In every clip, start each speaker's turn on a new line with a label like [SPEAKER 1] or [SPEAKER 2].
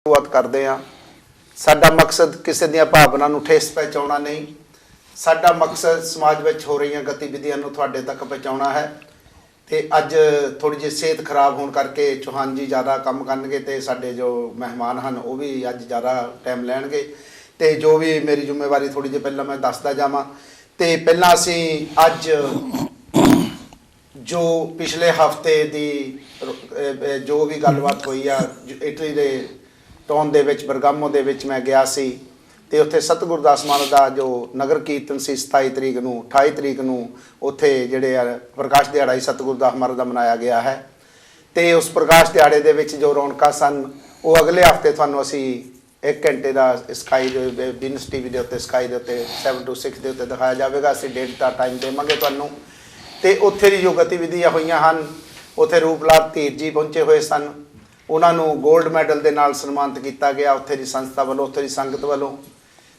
[SPEAKER 1] शुरुआत करते हैं। साडा मकसद किसी दी भावना नूं ठेस पहुँचाउणा नहीं, साडा मकसद समाज में हो रही गतिविधियां नूं तुहाडे तक पहुँचाउणा है। तो अज थोड़ी जी सेहत खराब होने करके चौहान जी ज़्यादा काम करनगे ते साडे जो मेहमान हैं वो भी अज ज़्यादा टाइम लैणगे। तो जो भी मेरी जिम्मेवारी थोड़ी जी पहला मैं दसदा जावां। तो पहला असीं अज जो पिछले हफ्ते दी जो भी गलबात हुई आ इटली के टाउन दे विच बरगामो दे विच मैं गया सी ते उत्थे सतगुरु दास महाराज दा जो नगर कीर्तन सी 27 तरीक नूं 28 तरीक नूं उत्थे जिहड़े प्रकाश दिहाड़ा ही सतगुरु दास महाराज दा मनाया गया है। ते उस प्रकाश दिहाड़े दे विच जो रौनकां सन वो अगले हफ्ते तुहानूं असीं 1 घंटे का स्काई बिजनेस टीवी के उत्ते स्काई के उत्ते 7 to 6 के उत्ते दिखाया जाएगा। असीं डेट का टाइम देवांगे तुहानूं। ते उत्थे दी जो गतिविधियां होईयां हन उत्थे रूपलाल धीर जी पहुंचे हुए सन, उन्होंने गोल्ड मैडल के नाल सन्मानित किया गया उत्थे दी संस्था वालों उत्थे दी संगत वालों।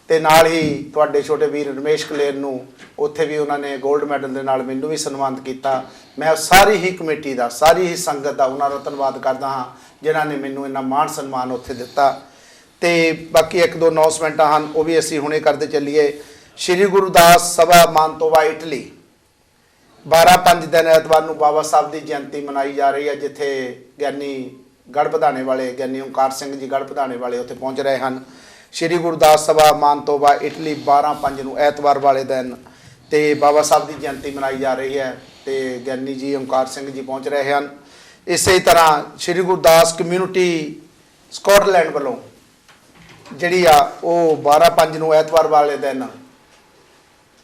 [SPEAKER 1] ते नाल ही तुहाडे छोटे वीर रमेश कलेर नूं उत्थे भी उन्होंने गोल्ड मैडल के नाल मैनूं भी सन्मानित किया। मैं सारी ही कमेटी का सारी ही संगत का उन्होंने धन्नवाद करदा हाँ जिन्हां ने मैनूं इन्ना मान सन्मान उत्थे दिता। ते बाकी एक दो अनाउंसमेंट हैं वो भी असीं हुणे करते चलीए। श्री गुरुदास सभा मानतोवा इटली 12-5 दिन एतवार नूं बाबा साहब की जयंती मनाई जा रही है, जिथे ज्ञानी गढ़ बधाने वाले ज्ञानी ओंकार सिंह जी गढ़ बधाने वाले उत्थे पहुँच रहे हैं। श्री गुरुदास सभा मानतोवा इटली 12-5 नूं एतवार वाले दिन ते बाबा साहब की जयंती मनाई जा रही है ते ज्ञानी जी ओंकार सिंह जी पहुँच रहे हैं। इसी तरह श्री गुरुदास कम्यूनिटी स्कॉटलैंड वालों जिहड़ी आ वो 12-5 नूं एतवार वाले दिन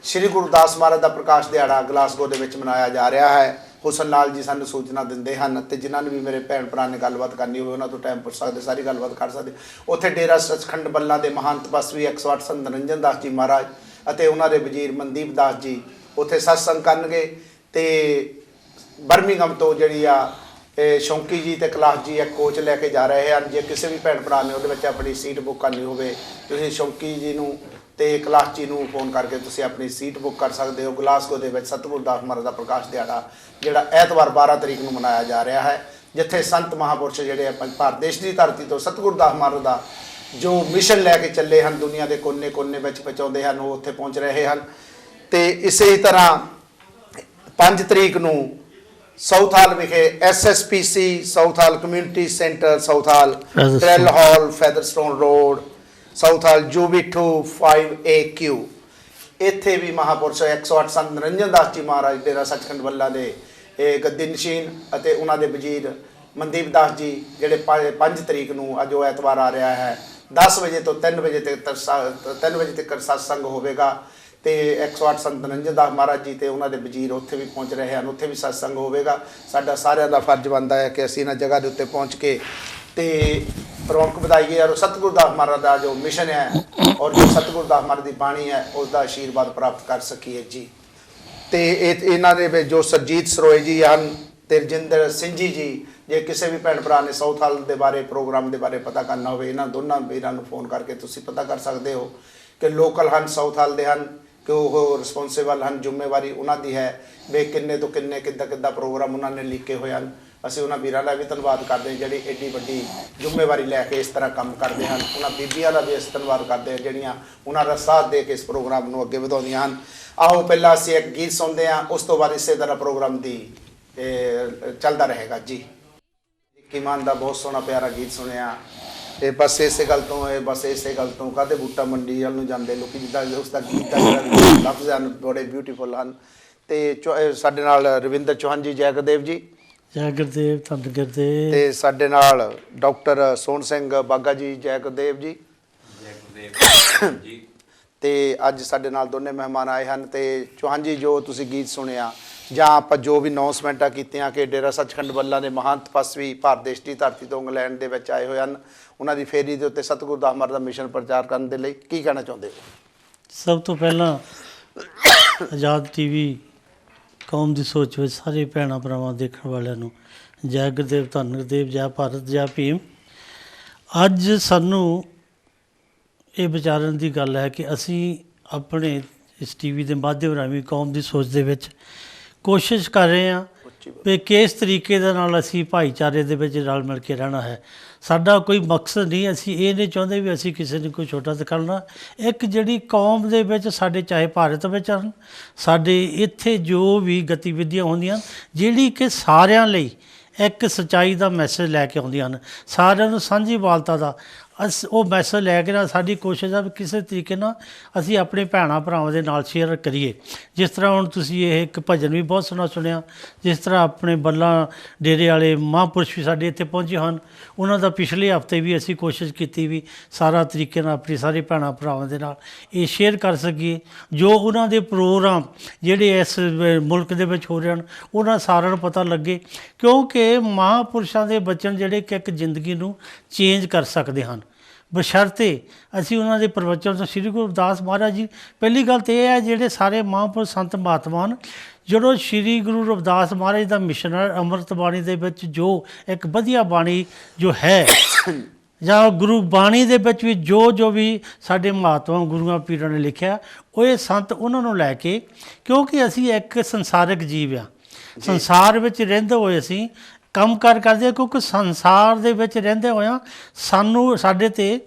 [SPEAKER 1] श्री गुरुदास महाराज का प्रकाश दिहाड़ा गलासगो दे विच मनाया जा रहा है। हुसन लाल जी सानूं सूचना दिंदे हैं ते जिन्हां नूं भी मेरे भैन भरा ने गलबात करनी होवे उन्हां तों टाइम पुछ सकदे, सारी गलबात कर सकदे। उत्थे डेरा सचखंड बल्ला के महान तपस्वी 108 संत निरंजन दास जी महाराज अते उन्हां दे वजीर मनदीप दास जी उत्थे सत्संग करनगे। ते बर्मिंघम तो जिहड़ी आ शौंकी जी ते कलाश जी एक कोच लैके जा रहे हैं। जे किसी भी भैन भरा ने उहदे विच अपनी सीट बुक करनी होवे तुसीं शौंकी जी नूं ते कलाश जी नूं फोन करके तुसीं अपनी सीट बुक कर सकते हो। गलासगो दे विच सतगुरु दास महाराज का प्रकाश दिहाड़ा जिहड़ा एतवार 12 तरीक नूं मनाया जा रहा है, जिथे संत महापुरुष जिहड़े भारत देश की धरती तो सतगुरु दास महाराज का जो मिशन लैके चले हैं दुनिया के कोने कोने में पहुँचाते हैं वो उत्थे पहुँच रहे हैं। तो इसी तरह 5 तरीक नूं साउथहाल विखे SSPC Southall community centre Southall trail hall Featherstone road Southall जूबी2 5AQ इत्थे भी महापुरुष 108 संत निरंजन दास जी महाराज डेरा सचखंड बल्ला दे गद्दी नशीन अते उन्हां दे वजीर मनदीप दास जी जिहड़े 5 तरीक नूं अज वो एतवार आ रहा है 10 बजे तो 3 बजे तक सत्संग होवेगा। तो 108 संत निरंजन दास महाराज जी ते उन्हां दे वजीर उत्थे भी पहुँच रहे हैं, उत्थे भी सत्संग होवेगा। साडा सारिਆਂ ਦਾ फर्ज बनता है कि असीं इन्हां जगह दे उत्ते पहुँच के तो रौनक वधाइए और सतगुरु दास महाराज का जो मिशन है और जो सतगुरु दास महाराज की बाणी है उसका आशीर्वाद प्राप्त कर सकीए जी। तो इन्हां दे जो सरजीत सरोए जी हैं ते रजिंदर सिंह जी जे किसी भी भैन भरा ने साउथहाल के बारे प्रोग्राम के बारे पता करना हो इन्हां दोनों वीरां नूं फोन करके तुसीं पता कर सकते हो कि लोकल हैं साउथहाल के हैं कि वह रिस्पोंसिबल हैं, जिम्मेवारी उन्हां दी है वे किन्ने तो किन्ने किद्दां प्रोग्राम उन्होंने लिखे हुए हैं। असीं उन्हां वीरां दा भी धन्नवाद करते हैं जिहड़ी एड्डी वड्डी जिम्मेवारी लैके इस तरह काम करते हैं। उन्हां बीबियां दा भी असीं धन्नवाद करते हैं जिहड़ियां उन्हां दा साथ दे के इस प्रोग्राम नूं अगे वधाउंदियां हन। आओ पहला असीं एक गीत सुनते हैं, उस तो बाद इसे तरह प्रोग्राम दी चलता रहेगा जी। कीमान का बहुत सोहना प्यारा गीत सुनिया ते बस इस गल तो बस इस गल तो कहते बूटा मंडी वाल जाते लोग जिदा उसका गीत का लफ्ज़ हैं बड़े ब्यूटीफुल हैं। तो साडे नाल रविंदर चौहान जी जय गुरदेव जी
[SPEAKER 2] जय गुरदेव धन गुरदेव
[SPEAKER 1] ते साडे नाल डॉक्टर सोहन सिंह बागा जी जय गुरदेव जी
[SPEAKER 3] जय गुरदेव जी।
[SPEAKER 1] ते अज साडे नाल दोने मेहमान आए हैं। तो चौहान जी जो तुसी गीत सुनिया जां आपां जो भी अनाउंसमेंटां कीतियां कि डेरा सचखंड बल्ला के महान तपस्वी भारत देश की धरती तो इंग्लैंड दे विच आए हुए हैं उन्हां दी फेरी दे उत्ते सतगुरु दास महाराज दा मिशन प्रचार करने दे लई की कहना चाहुंदे हो?
[SPEAKER 2] सब तो पहला आज़ाद TV कौम की सोच में सारे भैन भरावां देखने वालों जय गुरदेव धन गुरदेव जय भारत जय भीम। अज सानू ये विचारन की गल है कि असी अपने इस TV के माध्यम राही कौम की सोच दे विच कोशिश कर रहे हैं भी किस तरीके दे नाल असी भाईचारे दे विच रल मिल के रहना है। ਸਾਡਾ ਕੋਈ ਮਕਸਦ ਨਹੀਂ, ਅਸੀਂ ਇਹ ਨਹੀਂ ਚਾਹੁੰਦੇ ਵੀ ਅਸੀਂ ਕਿਸੇ ਨੂੰ ਕੋਈ ਛੋਟਾ ਦਿਖਾਉਣਾ। ਇੱਕ ਜਿਹੜੀ ਕੌਮ ਦੇ ਵਿੱਚ ਸਾਡੇ, ਚਾਹੇ ਭਾਰਤ ਵਿੱਚ ਹਨ, ਸਾਡੇ ਇੱਥੇ ਜੋ ਵੀ ਗਤੀਵਿਧੀਆਂ ਹੁੰਦੀਆਂ ਜਿਹੜੀ ਕਿ ਸਾਰਿਆਂ ਲਈ ਇੱਕ ਸੱਚਾਈ ਦਾ ਮੈਸੇਜ ਲੈ ਕੇ ਆਉਂਦੀਆਂ ਹਨ, ਸਾਰਿਆਂ ਨੂੰ ਸਾਂਝੀਵਾਲਤਾ ਦਾ ਉਹ ਮੈਸੇਜ ਲੈ ਕੇ ਨਾ ਸਾਡੀ ਕੋਸ਼ਿਸ਼ ਆ ਵੀ ਕਿਸੇ ਤਰੀਕੇ ਨਾਲ ਅਸੀਂ ਆਪਣੇ ਭੈਣਾਂ ਭਰਾਵਾਂ ਦੇ ਨਾਲ ਸ਼ੇਅਰ ਕਰੀਏ। ਜਿਸ ਤਰ੍ਹਾਂ ਹੁਣ ਤੁਸੀਂ ਇਹ ਇੱਕ ਭਜਨ ਵੀ ਬਹੁਤ ਸੋਹਣਾ ਸੁਣਿਆ, ਜਿਸ ਤਰ੍ਹਾਂ ਆਪਣੇ ਬੱਲਾ ਡੇਰੇ ਵਾਲੇ ਮਹਾਂਪੁਰਸ਼ ਵੀ ਸਾਡੇ ਇੱਥੇ ਪਹੁੰਚੇ ਹਨ, ਉਹਨਾਂ ਦਾ ਪਿਛਲੇ ਹਫ਼ਤੇ ਵੀ ਅਸੀਂ ਕੋਸ਼ਿਸ਼ ਕੀਤੀ ਵੀ ਸਾਰਾ ਤਰੀਕੇ ਨਾਲ ਆਪਣੀ ਸਾਰੇ ਭੈਣਾਂ ਭਰਾਵਾਂ ਦੇ ਨਾਲ ਇਹ ਸ਼ੇਅਰ ਕਰ ਸਕੀਏ। ਜੋ ਉਹਨਾਂ ਦੇ ਪ੍ਰੋਗਰਾਮ ਜਿਹੜੇ ਇਸ ਮੁਲਕ ਦੇ ਵਿੱਚ ਹੋ ਰਹੇ ਹਨ ਉਹਨਾਂ ਸਾਰਿਆਂ ਨੂੰ ਪਤਾ ਲੱਗੇ, ਕਿਉਂਕਿ ਮਹਾਂਪੁਰਸ਼ਾਂ ਦੇ ਬਚਨ ਜਿਹੜੇ ਕਿ ਇੱਕ ਜ਼ਿੰਦਗੀ ਨੂੰ ਚੇਂਜ ਕਰ ਸਕਦੇ ਹਨ, ਬਸ਼ਰਤੇ ਅਸੀਂ ਉਹਨਾਂ ਦੇ ਪ੍ਰਵਚਨ ਤੋਂ। ਸ੍ਰੀ ਗੁਰੂ ਰਵਿਦਾਸ ਮਹਾਰਾਜ ਜੀ, ਪਹਿਲੀ ਗੱਲ ਤਾਂ ਇਹ ਹੈ ਜਿਹੜੇ ਸਾਰੇ ਮਹਾਂਪੁਰਸ਼ ਸੰਤ ਮਹਾਤਮਾ ਹਨ, ਜਦੋਂ ਸ੍ਰੀ ਗੁਰੂ ਰਵਿਦਾਸ ਮਹਾਰਾਜ ਦਾ ਮਿਸ਼ਨ ਹੈ ਅੰਮ੍ਰਿਤ ਬਾਣੀ ਦੇ ਵਿੱਚ ਜੋ ਇੱਕ ਵਧੀਆ ਬਾਣੀ ਜੋ ਹੈ ਜਾਂ ਗੁਰੂ ਬਾਣੀ ਦੇ ਵਿੱਚ ਵੀ ਜੋ ਵੀ ਸਾਡੇ ਮਹਾਤਮਾ ਗੁਰੂਆਂ ਪੀਰਾਂ ਨੇ ਲਿਖਿਆ, ਉਹ ਇਹ ਸੰਤ ਉਹਨਾਂ ਨੂੰ ਲੈ ਕੇ, ਕਿਉਂਕਿ ਅਸੀਂ ਇੱਕ ਸੰਸਾਰਿਕ ਜੀਵ ਹਾਂ, ਸੰਸਾਰ ਵਿੱਚ ਰਹਿੰਦੇ ਹੋਏ ਅਸੀਂ ਕੰਮ ਕਾਰ ਕਰਦੇ, ਕਿਉਂਕਿ ਸੰਸਾਰ ਦੇ ਵਿੱਚ ਰਹਿੰਦੇ ਹੋਇਆਂ ਸਾਨੂੰ ਸਾਡੇ 'ਤੇ,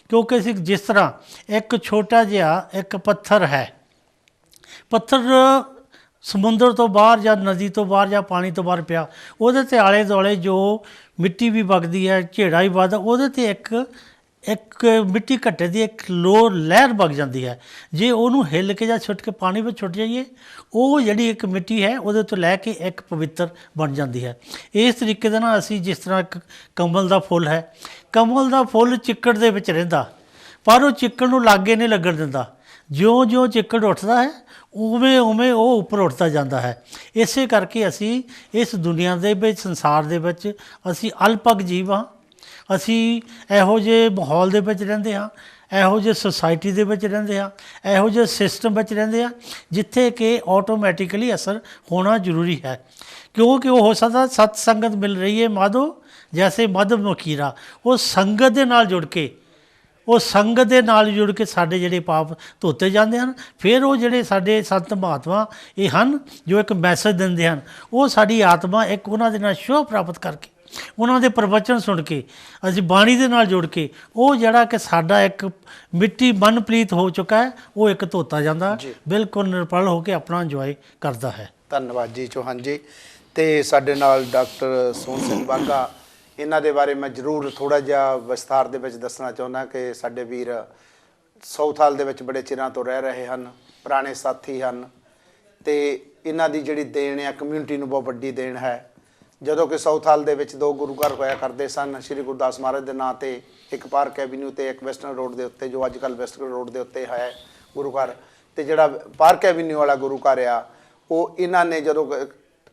[SPEAKER 2] ਕਿਉਂਕਿ ਅਸੀਂ ਜਿਸ ਤਰ੍ਹਾਂ ਇੱਕ ਛੋਟਾ ਜਿਹਾ ਇੱਕ ਪੱਥਰ ਹੈ, ਪੱਥਰ ਸਮੁੰਦਰ ਤੋਂ ਬਾਹਰ ਜਾਂ ਨਦੀ ਤੋਂ ਬਾਹਰ ਜਾਂ ਪਾਣੀ ਤੋਂ ਬਾਹਰ ਪਿਆ, ਉਹਦੇ 'ਤੇ ਆਲੇ ਦੁਆਲੇ ਜੋ ਮਿੱਟੀ ਵੀ ਵਗਦੀ ਹੈ, ਝੇੜਾ ਵੀ ਵੱਧਦਾ, ਉਹਦੇ 'ਤੇ ਇੱਕ ਮਿੱਟੀ ਘੱਟੇ ਦੀ ਇੱਕ ਲਹਿਰ ਵਗ ਜਾਂਦੀ ਹੈ। ਜੇ ਉਹਨੂੰ ਹਿੱਲ ਕੇ ਜਾਂ ਛੁੱਟ ਕੇ ਪਾਣੀ ਵਿੱਚ ਛੁੱਟ ਜਾਈਏ, ਉਹ ਜਿਹੜੀ ਇੱਕ ਮਿੱਟੀ ਹੈ ਉਹਦੇ ਤੋਂ ਲੈ ਕੇ ਇੱਕ ਪਵਿੱਤਰ ਬਣ ਜਾਂਦੀ ਹੈ। ਇਸ ਤਰੀਕੇ ਦੇ ਨਾਲ ਅਸੀਂ, ਜਿਸ ਤਰ੍ਹਾਂ ਇੱਕ ਕਮਲ ਦਾ ਫੁੱਲ ਹੈ, ਕਮਲ ਦਾ ਫੁੱਲ ਚਿੱਕੜ ਦੇ ਵਿੱਚ ਰਹਿੰਦਾ, ਪਰ ਉਹ ਚਿੱਕੜ ਨੂੰ ਲਾਗੇ ਨਹੀਂ ਲੱਗਣ ਦਿੰਦਾ। ਜਿਉਂ ਚਿੱਕੜ ਉੱਠਦਾ ਹੈ ਉਵੇਂ ਉਹ ਉੱਪਰ ਉੱਠਦਾ ਜਾਂਦਾ ਹੈ। ਇਸੇ ਕਰਕੇ ਅਸੀਂ ਇਸ ਦੁਨੀਆ ਦੇ ਵਿੱਚ, ਸੰਸਾਰ ਦੇ ਵਿੱਚ ਅਸੀਂ ਅਲਪਗ ਜੀਵ ਹਾਂ। ਅਸੀਂ ਇਹੋ ਜਿਹੇ ਮਾਹੌਲ ਦੇ ਵਿੱਚ ਰਹਿੰਦੇ ਹਾਂ, ਇਹੋ ਜਿਹੇ ਸੁਸਾਇਟੀ ਦੇ ਵਿੱਚ ਰਹਿੰਦੇ ਹਾਂ, ਇਹੋ ਜਿਹੇ ਸਿਸਟਮ ਵਿੱਚ ਰਹਿੰਦੇ ਹਾਂ ਜਿੱਥੇ ਕਿ ਆਟੋਮੈਟਿਕਲੀ ਅਸਰ ਹੋਣਾ ਜ਼ਰੂਰੀ ਹੈ, ਕਿਉਂਕਿ ਉਹ ਹੋ ਸਕਦਾ ਸਤ ਸੰਗਤ ਮਿਲ ਰਹੀ ਹੈ ਮਾਧੋ ਜੈਸੇ ਮਧ ਮਖੀਰਾ, ਉਹ ਸੰਗਤ ਦੇ ਨਾਲ ਜੁੜ ਕੇ ਸਾਡੇ ਜਿਹੜੇ ਪਾਪ ਧੋਤੇ ਜਾਂਦੇ ਹਨ। ਫਿਰ ਉਹ ਜਿਹੜੇ ਸਾਡੇ ਸੰਤ ਮਹਾਤਮਾ ਇਹ ਹਨ ਜੋ ਇੱਕ ਮੈਸੇਜ ਦਿੰਦੇ ਹਨ, ਉਹ ਸਾਡੀ ਆਤਮਾ ਇੱਕ ਉਹਨਾਂ ਦੇ ਨਾਲ ਸ਼ੋਅ ਪ੍ਰਾਪਤ ਕਰਕੇ, ਉਹਨਾਂ ਦੇ ਪ੍ਰਵਚਨ ਸੁਣ ਕੇ, ਅਸੀਂ ਬਾਣੀ ਦੇ ਨਾਲ ਜੁੜ ਕੇ, ਉਹ ਜਿਹੜਾ ਕਿ ਸਾਡਾ ਇੱਕ ਮਿੱਟੀ ਮਨਪ੍ਰੀਤ ਹੋ ਚੁੱਕਾ ਹੈ, ਉਹ ਇੱਕ ਧੋਤਾ ਜਾਂਦਾ, ਬਿਲਕੁਲ ਨਿਰਪਲ ਹੋ ਕੇ ਆਪਣਾ ਇੰਜੋਏ ਕਰਦਾ ਹੈ।
[SPEAKER 1] ਧੰਨਵਾਦ ਜੀ ਚੌਹਾਨ ਜੀ। ਅਤੇ ਸਾਡੇ ਨਾਲ ਡਾਕਟਰ ਸੋਹਣ ਸਿੰਘ ਬਾਘਾ, ਇਹਨਾਂ ਦੇ ਬਾਰੇ ਮੈਂ ਜ਼ਰੂਰ ਥੋੜ੍ਹਾ ਜਿਹਾ ਵਿਸਥਾਰ ਦੇ ਵਿੱਚ ਦੱਸਣਾ ਚਾਹੁੰਦਾ ਕਿ ਸਾਡੇ ਵੀਰ ਸਾਊਥ ਹਾਲ ਦੇ ਵਿੱਚ ਬੜੇ ਚਿਰਾਂ ਤੋਂ ਰਹਿ ਰਹੇ ਹਨ, ਪੁਰਾਣੇ ਸਾਥੀ ਹਨ, ਅਤੇ ਇਹਨਾਂ ਦੀ ਜਿਹੜੀ ਦੇਣ ਆ ਕਮਿਊਨਿਟੀ ਨੂੰ ਬਹੁਤ ਵੱਡੀ ਦੇਣ ਹੈ। ਜਦੋਂ ਕਿ ਸਾਊਥ ਹਾਲ ਦੇ ਵਿੱਚ 2 ਗੁਰੂ ਘਰ ਹੋਇਆ ਕਰਦੇ ਸਨ, ਸ਼੍ਰੀ ਗੁਰਦਾਸ ਮਹਾਰਾਜ ਦੇ ਨਾਂ 'ਤੇ, ਇੱਕ ਪਾਰਕ ਐਵੀਨਿਊ 'ਤੇ, ਇੱਕ ਵੈਸਟਰਨ ਰੋਡ ਦੇ ਉੱਤੇ, ਜੋ ਅੱਜ ਕੱਲ੍ਹ ਵੈਸਟਰਨ ਰੋਡ ਦੇ ਉੱਤੇ ਹੈ ਗੁਰੂ ਘਰ। ਅਤੇ ਜਿਹੜਾ ਪਾਰਕ ਐਵੀਨਿਊ ਵਾਲਾ ਗੁਰੂ ਘਰ ਆ, ਉਹ ਇਹਨਾਂ ਨੇ ਜਦੋਂ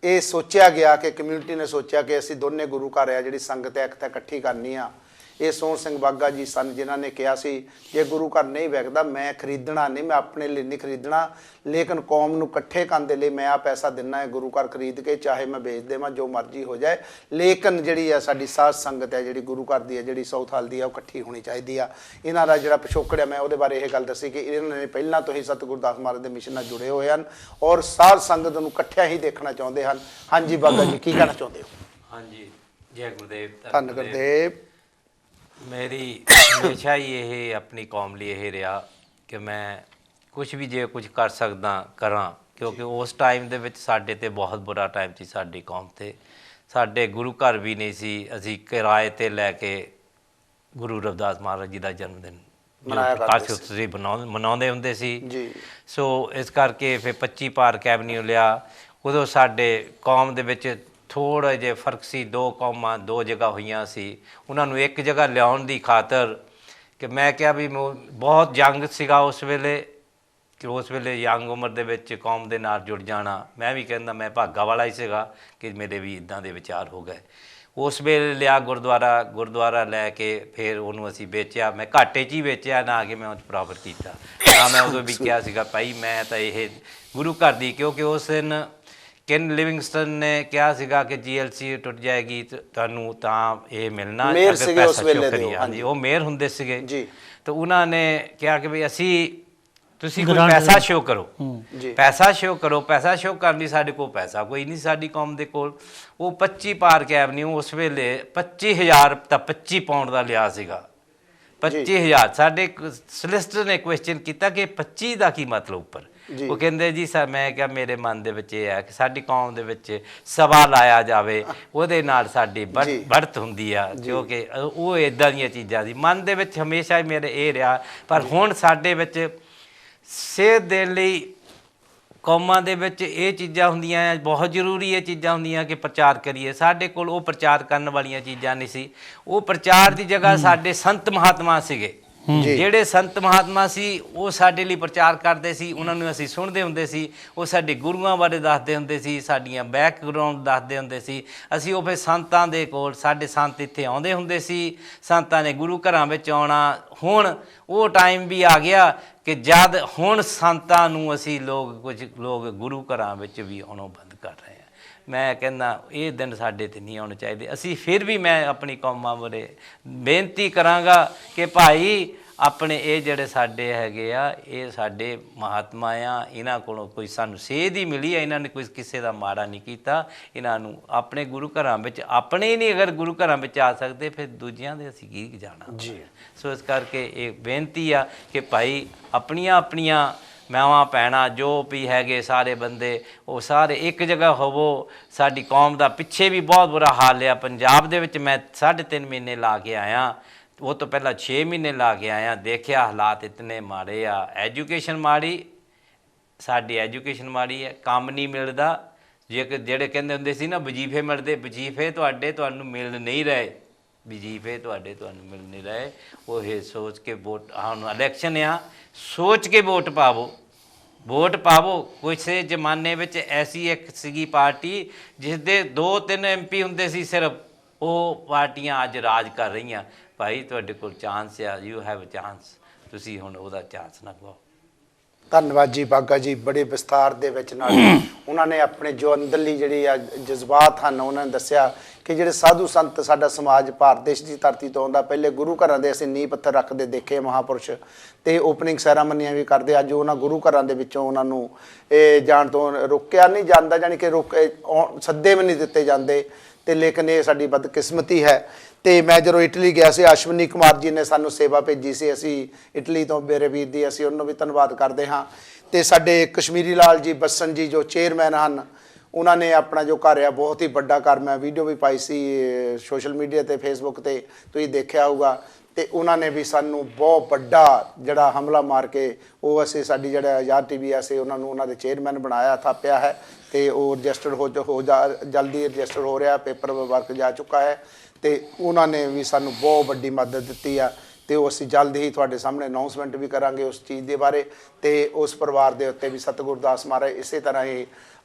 [SPEAKER 1] ਇਹ ਸੋਚਿਆ ਗਿਆ ਕਿ ਕਮਿਊਨਿਟੀ ਨੇ ਸੋਚਿਆ ਕਿ ਅਸੀਂ ਦੋਨੇ ਗੁਰੂ ਘਰ ਆ ਜਿਹੜੀ ਸੰਗਤ ਹੈ ਇੱਕ ਤਾਂ ਇਕੱਠੀ ਕਰਨੀ ਆ, ਇਹ ਸੋਹਣ ਸਿੰਘ ਬਾਘਾ ਜੀ ਸਨ ਜਿਨ੍ਹਾਂ ਨੇ ਕਿਹਾ ਸੀ ਜੇ ਗੁਰੂ ਘਰ ਨਹੀਂ ਵਿਕਦਾ ਮੈਂ ਖਰੀਦਣਾ ਨਹੀਂ, ਮੈਂ ਆਪਣੇ ਲਈ ਨਹੀਂ ਖਰੀਦਣਾ, ਲੇਕਿਨ ਕੌਮ ਨੂੰ ਇਕੱਠੇ ਕਰਨ ਦੇ ਲਈ ਮੈਂ ਆ ਪੈਸਾ ਦਿੰਦਾ ਹੈ ਗੁਰੂ ਘਰ ਖਰੀਦ ਕੇ, ਚਾਹੇ ਮੈਂ ਵੇਚ ਦੇਵਾਂ, ਜੋ ਮਰਜ਼ੀ ਹੋ ਜਾਏ, ਲੇਕਿਨ ਜਿਹੜੀ ਆ ਸਾਡੀ ਸਾਧ ਸੰਗਤ ਹੈ ਜਿਹੜੀ ਗੁਰੂ ਘਰ ਦੀ ਹੈ, ਜਿਹੜੀ ਸਾਊਥ ਹਾਲ ਦੀ ਆ, ਉਹ ਇਕੱਠੀ ਹੋਣੀ ਚਾਹੀਦੀ ਆ। ਇਹਨਾਂ ਦਾ ਜਿਹੜਾ ਪਿਛੋਕੜ ਹੈ, ਮੈਂ ਉਹਦੇ ਬਾਰੇ ਇਹ ਗੱਲ ਦੱਸੀ ਕਿ ਇਹਨਾਂ ਨੇ ਪਹਿਲਾਂ ਤੋਂ ਹੀ ਸਤਿਗੁਰੂ ਗੁਰਦਾਸ ਮਹਾਰਾਜ ਦੇ ਮਿਸ਼ਨ ਨਾਲ ਜੁੜੇ ਹੋਏ ਹਨ ਔਰ ਸਾਧ ਸੰਗਤ ਨੂੰ ਇਕੱਠਿਆਂ ਹੀ ਦੇਖਣਾ ਚਾਹੁੰਦੇ ਹਨ। ਹਾਂਜੀ ਬਾਘਾ ਜੀ, ਕੀ ਕਹਿਣਾ ਚਾਹੁੰਦੇ ਹੋ?
[SPEAKER 3] ਹਾਂਜੀ, ਜੈ ਗੁਰਦੇਵ,
[SPEAKER 1] ਧੰਨ ਗੁਰਦੇਵ।
[SPEAKER 3] ਮੇਰੀ ਹਮੇਸ਼ਾ ਹੀ ਇਹ ਆਪਣੀ ਕੌਮ ਲਈ ਇਹ ਰਿਹਾ ਕਿ ਮੈਂ ਕੁਝ ਵੀ ਜੇ ਕੁਝ ਕਰ ਸਕਦਾ ਕਰਾਂ, ਕਿਉਂਕਿ ਉਸ ਟਾਈਮ ਦੇ ਵਿੱਚ ਸਾਡੇ 'ਤੇ ਬਹੁਤ ਬੁਰਾ ਟਾਈਮ ਸੀ ਸਾਡੀ ਕੌਮ 'ਤੇ। ਸਾਡੇ ਗੁਰੂ ਘਰ ਵੀ ਨਹੀਂ ਸੀ, ਅਸੀਂ ਕਿਰਾਏ 'ਤੇ ਲੈ ਕੇ ਗੁਰੂ ਰਵਿਦਾਸ ਮਹਾਰਾਜ ਜੀ ਦਾ ਜਨਮ ਦਿਨ ਪ੍ਰਕਾਸ਼ ਉਤਸਵ ਮਨਾਉਂਦੇ ਹੁੰਦੇ ਸੀ ਜੀ। ਸੋ ਇਸ ਕਰਕੇ ਫਿਰ 25 ਪਾਰਕ ਐਵਨਿਊ ਲਿਆ। ਉਦੋਂ ਸਾਡੇ ਕੌਮ ਦੇ ਵਿੱਚ ਥੋੜ੍ਹਾ ਜਿਹਾ ਫਰਕ ਸੀ, 2 ਕੌਮਾਂ 2 ਜਗ੍ਹਾ ਹੋਈਆਂ ਸੀ, ਉਹਨਾਂ ਨੂੰ ਇੱਕ ਜਗ੍ਹਾ ਲਿਆਉਣ ਦੀ ਖਾਤਰ ਕਿ ਮੈਂ ਕਿਹਾ ਵੀ ਬਹੁਤ ਜੰਗ ਸੀਗਾ ਉਸ ਵੇਲੇ, ਕਿ ਉਸ ਵੇਲੇ ਯੰਗ ਉਮਰ ਦੇ ਵਿੱਚ ਕੌਮ ਦੇ ਨਾਲ ਜੁੜ ਜਾਣਾ। ਮੈਂ ਵੀ ਕਹਿੰਦਾ ਮੈਂ ਭਾਗਾ ਵਾਲਾ ਹੀ ਸੀਗਾ ਕਿ ਮੇਰੇ ਵੀ ਇੱਦਾਂ ਦੇ ਵਿਚਾਰ ਹੋ ਗਏ। ਉਸ ਵੇਲੇ ਲਿਆ ਗੁਰਦੁਆਰਾ ਲੈ ਕੇ ਫਿਰ ਉਹਨੂੰ ਅਸੀਂ ਵੇਚਿਆ। ਮੈਂ ਘਾਟੇ 'ਚ ਹੀ ਵੇਚਿਆ, ਨਾ ਕਿ ਮੈਂ ਉਹ 'ਚ ਪ੍ਰਾਪਤ ਕੀਤਾ, ਨਾ ਮੈਂ ਉਦੋਂ ਵੀ ਕਿਹਾ ਸੀਗਾ ਭਾਈ ਮੈਂ ਤਾਂ ਇਹ ਗੁਰੂ ਘਰ ਦੀ, ਕਿਉਂਕਿ ਉਸ ਦਿਨ ਕਿਨ ਲਿਵਿੰਗਸਟਨ ਨੇ ਕਿਹਾ ਸੀਗਾ ਕਿ GLC ਟੁੱਟ ਜਾਏਗੀ ਤੁਹਾਨੂੰ ਤਾਂ ਇਹ ਮਿਲਣਾ,
[SPEAKER 1] ਹਾਂਜੀ,
[SPEAKER 3] ਉਹ ਮੇਅਰ ਹੁੰਦੇ ਸੀਗੇ। ਤਾਂ ਉਹਨਾਂ ਨੇ ਕਿਹਾ ਕਿ ਵੀ ਅਸੀਂ ਤੁਸੀਂ ਕੋਈ
[SPEAKER 2] Grant
[SPEAKER 3] ਪੈਸਾ ਸ਼ੋ ਕਰੋ,
[SPEAKER 1] ਜੀ
[SPEAKER 3] ਪੈਸਾ ਸ਼ੋ ਕਰੋ। ਪੈਸਾ ਸ਼ੋ ਕਰਨ ਲਈ ਸਾਡੇ ਕੋਲ ਪੈਸਾ ਕੋਈ ਨਹੀਂ, ਸਾਡੀ ਕੌਮ ਦੇ ਕੋਲ। ਉਹ 25 ਪਾਰਕ ਐਵਨਿਊ ਉਸ ਵੇਲੇ 25,000 ਤਾਂ 25 ਪਾਉਂਡ ਦਾ ਲਿਆ ਸੀਗਾ। 25,000 ਸਾਡੇ ਸਲਿਸਟਰ ਨੇ ਕੁਐਸਚਨ ਕੀਤਾ ਕਿ 25 ਦਾ ਕੀ ਮਤਲਬ ਉੱਪਰ। ਉਹ ਕਹਿੰਦੇ ਜੀ ਸਰ, ਮੈਂ ਕਿਹਾ ਮੇਰੇ ਮਨ ਦੇ ਵਿੱਚ ਇਹ ਹੈ ਕਿ ਸਾਡੀ ਕੌਮ ਦੇ ਵਿੱਚ ਸਭਾ ਲਾਇਆ ਜਾਵੇ, ਉਹਦੇ ਨਾਲ ਸਾਡੀ बढ़त ਹੁੰਦੀ ਆ, ਕਿਉਂਕਿ ਉਹ ਇਦਾਂ ਦੀਆਂ ਚੀਜ਼ਾਂ ਸੀ ਮਨ ਦੇ ਵਿੱਚ ਹਮੇਸ਼ਾ ਹੀ ਮੇਰੇ ਇਹ ਰਿਹਾ। ਪਰ ਹੁਣ ਸਾਡੇ ਵਿੱਚ ਸੇਧ ਦੇਣ ਲਈ ਕੌਮਾਂ ਦੇ ਵਿੱਚ ਇਹ ਚੀਜ਼ਾਂ ਹੁੰਦੀਆਂ, ਬਹੁਤ ਜ਼ਰੂਰੀ ਇਹ ਚੀਜ਼ਾਂ ਹੁੰਦੀਆਂ ਕਿ ਪ੍ਰਚਾਰ ਕਰੀਏ। ਸਾਡੇ ਕੋਲ ਉਹ ਪ੍ਰਚਾਰ ਕਰਨ ਵਾਲੀਆਂ ਚੀਜ਼ਾਂ ਨਹੀਂ ਸੀ। ਉਹ ਪ੍ਰਚਾਰ ਦੀ ਜਗ੍ਹਾ ਸਾਡੇ ਸੰਤ ਮਹਾਤਮਾ ਸੀਗੇ। ਜਿਹੜੇ ਸੰਤ ਮਹਾਤਮਾ ਸੀ ਉਹ ਸਾਡੇ ਲਈ ਪ੍ਰਚਾਰ ਕਰਦੇ ਸੀ, ਉਹਨਾਂ ਨੂੰ ਅਸੀਂ ਸੁਣਦੇ ਹੁੰਦੇ ਸੀ। ਉਹ ਸਾਡੇ ਗੁਰੂਆਂ ਬਾਰੇ ਦੱਸਦੇ ਹੁੰਦੇ ਸੀ, ਸਾਡੀਆਂ ਬੈਕਗਰਾਉਂਡ ਦੱਸਦੇ ਹੁੰਦੇ ਸੀ। ਅਸੀਂ ਉਹ ਫਿਰ ਸੰਤਾਂ ਦੇ ਕੋਲ, ਸਾਡੇ ਸੰਤ ਇੱਥੇ ਆਉਂਦੇ ਹੁੰਦੇ ਸੀ, ਸੰਤਾਂ ਨੇ ਗੁਰੂ ਘਰਾਂ ਵਿੱਚ ਆਉਣਾ। ਹੁਣ ਉਹ ਟਾਈਮ ਵੀ ਆ ਗਿਆ ਕਿ ਜਦ ਹੁਣ ਸੰਤਾਂ ਨੂੰ ਅਸੀਂ ਕੁਝ ਲੋਕ ਗੁਰੂ ਘਰਾਂ ਵਿੱਚ ਵੀ ਆਉਣੋਂ ਬੰਦ ਕਰ ਰਹੇ ਹਾਂ। ਮੈਂ ਕਹਿੰਦਾ ਇਹ ਦਿਨ ਸਾਡੇ 'ਤੇ ਨਹੀਂ ਆਉਣੇ ਚਾਹੀਦੇ। ਅਸੀਂ ਫਿਰ ਵੀ ਮੈਂ ਆਪਣੀ ਕੌਮਾਂ ਬਾਰੇ ਬੇਨਤੀ ਕਰਾਂਗਾ ਕਿ ਭਾਈ ਆਪਣੇ ਇਹ ਜਿਹੜੇ ਸਾਡੇ ਹੈਗੇ ਆ, ਇਹ ਸਾਡੇ ਮਹਾਤਮਾ ਆ, ਇਹਨਾਂ ਕੋਲੋਂ ਕੋਈ ਸਾਨੂੰ ਸੇਧ ਹੀ ਮਿਲੀ ਆ। ਇਹਨਾਂ ਨੇ ਕੋਈ ਕਿਸੇ ਦਾ ਮਾੜਾ ਨਹੀਂ ਕੀਤਾ। ਇਹਨਾਂ ਨੂੰ ਆਪਣੇ ਗੁਰੂ ਘਰਾਂ ਵਿੱਚ, ਆਪਣੇ ਹੀ ਨਹੀਂ ਅਗਰ ਗੁਰੂ ਘਰਾਂ ਵਿੱਚ ਆ ਸਕਦੇ, ਫਿਰ ਦੂਜਿਆਂ ਦੇ ਅਸੀਂ ਕੀ ਜਾਣਾ ਜੀ। ਸੋ ਇਸ ਕਰਕੇ ਇਹ ਬੇਨਤੀ ਆ ਕਿ ਭਾਈ ਆਪਣੀਆਂ ਆਪਣੀਆਂ ਮਾਵਾਂ ਭੈਣਾਂ ਜੋ ਵੀ ਹੈਗੇ ਸਾਰੇ ਬੰਦੇ, ਉਹ ਸਾਰੇ ਇੱਕ ਜਗ੍ਹਾ ਹੋਵੋ। ਸਾਡੀ ਕੌਮ ਦਾ ਪਿੱਛੇ ਵੀ ਬਹੁਤ ਬੁਰਾ ਹਾਲ ਆ। ਪੰਜਾਬ ਦੇ ਵਿੱਚ ਮੈਂ 3.5 ਮਹੀਨੇ ਲਾ ਕੇ ਆਇਆ, ਉਹ ਤੋਂ ਪਹਿਲਾਂ 6 ਮਹੀਨੇ ਲਾ ਕੇ ਆਇਆ। ਦੇਖਿਆ ਹਾਲਾਤ ਇਤਨੇ ਮਾੜੇ ਆ। ਐਜੂਕੇਸ਼ਨ ਮਾੜੀ, ਸਾਡੀ ਐਜੂਕੇਸ਼ਨ ਮਾੜੀ ਹੈ। ਕੰਮ ਨਹੀਂ ਮਿਲਦਾ। ਜਿਹੜੇ ਕਹਿੰਦੇ ਹੁੰਦੇ ਸੀ ਨਾ ਵਜ਼ੀਫੇ ਮਿਲਦੇ, ਵਜ਼ੀਫੇ ਤੁਹਾਨੂੰ ਮਿਲ ਨਹੀਂ ਰਹੇ, ਵਜ਼ੀਫੇ ਤੁਹਾਨੂੰ ਮਿਲ ਨਹੀਂ ਰਹੇ। ਉਹ ਇਹ ਸੋਚ ਕੇ ਵੋਟ, ਹੁਣ ਇਲੈਕਸ਼ਨ ਆ, ਸੋਚ ਕੇ ਵੋਟ ਪਾਵੋ, ਵੋਟ ਪਾਵੋ। ਕਿਸੇ ਜ਼ਮਾਨੇ ਵਿੱਚ ਐਸੀ ਇੱਕ ਸੀਗੀ ਪਾਰਟੀ ਜਿਸ ਦੇ 2-3 MP ਹੁੰਦੇ ਸੀ ਸਿਰਫ, ਉਹ ਪਾਰਟੀਆਂ ਅੱਜ ਰਾਜ ਕਰ ਰਹੀਆਂ। ਭਾਈ ਤੁਹਾਡੇ ਕੋਲ ਚਾਂਸ ਆ, ਯੂ ਹੈਵ ਚਾਂਸ, ਤੁਸੀਂ ਹੁਣ ਉਹਦਾ ਚਾਂਸ ਨਾ ਗਵਾਓ।
[SPEAKER 1] ਧੰਨਵਾਦ ਜੀ ਬਾਗਾ ਜੀ, ਬੜੇ ਵਿਸਥਾਰ ਦੇ ਵਿੱਚ ਨਾਲ ਉਹਨਾਂ ਨੇ ਆਪਣੇ ਜੋ ਅੰਦਰਲੀ ਜਿਹੜੀ ਆ ਜਜ਼ਬਾਤ ਹਨ ਉਹਨਾਂ ਨੇ ਦੱਸਿਆ ਕਿ ਜਿਹੜੇ ਸਾਧੂ ਸੰਤ ਸਾਡਾ ਸਮਾਜ ਭਾਰਤ ਦੇਸ਼ ਦੀ ਧਰਤੀ ਤੋਂ ਆਉਂਦਾ, ਪਹਿਲੇ ਗੁਰੂ ਘਰਾਂ ਦੇ ਅਸੀਂ ਨੀਂਹ ਪੱਥਰ ਰੱਖਦੇ ਦੇਖੇ ਮਹਾਂਪੁਰਸ਼, ਤੇ ਓਪਨਿੰਗ ਸੈਰਾਮਨੀਆਂ ਵੀ ਕਰਦੇ। ਅੱਜ ਉਹਨਾਂ ਗੁਰੂ ਘਰਾਂ ਦੇ ਵਿੱਚੋਂ ਉਹਨਾਂ ਨੂੰ ਇਹ ਜਾਣ ਤੋਂ ਰੋਕਿਆ ਨਹੀਂ ਜਾਂਦਾ, ਜਾਣੀ ਕਿ ਸੱਦੇ ਵੀ ਨਹੀਂ ਦਿੱਤੇ ਜਾਂਦੇ। ਤੇ ਲੇਕਿਨ ਇਹ ਸਾਡੀ ਬਦਕਿਸਮਤੀ ਹੈ। ਤੇ ਮੈਂ ਜਦੋਂ ਇਟਲੀ ਗਿਆ ਸੀ, ਅਸ਼ਵਨੀ ਕੁਮਾਰ ਜੀ ਨੇ ਸਾਨੂੰ ਸੇਵਾ ਭੇਜੀ ਸੀ, ਅਸੀਂ ਇਟਲੀ ਤੋਂ, ਮੇਰੇ ਵੀਰ ਦੀ, ਅਸੀਂ ਉਹਨੂੰ ਵੀ ਧੰਨਵਾਦ ਕਰਦੇ ਹਾਂ। ਤੇ ਸਾਡੇ ਕਸ਼ਮੀਰੀ ਲਾਲ ਜੀ ਬੱਸਨ ਜੀ ਜੋ ਚੇਅਰਮੈਨ ਹਨ, ਉਹਨਾਂ ਨੇ ਆਪਣਾ ਜੋ ਘਰ ਆ, ਬਹੁਤ ਹੀ ਵੱਡਾ ਘਰ, ਮੈਂ ਵੀਡੀਓ ਵੀ ਪਾਈ ਸੀ ਸੋਸ਼ਲ ਮੀਡੀਆ ਤੇ, ਫੇਸਬੁੱਕ ਤੇ, ਤੁਸੀਂ ਦੇਖਿਆ ਹੋਊਗਾ। ਤੇ ਉਹਨਾਂ ਨੇ ਵੀ ਸਾਨੂੰ ਬਹੁਤ ਵੱਡਾ ਜਿਹੜਾ ਹਮਲਾ ਮਾਰ ਕੇ ਉਹ ਅਸੀਂ ਸਾਡੀ ਜਿਹੜਾ ਆਜ਼ਾਦ TV ਆ, ਅਸੀਂ ਉਹਨਾਂ ਨੂੰ ਉਹਨਾਂ ਦੇ ਚੇਅਰਮੈਨ ਬਣਾਇਆ, ਥਾਪਿਆ ਹੈ। ਤੇ ਉਹ ਰਜਿਸਟਰਡ ਜਲਦੀ ਰਜਿਸਟਰ ਹੋ ਰਿਹਾ, ਪੇਪਰ ਵਰਕ ਜਾ ਚੁੱਕਾ ਹੈ। ਤੇ ਉਹਨਾਂ ਨੇ ਵੀ ਸਾਨੂੰ ਬਹੁਤ ਵੱਡੀ ਮਦਦ ਦਿੱਤੀ ਆ। ਤੇ ਉਹ ਅਸੀਂ ਜਲਦ ਹੀ ਤੁਹਾਡੇ ਸਾਹਮਣੇ ਅਨਾਉਂਸਮੈਂਟ ਵੀ ਕਰਾਂਗੇ ਉਸ ਚੀਜ਼ ਦੇ ਬਾਰੇ। ਤੇ ਉਸ ਪਰਿਵਾਰ ਦੇ ਉੱਤੇ ਵੀ ਸਤਿਗੁਰੂ ਦਾਸ ਮਹਾਰਾਜ ਇਸੇ ਤਰ੍ਹਾਂ ਹੀ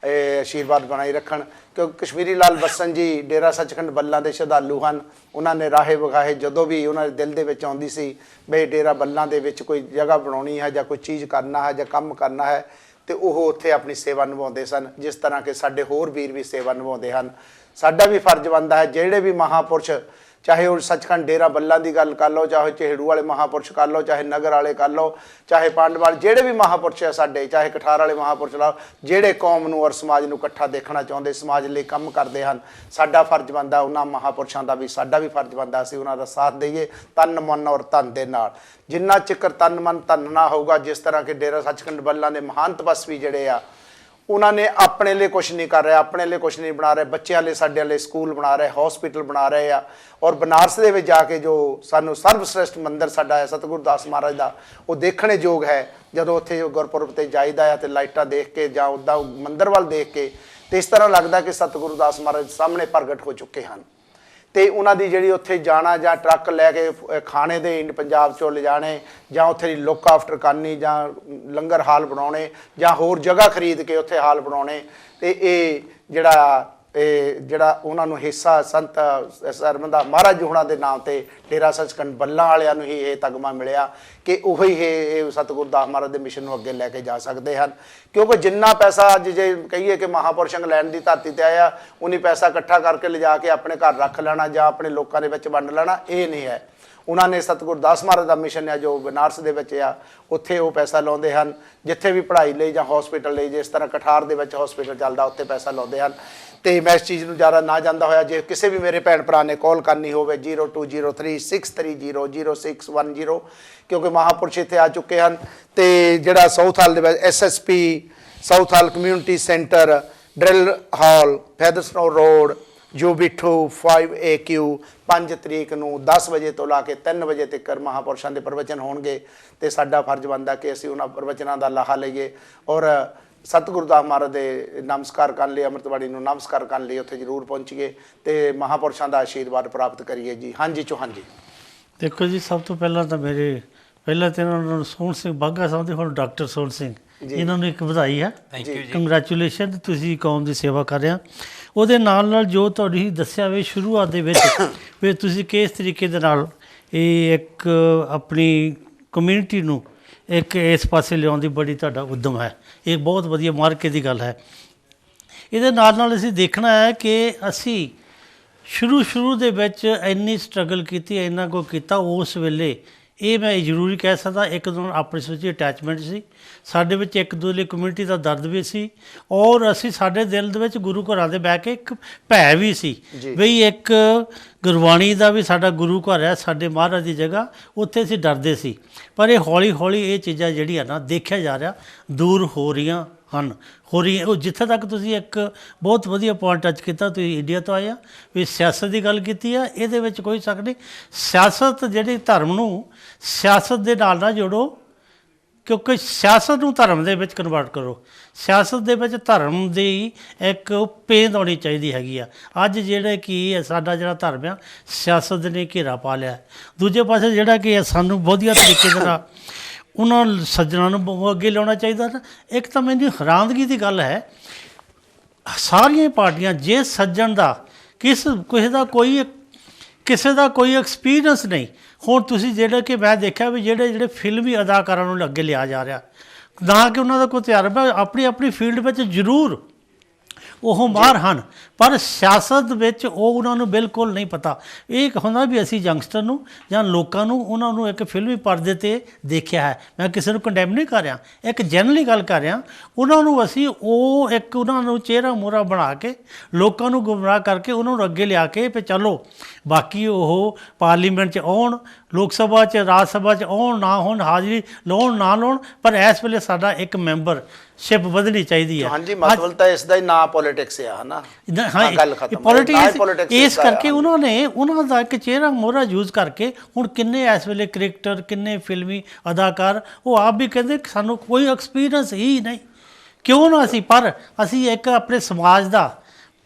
[SPEAKER 1] ਆਸ਼ੀਰਵਾਦ ਬਣਾਈ ਰੱਖਣ, ਕਿਉਂਕਿ ਕਸ਼ਮੀਰੀ ਲਾਲ ਬੱਸਨ ਜੀ ਡੇਰਾ ਸੱਚਖੰਡ ਬੱਲਾਂ ਦੇ ਸ਼ਰਧਾਲੂ ਹਨ। ਉਹਨਾਂ ਨੇ ਰਾਹੇ ਵਗਾਹੇ ਜਦੋਂ ਵੀ ਉਹਨਾਂ ਦੇ ਦਿਲ ਦੇ ਵਿੱਚ ਆਉਂਦੀ ਸੀ ਬਈ ਡੇਰਾ ਬੱਲਾਂ ਦੇ ਵਿੱਚ ਕੋਈ ਜਗ੍ਹਾ ਬਣਾਉਣੀ ਹੈ ਜਾਂ ਕੋਈ ਚੀਜ਼ ਕਰਨਾ ਹੈ ਜਾਂ ਕੰਮ ਕਰਨਾ ਹੈ, ਤੇ ਉਹ ਉੱਥੇ ਆਪਣੀ ਸੇਵਾ ਨਿਭਾਉਂਦੇ ਸਨ, ਜਿਸ ਤਰ੍ਹਾਂ ਕਿ ਸਾਡੇ ਹੋਰ ਵੀਰ ਵੀ ਸੇਵਾ ਨਿਭਾਉਂਦੇ ਹਨ। ਸਾਡਾ ਵੀ ਫਰਜ਼ ਬਣਦਾ ਹੈ, ਜਿਹੜੇ ਵੀ ਮਹਾਂਪੁਰਸ਼, ਚਾਹੇ ਉਹ ਸੱਚਖੰਡ ਡੇਰਾ ਬੱਲਾਂ ਦੀ ਗੱਲ ਕਰ ਲਓ, ਚਾਹੇ ਚਿਹੜੂ ਵਾਲੇ ਮਹਾਂਪੁਰਸ਼ ਕਰ ਲਓ, ਚਾਹੇ ਨਗਰ ਵਾਲੇ ਕਰ ਲਓ, ਚਾਹੇ ਪਾਂਡ ਵਾਲੇ, ਜਿਹੜੇ ਵੀ ਮਹਾਂਪੁਰਸ਼ ਆ ਸਾਡੇ, ਚਾਹੇ ਕਠਾਰ ਵਾਲੇ ਮਹਾਂਪੁਰਸ਼ ਲਾ, ਜਿਹੜੇ ਕੌਮ ਨੂੰ ਔਰ ਸਮਾਜ ਨੂੰ ਇਕੱਠਾ ਦੇਖਣਾ ਚਾਹੁੰਦੇ, ਸਮਾਜ ਲਈ ਕੰਮ ਕਰਦੇ ਹਨ, ਸਾਡਾ ਫਰਜ਼ ਬਣਦਾ ਉਹਨਾਂ ਮਹਾਂਪੁਰਸ਼ਾਂ ਦਾ ਵੀ, ਸਾਡਾ ਵੀ ਫਰਜ਼ ਬਣਦਾ ਅਸੀਂ ਉਹਨਾਂ ਦਾ ਸਾਥ ਦੇਈਏ ਤਨ ਮਨ ਔਰ ਧਨ ਦੇ ਨਾਲ। ਜਿੰਨਾ ਚਿਕਰ ਤਨ ਮਨ ਧਨ ਨਾ ਹੋਊਗਾ, ਜਿਸ ਤਰ੍ਹਾਂ ਕਿ ਡੇਰਾ ਸੱਚਖੰਡ ਬੱਲਾਂ ਦੇ ਮਹਾਨ ਤਪਸਵੀ ਜਿਹੜੇ ਆ, ਉਹਨਾਂ ਨੇ ਆਪਣੇ ਲਈ ਕੁਛ ਨਹੀਂ ਕਰ ਰਹੇ, ਆਪਣੇ ਲਈ ਕੁਛ ਨਹੀਂ ਬਣਾ ਰਹੇ, ਬੱਚਿਆਂ ਲਈ, ਸਾਡੇ ਲਈ ਸਕੂਲ ਬਣਾ ਰਹੇ, ਹਸਪੀਟਲ ਬਣਾ ਰਹੇ ਆ। ਔਰ ਬਨਾਰਸ ਦੇ ਵਿੱਚ ਜਾ ਕੇ ਜੋ ਸਾਨੂੰ ਸਰਵਸ਼੍ਰੇਸ਼ਟ ਮੰਦਿਰ ਸਾਡਾ ਹੈ ਸਤਿਗੁਰੂ ਦਾਸ ਮਹਾਰਾਜ ਦਾ, ਉਹ ਦੇਖਣੇ ਯੋਗ ਹੈ। ਜਦੋਂ ਉੱਥੇ ਗੁਰਪੁਰਬ ਤੇ ਜਾਈਦਾ ਆ ਤੇ ਲਾਈਟਾਂ ਦੇਖ ਕੇ ਜਾਂ ਉੱਦਾਂ ਮੰਦਿਰ ਵੱਲ ਦੇਖ ਕੇ, ਤੇ ਇਸ ਤਰ੍ਹਾਂ ਲੱਗਦਾ ਕਿ ਸਤਿਗੁਰੂ ਦਾਸ ਮਹਾਰਾਜ ਸਾਹਮਣੇ ਪ੍ਰਗਟ ਹੋ ਚੁੱਕੇ ਹਨ। ਤੇ ਉਹਨਾਂ ਦੀ ਜਿਹੜੀ ਉੱਥੇ ਜਾਣਾ, ਜਾਂ ਟਰੱਕ ਲੈ ਕੇ ਖਾਣੇ ਦੇ ਪੰਜਾਬ ਚੋਂ ਲਿਜਾਣੇ, ਜਾਂ ਉੱਥੇ ਦੀ ਲੁੱਕ ਆਫਟਰ ਕਰਨੀ, ਜਾਂ ਲੰਗਰ ਹਾਲ ਬਣਾਉਣੇ, ਜਾਂ ਹੋਰ ਜਗ੍ਹਾ ਖਰੀਦ ਕੇ ਉੱਥੇ ਹਾਲ ਬਣਾਉਣੇ, ਤੇ ਇਹ ਜਿਹੜਾ ਉਹਨਾਂ ਨੂੰ ਹਿੱਸਾ ਸੰਤ ਸਰਮੰਦਾ ਮਹਾਰਾਜ ਜੀ ਹੁਣਾਂ ਦੇ ਨਾਮ ਤੇ ਡੇਰਾ ਸੱਚਖੰਡ ਬੱਲਾਂ ਵਾਲਿਆਂ ਨੂੰ ਹੀ ਇਹ ਤਗਮਾ ਮਿਲਿਆ ਕਿ ਉਹੀ ਇਹ ਸਤਿਗੁਰੂ ਦਾਸ ਮਹਾਰਾਜ ਦੇ ਮਿਸ਼ਨ ਨੂੰ ਅੱਗੇ ਲੈ ਕੇ ਜਾ ਸਕਦੇ ਹਨ। ਕਿਉਂਕਿ ਜਿੰਨਾ ਪੈਸਾ ਅੱਜ ਜੇ ਕਹੀਏ ਕਿ ਮਹਾਂਪੁਰਸ਼ ਇੰਗਲੈਂਡ ਦੀ ਧਰਤੀ ਤੇ ਆਇਆ, ਉਨੀ ਪੈਸਾ ਇਕੱਠਾ ਕਰਕੇ ਲਿਜਾ ਕੇ ਆਪਣੇ ਘਰ ਰੱਖ ਲੈਣਾ ਜਾਂ ਆਪਣੇ ਲੋਕਾਂ ਦੇ ਵਿੱਚ ਵੰਡ ਲੈਣਾ, ਇਹ ਨਹੀਂ ਹੈ। ਉਹਨਾਂ ਨੇ ਸਤਿਗੁਰੂ ਦਾਸ ਮਹਾਰਾਜ ਦਾ ਮਿਸ਼ਨ ਹੈ ਜੋ ਬਨਾਰਸ ਦੇ ਵਿੱਚ ਆ, ਉੱਥੇ ਉਹ ਪੈਸਾ ਲਾਉਂਦੇ ਹਨ। ਜਿੱਥੇ ਵੀ ਪੜ੍ਹਾਈ ਲਈ ਜਾਂ ਹਸਪੀਟਲ ਲਈ, ਜਿਸ ਤਰ੍ਹਾਂ ਕਠਾਰ ਦੇ ਵਿੱਚ ਹਸਪੀਟਲ ਚੱਲਦਾ ਉੱਥੇ ਪੈਸਾ ਲਾਉਂਦੇ ਹਨ। ਤੇ ਮੈਂ ਇਸ ਚੀਜ਼ ਨੂੰ ਜ਼ਿਆਦਾ ਨਾ ਜਾਂਦਾ ਹੋਇਆ, ਜੇ ਕਿਸੇ ਵੀ ਮੇਰੇ ਭੈਣ ਭਰਾ ਨੇ ਕਾਲ ਕਰਨੀ ਹੋਵੇ 020363000610, ਕਿਉਂਕਿ ਮਹਾਂਪੁਰਸ਼ ਇੱਥੇ ਆ ਚੁੱਕੇ ਹਨ। ਤੇ ਜਿਹੜਾ ਸਾਊਥ ਹਾਲ ਦੇ ਵਿੱਚ SSP ਸਾਊਥ ਹਾਲ ਕਮਿਊਨਿਟੀ ਸੈਂਟਰ, ਡਰਿਲ ਹਾਲ, ਫੈਦਰਸਟੋਨ ਰੋਡ, U-B2 5AQ 5 ਤਰੀਕ ਨੂੰ 10 ਵਜੇ ਤੋਂ ਲਾ ਕੇ 3 ਵਜੇ ਤੱਕ ਮਹਾਂਪੁਰਸ਼ਾਂ ਦੇ ਪ੍ਰਵਚਨ ਹੋਣਗੇ। ਤੇ ਸਾਡਾ ਫਰਜ਼ ਬਣਦਾ ਕਿ ਅਸੀਂ ਉਹਨਾਂ ਪ੍ਰਵਚਨਾਂ ਦਾ ਲਾਹਾ ਲਈਏ ਔਰ ਸਤਿਗੁਰੂ ਦਾਸ ਮਹਾਰਾਜ ਦੇ ਨਮਸਕਾਰ ਕਰਨ ਲਈ, ਅੰਮ੍ਰਿਤਵਾੜੀ ਨੂੰ ਨਮਸਕਾਰ ਕਰਨ ਲਈ ਉੱਥੇ ਜ਼ਰੂਰ ਪਹੁੰਚੀਏ ਤੇ ਮਹਾਂਪੁਰਸ਼ਾਂ ਦਾ ਆਸ਼ੀਰਵਾਦ ਪ੍ਰਾਪਤ ਕਰੀਏ ਜੀ। ਹਾਂਜੀ ਚੌਹਾਨ ਜੀ।
[SPEAKER 2] ਦੇਖੋ ਜੀ, ਸਭ ਤੋਂ ਪਹਿਲਾਂ ਤਾਂ ਪਹਿਲਾਂ ਤਾਂ ਇਹਨਾਂ ਨੂੰ ਸੋਹਣ ਸਿੰਘ ਬਾਘਾ ਸਾਹਿਬ ਦੇ, ਹੁਣ ਡਾਕਟਰ ਸੋਹਣ ਸਿੰਘ, ਇਹਨਾਂ ਨੂੰ ਇੱਕ ਵਧਾਈ ਹੈ।
[SPEAKER 3] ਥੈਂਕ ਯੂ ਜੀ।
[SPEAKER 2] ਕੰਗ੍ਰੈਚੁਲੇਸ਼ਨ, ਤੁਸੀਂ ਕੌਮ ਦੀ ਸੇਵਾ ਕਰ ਰਹੇ ਹੋ। ਉਹਦੇ ਨਾਲ ਨਾਲ ਜੋ ਤੁਹਾਡੀ ਦੱਸਿਆ ਵੇ ਸ਼ੁਰੂਆਤ ਦੇ ਵਿੱਚ ਵੀ ਤੁਸੀਂ ਕਿਸ ਤਰੀਕੇ ਦੇ ਨਾਲ ਇਹ ਇੱਕ ਆਪਣੀ ਕਮਿਊਨਿਟੀ ਨੂੰ ਇੱਕ ਇਸ ਪਾਸੇ ਲਿਆਉਣ ਦੀ ਬੜੀ ਤੁਹਾਡਾ ਉਦਮ ਹੈ, ਇਹ ਬਹੁਤ ਵਧੀਆ ਮਾਰਕੇ ਦੀ ਗੱਲ ਹੈ। ਇਹਦੇ ਨਾਲ ਨਾਲ ਅਸੀਂ ਦੇਖਣਾ ਹੈ ਕਿ ਅਸੀਂ ਸ਼ੁਰੂ ਦੇ ਵਿੱਚ ਇੰਨੀ ਸਟਰਗਲ ਕੀਤੀ, ਇੰਨਾ ਕੁ ਕੀਤਾ ਉਸ ਵੇਲੇ। ਇਹ ਮੈਂ ਜ਼ਰੂਰੀ ਕਹਿ ਸਕਦਾ, ਇੱਕ ਦੋ ਆਪਸ ਵਿੱਚ ਅਟੈਚਮੈਂਟ ਸੀ ਸਾਡੇ ਵਿੱਚ, ਇੱਕ ਦੂਜੇ ਲਈ ਕਮਿਊਨਿਟੀ ਦਾ ਦਰਦ ਵੀ ਸੀ ਔਰ ਅਸੀਂ ਸਾਡੇ ਦਿਲ ਦੇ ਵਿੱਚ ਗੁਰੂ ਘਰਾਂ ਦੇ ਬਹਿ ਕੇ ਇੱਕ ਭੈ ਵੀ ਸੀ ਬਈ ਇੱਕ ਗੁਰਬਾਣੀ ਦਾ ਵੀ ਸਾਡਾ ਗੁਰੂ ਘਰ ਹੈ, ਸਾਡੇ ਮਹਾਰਾਜ ਦੀ ਜਗ੍ਹਾ, ਉੱਥੇ ਅਸੀਂ ਡਰਦੇ ਸੀ। ਪਰ ਇਹ ਹੌਲੀ ਹੌਲੀ ਇਹ ਚੀਜ਼ਾਂ ਜਿਹੜੀਆਂ ਨਾ ਦੇਖਿਆ ਜਾ ਰਿਹਾ ਦੂਰ ਹੋ ਰਹੀਆਂ ਹਨ, ਉਹ ਜਿੱਥੇ ਤੱਕ ਤੁਸੀਂ ਇੱਕ ਬਹੁਤ ਵਧੀਆ ਪੁਆਇੰਟ ਟੱਚ ਕੀਤਾ, ਤੁਸੀਂ ਇੰਡੀਆ ਤੋਂ ਆਏ ਆ ਵੀ ਸਿਆਸਤ ਦੀ ਗੱਲ ਕੀਤੀ ਆ, ਇਹਦੇ ਵਿੱਚ ਕੋਈ ਸ਼ੱਕ ਨਹੀਂ। ਸਿਆਸਤ ਜਿਹੜੀ ਧਰਮ ਨੂੰ ਸਿਆਸਤ ਦੇ ਨਾਲ ਨਾ ਜੋੜੋ, ਕਿਉਂਕਿ ਸਿਆਸਤ ਨੂੰ ਧਰਮ ਦੇ ਵਿੱਚ ਕਨਵਰਟ ਕਰੋ। ਸਿਆਸਤ ਦੇ ਵਿੱਚ ਧਰਮ ਦੀ ਇੱਕ ਪੇਂਦ ਆਉਣੀ ਚਾਹੀਦੀ ਹੈਗੀ ਆ। ਅੱਜ ਜਿਹੜੇ ਕਿ ਸਾਡਾ ਜਿਹੜਾ ਧਰਮ ਆ ਸਿਆਸਤ ਨੇ ਘੇਰਾ ਪਾ ਲਿਆ। ਦੂਜੇ ਪਾਸੇ ਜਿਹੜਾ ਕਿ ਸਾਨੂੰ ਵਧੀਆ ਤਰੀਕੇ ਦੇ ਨਾਲ ਉਹਨਾਂ ਸੱਜਣਾਂ ਨੂੰ ਅੱਗੇ ਲਿਆਉਣਾ ਚਾਹੀਦਾ ਨਾ। ਇੱਕ ਤਾਂ ਮੈਨੂੰ ਹੈਰਾਨਗੀ ਦੀ ਗੱਲ ਹੈ, ਸਾਰੀਆਂ ਪਾਰਟੀਆਂ ਜੇ ਸੱਜਣ ਦਾ ਕਿਸੇ ਦਾ ਕੋਈ ਐਕਸਪੀਰੀਅੰਸ ਨਹੀਂ। ਹੁਣ ਤੁਸੀਂ ਜਿਹੜਾ ਕਿ ਮੈਂ ਦੇਖਿਆ ਵੀ ਜਿਹੜੇ ਫਿਲਮੀ ਅਦਾਕਾਰਾਂ ਨੂੰ ਅੱਗੇ ਲਿਆ ਜਾ ਰਿਹਾ, ਨਾ ਕਿ ਉਹਨਾਂ ਦਾ ਕੋਈ ਤਜਰਬਾ, ਆਪਣੀ ਫੀਲਡ ਵਿੱਚ ਜ਼ਰੂਰ ਉਹ ਮਾਹਰ ਹਨ, ਪਰ ਸਿਆਸਤ ਵਿੱਚ ਉਹ ਉਹਨਾਂ ਨੂੰ ਬਿਲਕੁਲ ਨਹੀਂ ਪਤਾ। ਇਹ ਹੁੰਦਾ ਵੀ ਅਸੀਂ ਯੰਗਸਟਰ ਨੂੰ ਜਾਂ ਲੋਕਾਂ ਨੂੰ ਉਹਨਾਂ ਨੂੰ ਇੱਕ ਫਿਲਮੀ ਪਰਦੇ 'ਤੇ ਦੇਖਿਆ ਹੈ। ਮੈਂ ਕਿਸੇ ਨੂੰ ਕੰਡੈਮ ਨਹੀਂ ਕਰ ਰਿਹਾ, ਇੱਕ ਜਨਰਲੀ ਗੱਲ ਕਰ ਰਿਹਾ। ਉਹਨਾਂ ਨੂੰ ਅਸੀਂ ਉਹਨਾਂ ਨੂੰ ਚਿਹਰਾ ਮੋਹਰਾ ਬਣਾ ਕੇ ਲੋਕਾਂ ਨੂੰ ਗੁੰਮਰਾਹ ਕਰਕੇ ਉਹਨਾਂ ਨੂੰ ਅੱਗੇ ਲਿਆ ਕੇ ਵੀ ਚਲੋ ਬਾਕੀ ਉਹ ਪਾਰਲੀਮੈਂਟ 'ਚ ਆਉਣ, ਲੋਕ ਸਭਾ 'ਚ, ਰਾਜ ਸਭਾ 'ਚ ਆਉਣ ਨਾ ਹੋਣ, ਹਾਜ਼ਰੀ ਲਾਉਣ ਨਾ ਲਾਉਣ, ਪਰ ਇਸ ਵੇਲੇ ਸਾਡਾ ਇੱਕ ਮੈਂਬਰਸ਼ਿਪ ਵਧਣੀ ਚਾਹੀਦੀ ਹੈ।
[SPEAKER 1] ਹਾਂਜੀ, ਮਤਲਬ ਤਾਂ ਇਸ ਦਾ ਹੀ ਨਾਂ ਪੋਲਿਟਿਕਸ ਆ, ਹੈ ਨਾ।
[SPEAKER 2] ਹਾਂ, ਪੋਲਿਟਿਕਸ ਇਸ ਕਰਕੇ ਉਹਨਾਂ ਦਾ ਇੱਕ ਚਿਹਰਾ ਮੋਹਰਾ ਯੂਜ਼ ਕਰਕੇ ਹੁਣ ਕਿੰਨੇ ਇਸ ਵੇਲੇ ਕ੍ਰਿਕਟਰ, ਕਿੰਨੇ ਫਿਲਮੀ ਅਦਾਕਾਰ ਉਹ ਆਪ ਵੀ ਕਹਿੰਦੇ ਸਾਨੂੰ ਕੋਈ ਐਕਸਪੀਰੀਅੰਸ ਹੀ ਨਹੀਂ। ਕਿਉਂ ਨਾ ਪਰ ਅਸੀਂ ਇੱਕ ਆਪਣੇ ਸਮਾਜ ਦਾ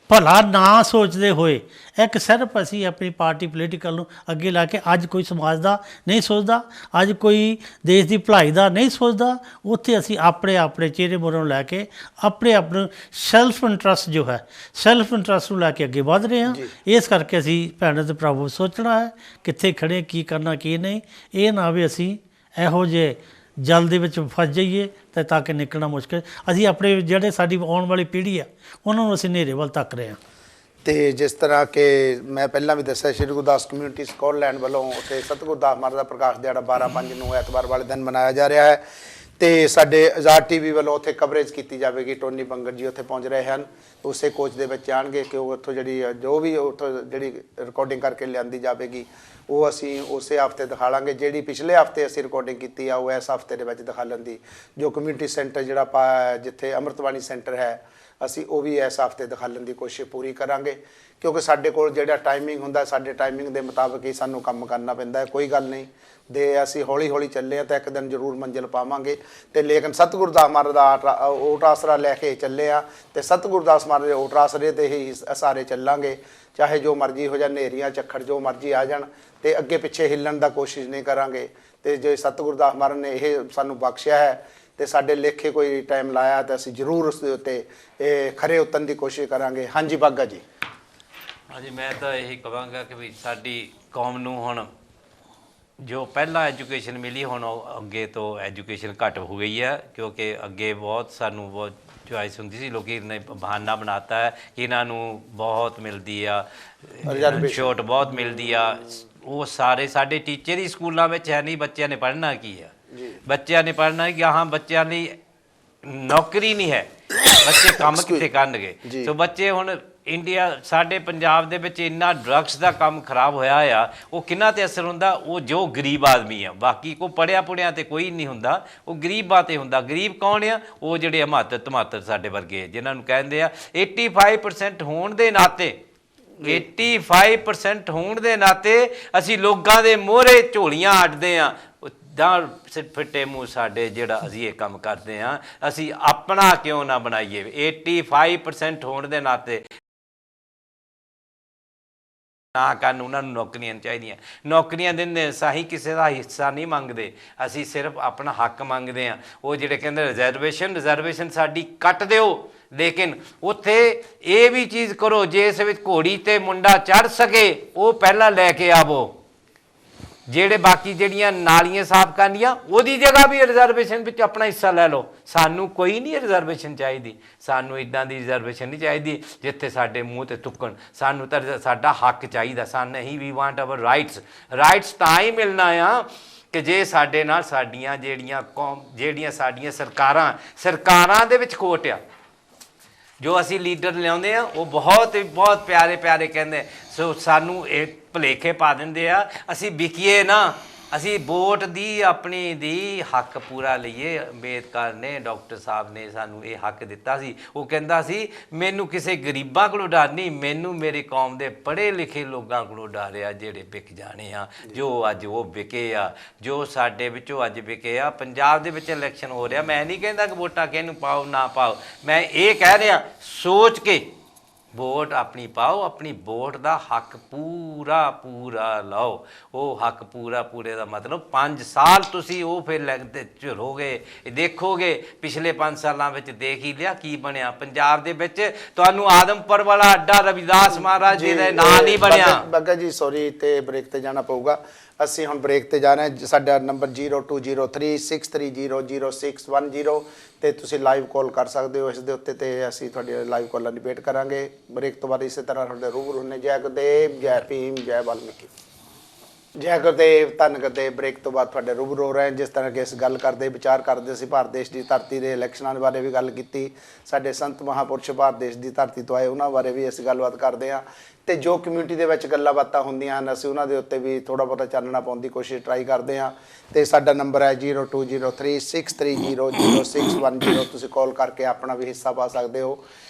[SPEAKER 2] ਭਲਾ ਨਾ ਸੋਚਦੇ ਹੋਏ ਇੱਕ ਸਿਰਫ ਅਸੀਂ ਆਪਣੀ ਪਾਰਟੀ ਪੋਲੀਟੀਕਲ ਨੂੰ ਅੱਗੇ ਲਾ ਕੇ ਅੱਜ ਕੋਈ ਸਮਾਜ ਦਾ ਨਹੀਂ ਸੋਚਦਾ, ਅੱਜ ਕੋਈ ਦੇਸ਼ ਦੀ ਭਲਾਈ ਦਾ ਨਹੀਂ ਸੋਚਦਾ। ਉੱਥੇ ਅਸੀਂ ਆਪਣੇ ਚਿਹਰੇ ਮੋਹਰੇ ਨੂੰ ਲੈ ਕੇ ਆਪਣੇ ਸੈਲਫ ਇੰਟਰਸਟ ਜੋ ਹੈ, ਸੈਲਫ ਇੰਟਰਸਟ ਨੂੰ ਲੈ ਕੇ ਅੱਗੇ ਵਧ ਰਹੇ ਹਾਂ। ਇਸ ਕਰਕੇ ਅਸੀਂ ਭੈਣਾਂ ਤੇ ਭਰਾਵੋ ਸੋਚਣਾ ਹੈ ਕਿੱਥੇ ਖੜ੍ਹੇ, ਕੀ ਕਰਨਾ ਕੀ ਨਹੀਂ। ਇਹ ਨਾ ਵੀ ਅਸੀਂ ਇਹੋ ਜਿਹੇ ਜਲ ਦੇ ਵਿੱਚ ਫਸ ਜਾਈਏ ਅਤੇ ਤਾਂ ਕਿ ਨਿਕਲਣਾ ਮੁਸ਼ਕਿਲ। ਅਸੀਂ ਆਪਣੇ ਜਿਹੜੇ ਸਾਡੀ ਆਉਣ ਵਾਲੀ ਪੀੜ੍ਹੀ ਆ ਉਹਨਾਂ ਨੂੰ ਅਸੀਂ ਹਨੇਰੇ ਵੱਲ ਤੱਕ ਰਹੇ ਹਾਂ।
[SPEAKER 1] ਤੇ ਜਿਸ ਤਰ੍ਹਾਂ ਕਿ ਮੈਂ ਪਹਿਲਾਂ ਵੀ ਦੱਸਿਆ, ਸ਼੍ਰੀ ਗੁਰਦਾਸ ਕਮਿਊਨਿਟੀ ਸਕਾਟਲੈਂਡ ਵੱਲੋਂ ਉੱਥੇ ਸਤਿਗੁਰੂ ਦਾਸ ਮਹਾਰਾਜ ਦਾ ਪ੍ਰਕਾਸ਼ ਦਿਹਾੜਾ 12/5 ਨੂੰ ਐਤਵਾਰ ਵਾਲੇ ਦਿਨ ਮਨਾਇਆ ਜਾ ਰਿਹਾ ਹੈ। ਤੇ ਸਾਡੇ ਆਜ਼ਾਦ TV ਵੱਲੋਂ ਉੱਥੇ ਕਵਰੇਜ ਕੀਤੀ ਜਾਵੇਗੀ। ਟੋਨੀ ਬੰਗਰ ਜੀ ਉੱਥੇ ਪਹੁੰਚ ਰਹੇ ਹਨ, ਉਸੇ ਕੋਚ ਦੇ ਵਿੱਚ ਜਾਣਗੇ ਕਿ ਉਹ ਉੱਥੋਂ ਜੋ ਵੀ ਉੱਥੋਂ ਜਿਹੜੀ ਰਿਕਾਰਡਿੰਗ ਕਰਕੇ ਲਿਆਂਦੀ ਜਾਵੇਗੀ ਉਹ ਅਸੀਂ ਉਸੇ ਹਫ਼ਤੇ ਦਿਖਾ ਲਾਂਗੇ। ਜਿਹੜੀ ਪਿਛਲੇ ਹਫ਼ਤੇ ਅਸੀਂ ਰਿਕਾਰਡਿੰਗ ਕੀਤੀ ਆ ਉਹ ਇਸ ਹਫ਼ਤੇ ਦੇ ਵਿੱਚ ਦਿਖਾਲਣ ਦੀ, ਜੋ ਕਮਿਊਨਿਟੀ ਸੈਂਟਰ ਜਿਹੜਾ ਜਿੱਥੇ ਅੰਮ੍ਰਿਤਵਾਣੀ ਸੈਂਟਰ ਹੈ ਅਸੀਂ ਉਹ ਵੀ ਇਸ ਹਫ਼ਤੇ ਦਿਖਾਲਣ ਦੀ ਕੋਸ਼ਿਸ਼ ਪੂਰੀ ਕਰਾਂਗੇ। ਕਿਉਂਕਿ ਸਾਡੇ ਕੋਲ ਜਿਹੜਾ ਟਾਈਮਿੰਗ ਹੁੰਦਾ, ਸਾਡੇ ਟਾਈਮਿੰਗ ਦੇ ਮੁਤਾਬਕ ਹੀ ਸਾਨੂੰ ਕੰਮ ਕਰਨਾ ਪੈਂਦਾ ਹੈ। ਕੋਈ ਗੱਲ ਨਹੀਂ, ਦੇ ਅਸੀਂ ਹੌਲੀ ਹੌਲੀ ਚੱਲੇ ਹਾਂ ਤਾਂ ਇੱਕ ਦਿਨ ਜ਼ਰੂਰ ਮੰਜ਼ਿਲ ਪਾਵਾਂਗੇ। ਤੇ ਲੇਕਿਨ ਸਤਿਗੁਰੂ ਦਾਸ ਮਹਾਰਾਜ ਦਾ ਓਟ ਆਸਰਾ ਲੈ ਕੇ ਚੱਲੇ ਆ ਤੇ ਸਤਿਗੁਰੂ ਦਾਸ ਮਹਾਰਾਜ ਦੇ ਓਟ ਆਸਰੇ 'ਤੇ ਹੀ ਸਾਰੇ ਚੱਲਾਂਗੇ। ਚਾਹੇ ਜੋ ਮਰਜ਼ੀ ਹੋ ਜਾਣ, ਹਨੇਰੀਆਂ ਝੱਖੜ ਜੋ ਮਰਜ਼ੀ ਆ ਜਾਣ, ਤੇ ਅੱਗੇ ਪਿੱਛੇ ਹਿੱਲਣ ਦਾ ਕੋਸ਼ਿਸ਼ ਨਹੀਂ ਕਰਾਂਗੇ। ਤੇ ਜੇ ਸਤਿਗੁਰੂ ਦਾਸ ਮਹਾਰਾਜ ਨੇ ਇਹ ਸਾਨੂੰ ਬਖਸ਼ਿਆ ਹੈ ਤੇ ਸਾਡੇ ਲੇਖੇ ਕੋਈ ਟਾਈਮ ਲਾਇਆ ਤਾਂ ਅਸੀਂ ਜ਼ਰੂਰ ਉਸ ਦੇ ਉੱਤੇ ਇਹ ਖਰੇ ਉਤਰਨ ਦੀ ਕੋਸ਼ਿਸ਼ ਕਰਾਂਗੇ। ਹਾਂਜੀ ਬਾਗਾ ਜੀ।
[SPEAKER 3] ਹਾਂਜੀ, ਮੈਂ ਤਾਂ ਇਹੀ ਕਹਾਂਗਾ ਕਿ ਵੀ ਸਾਡੀ ਕੌਮ ਨੂੰ ਹੁਣ ਜੋ ਪਹਿਲਾਂ ਐਜੂਕੇਸ਼ਨ ਮਿਲੀ, ਹੁਣ ਅੱਗੇ ਤੋਂ ਐਜੂਕੇਸ਼ਨ ਘੱਟ ਹੋ ਗਈ ਹੈ। ਕਿਉਂਕਿ ਅੱਗੇ ਸਾਨੂੰ ਬਹੁਤ ਚੁਆਇਸ ਹੁੰਦੀ ਸੀ, ਲੋਕੀ ਨੇ ਬਹਾਨਾ ਬਣਾਤਾ ਹੈ ਕਿ ਇਹਨਾਂ ਨੂੰ ਬਹੁਤ ਮਿਲਦੀ ਆ, ਛੋਟ ਬਹੁਤ ਮਿਲਦੀ ਆ, ਉਹ ਸਾਰੇ ਸਾਡੇ ਟੀਚਰ ਹੀ ਸਕੂਲਾਂ ਵਿੱਚ ਹੈ ਨਹੀਂ, ਬੱਚਿਆਂ ਨੇ ਪੜ੍ਹਨਾ ਕੀ ਆ?
[SPEAKER 1] ਜੀ।
[SPEAKER 3] ਬੱਚਿਆਂ ਨੇ ਪੜ੍ਹਨਾ ਕਿ ਹਾਂ ਬੱਚਿਆਂ ਲਈ ਨੌਕਰੀ ਨਹੀਂ ਹੈ, ਬੱਚੇ ਕੰਮ ਕਿੱਥੇ ਕਰਨਗੇ?
[SPEAKER 1] ਜੀ।
[SPEAKER 3] ਸੋ ਬੱਚੇ ਹੁਣ ਇੰਡੀਆ ਸਾਡੇ ਪੰਜਾਬ ਦੇ ਵਿੱਚ ਇੰਨਾ ਡਰੱਗਸ ਦਾ ਕੰਮ ਖਰਾਬ ਹੋਇਆ ਆ, ਉਹ ਕਿਹਨਾਂ ਤੇ ਅਸਰ ਹੁੰਦਾ? ਉਹ ਜੋ ਗਰੀਬ ਆਦਮੀ ਆ, ਬਾਕੀ ਕੋ ਪੜਿਆ ਪੁੜਿਆ ਤੇ ਕੋਈ ਨਹੀਂ ਹੁੰਦਾ, ਉਹ ਗਰੀਬਾਂ ਤੇ ਹੁੰਦਾ। ਗਰੀਬ ਕੌਣ ਆ? ਉਹ ਜਿਹੜੇ ਹਮਾਤਰ ਧਮਾਤਰ ਸਾਡੇ ਵਰਗੇ, ਜਿਨ੍ਹਾਂ ਨੂੰ ਕਹਿੰਦੇ ਆ 85% ਹੋਣ ਦੇ ਨਾਤੇ 85% ਹੋਣ ਦੇ ਨਾਤੇ ਅਸੀਂ ਲੋਕਾਂ ਦੇ ਮੋਹਰੇ ਝੋਲੀਆਂ ਅੱਡਦੇ ਆ। ਜਾਂ ਫਿੱਟੇ ਮੂੰਹ ਸਾਡੇ ਜਿਹੜਾ ਅਸੀਂ ਇਹ ਕੰਮ ਕਰਦੇ ਆ, ਅਸੀਂ ਆਪਣਾ ਕਿਉਂ ਨਾ ਬਣਾਈਏ? 85% ਹੋਣ ਦੇ ਨਾਤੇ ਨਾ ਕਰਨ, ਉਹਨਾਂ ਨੂੰ ਨੌਕਰੀਆਂ ਚਾਹੀਦੀਆਂ। ਨੌਕਰੀਆਂ ਦਿੰਦੇ ਅਸੀਂ ਕਿਸੇ ਦਾ ਹਿੱਸਾ ਨਹੀਂ ਮੰਗਦੇ, ਅਸੀਂ ਸਿਰਫ ਆਪਣਾ ਹੱਕ ਮੰਗਦੇ ਹਾਂ। ਉਹ ਜਿਹੜੇ ਕਹਿੰਦੇ ਰਿਜ਼ਰਵੇਸ਼ਨ ਸਾਡੀ ਕੱਟ ਦਿਓ, ਲੇਕਿਨ ਉੱਥੇ ਇਹ ਵੀ ਚੀਜ਼ ਕਰੋ ਜਿਸ ਵਿੱਚ ਘੋੜੀ ਤੇ ਮੁੰਡਾ ਚੜ੍ਹ ਸਕੇ, ਉਹ ਪਹਿਲਾਂ ਲੈ ਕੇ ਆਵੋ। ਜਿਹੜੇ ਬਾਕੀ ਜਿਹੜੀਆਂ ਨਾਲੀਆਂ ਸਾਫ਼ ਕਰਨੀਆਂ, ਉਹਦੀ ਜਗ੍ਹਾ ਵੀ ਰਿਜ਼ਰਵੇਸ਼ਨ ਵਿੱਚ ਆਪਣਾ ਹਿੱਸਾ ਲੈ ਲਓ। ਸਾਨੂੰ ਕੋਈ ਨਹੀਂ ਰਿਜ਼ਰਵੇਸ਼ਨ ਚਾਹੀਦੀ, ਸਾਨੂੰ ਇੱਦਾਂ ਦੀ ਰਿਜ਼ਰਵੇਸ਼ਨ ਨਹੀਂ ਚਾਹੀਦੀ ਜਿੱਥੇ ਸਾਡੇ ਮੂੰਹ ਤੇ ਤੁੱਕਣ। ਸਾਨੂੰ ਤਾਂ ਸਾਡਾ ਹੱਕ ਚਾਹੀਦਾ। ਸਾਨੂੰ ਹੀ ਵੀ ਵਾਂਟ ਆਵਰ ਰਾਈਟਸ ਤਾਂ ਹੀ ਮਿਲਣਾ ਆ ਕਿ ਜੇ ਸਾਡੇ ਨਾਲ ਸਾਡੀਆਂ ਜਿਹੜੀਆਂ ਸਾਡੀਆਂ ਸਰਕਾਰਾਂ ਦੇ ਵਿੱਚ ਖੋਟ ਆ। ਜੋ ਅਸੀਂ ਲੀਡਰ ਲਿਆਉਂਦੇ ਆ ਉਹ ਬਹੁਤ ਪਿਆਰੇ ਕਹਿੰਦੇ, ਸੋ ਸਾਨੂੰ ਇਹ ਭੁਲੇਖੇ ਪਾ ਦਿੰਦੇ ਆ ਅਸੀਂ ਵਿਕੀਏ ਨਾ, ਅਸੀਂ ਵੋਟ ਦੀ ਆਪਣੀ ਦੀ ਹੱਕ ਪੂਰਾ ਲਈਏ। ਅੰਬੇਦਕਰ ਨੇ, ਡਾਕਟਰ ਸਾਹਿਬ ਨੇ ਸਾਨੂੰ ਇਹ ਹੱਕ ਦਿੱਤਾ ਸੀ। ਉਹ ਕਹਿੰਦਾ ਸੀ ਮੈਨੂੰ ਕਿਸੇ ਗਰੀਬਾਂ ਕੋਲੋਂ ਡਰ ਨਹੀਂ, ਮੈਨੂੰ ਮੇਰੀ ਕੌਮ ਦੇ ਪੜ੍ਹੇ ਲਿਖੇ ਲੋਕਾਂ ਕੋਲੋਂ ਡਰ ਆ, ਜਿਹੜੇ ਵਿਕ ਜਾਣੇ ਆ, ਜੋ ਅੱਜ ਉਹ ਵਿਕੇ ਆ, ਜੋ ਸਾਡੇ ਵਿੱਚੋਂ ਅੱਜ ਵਿਕੇ ਆ। ਪੰਜਾਬ ਦੇ ਵਿੱਚ ਇਲੈਕਸ਼ਨ ਹੋ ਰਿਹਾ, ਮੈਂ ਨਹੀਂ ਕਹਿੰਦਾ ਕਿ ਵੋਟਾਂ ਕਿਹਨੂੰ ਪਾਓ ਨਾ ਪਾਓ, ਮੈਂ ਇਹ ਕਹਿ ਰਿਹਾ ਸੋਚ ਕੇ ਵੋਟ ਆਪਣੀ ਪਾਓ, ਆਪਣੀ ਵੋਟ ਦਾ ਹੱਕ ਪੂਰਾ ਲਓ। ਉਹ ਹੱਕ ਪੂਰੇ ਦਾ ਮਤਲਬ 5 ਸਾਲ ਤੁਸੀਂ ਉਹ ਫਿਰ ਲੱਗਦੇ ਝੁਰੋਗੇ। ਦੇਖੋਗੇ ਪਿਛਲੇ 5 ਸਾਲਾਂ ਵਿੱਚ ਦੇਖ ਹੀ ਲਿਆ ਕੀ ਬਣਿਆ ਪੰਜਾਬ ਦੇ ਵਿੱਚ। ਤੁਹਾਨੂੰ ਆਦਮਪੁਰ ਵਾਲਾ ਅੱਡਾ ਰਵਿਦਾਸ ਮਹਾਰਾਜ ਜੀ ਦਾ ਨਾਂ ਨਹੀਂ ਬਣਿਆ।
[SPEAKER 1] ਬੱਗਾ ਜੀ ਸੌਰੀ, ਤੇ ਬ੍ਰੇਕ ਤੇ ਜਾਣਾ ਪਊਗਾ। ਅਸੀਂ ਹੁਣ ਬ੍ਰੇਕ ਤੇ ਜਾ ਰਹੇ ਹਾਂ। ਸਾਡਾ ਨੰਬਰ 020363000610 ਤੇ ਤੁਸੀਂ ਲਾਈਵ ਕਾਲ ਕਰ ਸਕਦੇ ਹੋ ਇਸ ਦੇ ਉੱਤੇ, ਤੇ ਅਸੀਂ ਤੁਹਾਡੀ ਲਾਈਵ ਕਾਲਾਂ ਦੀ ਵੇਟ ਕਰਾਂਗੇ। ਬ੍ਰੇਕ ਤੋਂ ਬਾਅਦ ਇਸੇ ਤਰ੍ਹਾਂ ਤੁਹਾਡੇ ਰੂਬਰੂ ਹੁੰਦੇ। ਜੈ ਗੁਰਦੇਵ, ਜੈ ਭੀਮ, ਜੈ ਵਾਲਮੀਕੀ। ਜੈ ਗੁਰਦੇਵ, ਧੰਨ ਗੁਰਦੇਵ। ਬ੍ਰੇਕ ਤੋਂ ਬਾਅਦ ਤੁਹਾਡੇ ਰੂਬਰੂ ਹੋ ਰਹੇ। ਜਿਸ ਤਰ੍ਹਾਂ ਕਿ ਇਸ ਗੱਲ ਕਰਦੇ ਵਿਚਾਰ ਕਰਦੇ ਸੀ, ਭਾਰਤ ਦੇਸ਼ ਦੀ ਧਰਤੀ ਦੇ ਇਲੈਕਸ਼ਨਾਂ ਦੇ ਬਾਰੇ ਵੀ ਗੱਲ ਕੀਤੀ। ਸਾਡੇ ਸੰਤ ਮਹਾਂਪੁਰਸ਼ ਭਾਰਤ ਦੇਸ਼ ਦੀ ਧਰਤੀ ਤੋਂ ਆਏ, ਉਹਨਾਂ ਬਾਰੇ ਵੀ ਅਸੀਂ ਗੱਲਬਾਤ ਕਰਦੇ ਹਾਂ। ਤੇ ਜੋ ਕਮਿਊਨਿਟੀ ਦੇ ਵਿੱਚ ਗੱਲਾਂ ਬਾਤਾਂ ਹੁੰਦੀਆਂ ਹਨ, ਅਸੀਂ ਉਹਨਾਂ ਦੇ ਉੱਤੇ ਵੀ ਥੋੜ੍ਹਾ ਬਹੁਤਾ ਚਾਨਣਾ ਪਾਉਣ ਦੀ ਕੋਸ਼ਿਸ਼ ਟਰਾਈ ਕਰਦੇ ਹਾਂ। ਤੇ ਸਾਡਾ ਨੰਬਰ ਹੈ 020363000610। ਤੁਸੀਂ ਕਾਲ ਕਰਕੇ ਆਪਣਾ ਵੀ ਹਿੱਸਾ ਪਾ ਸਕਦੇ ਹੋ।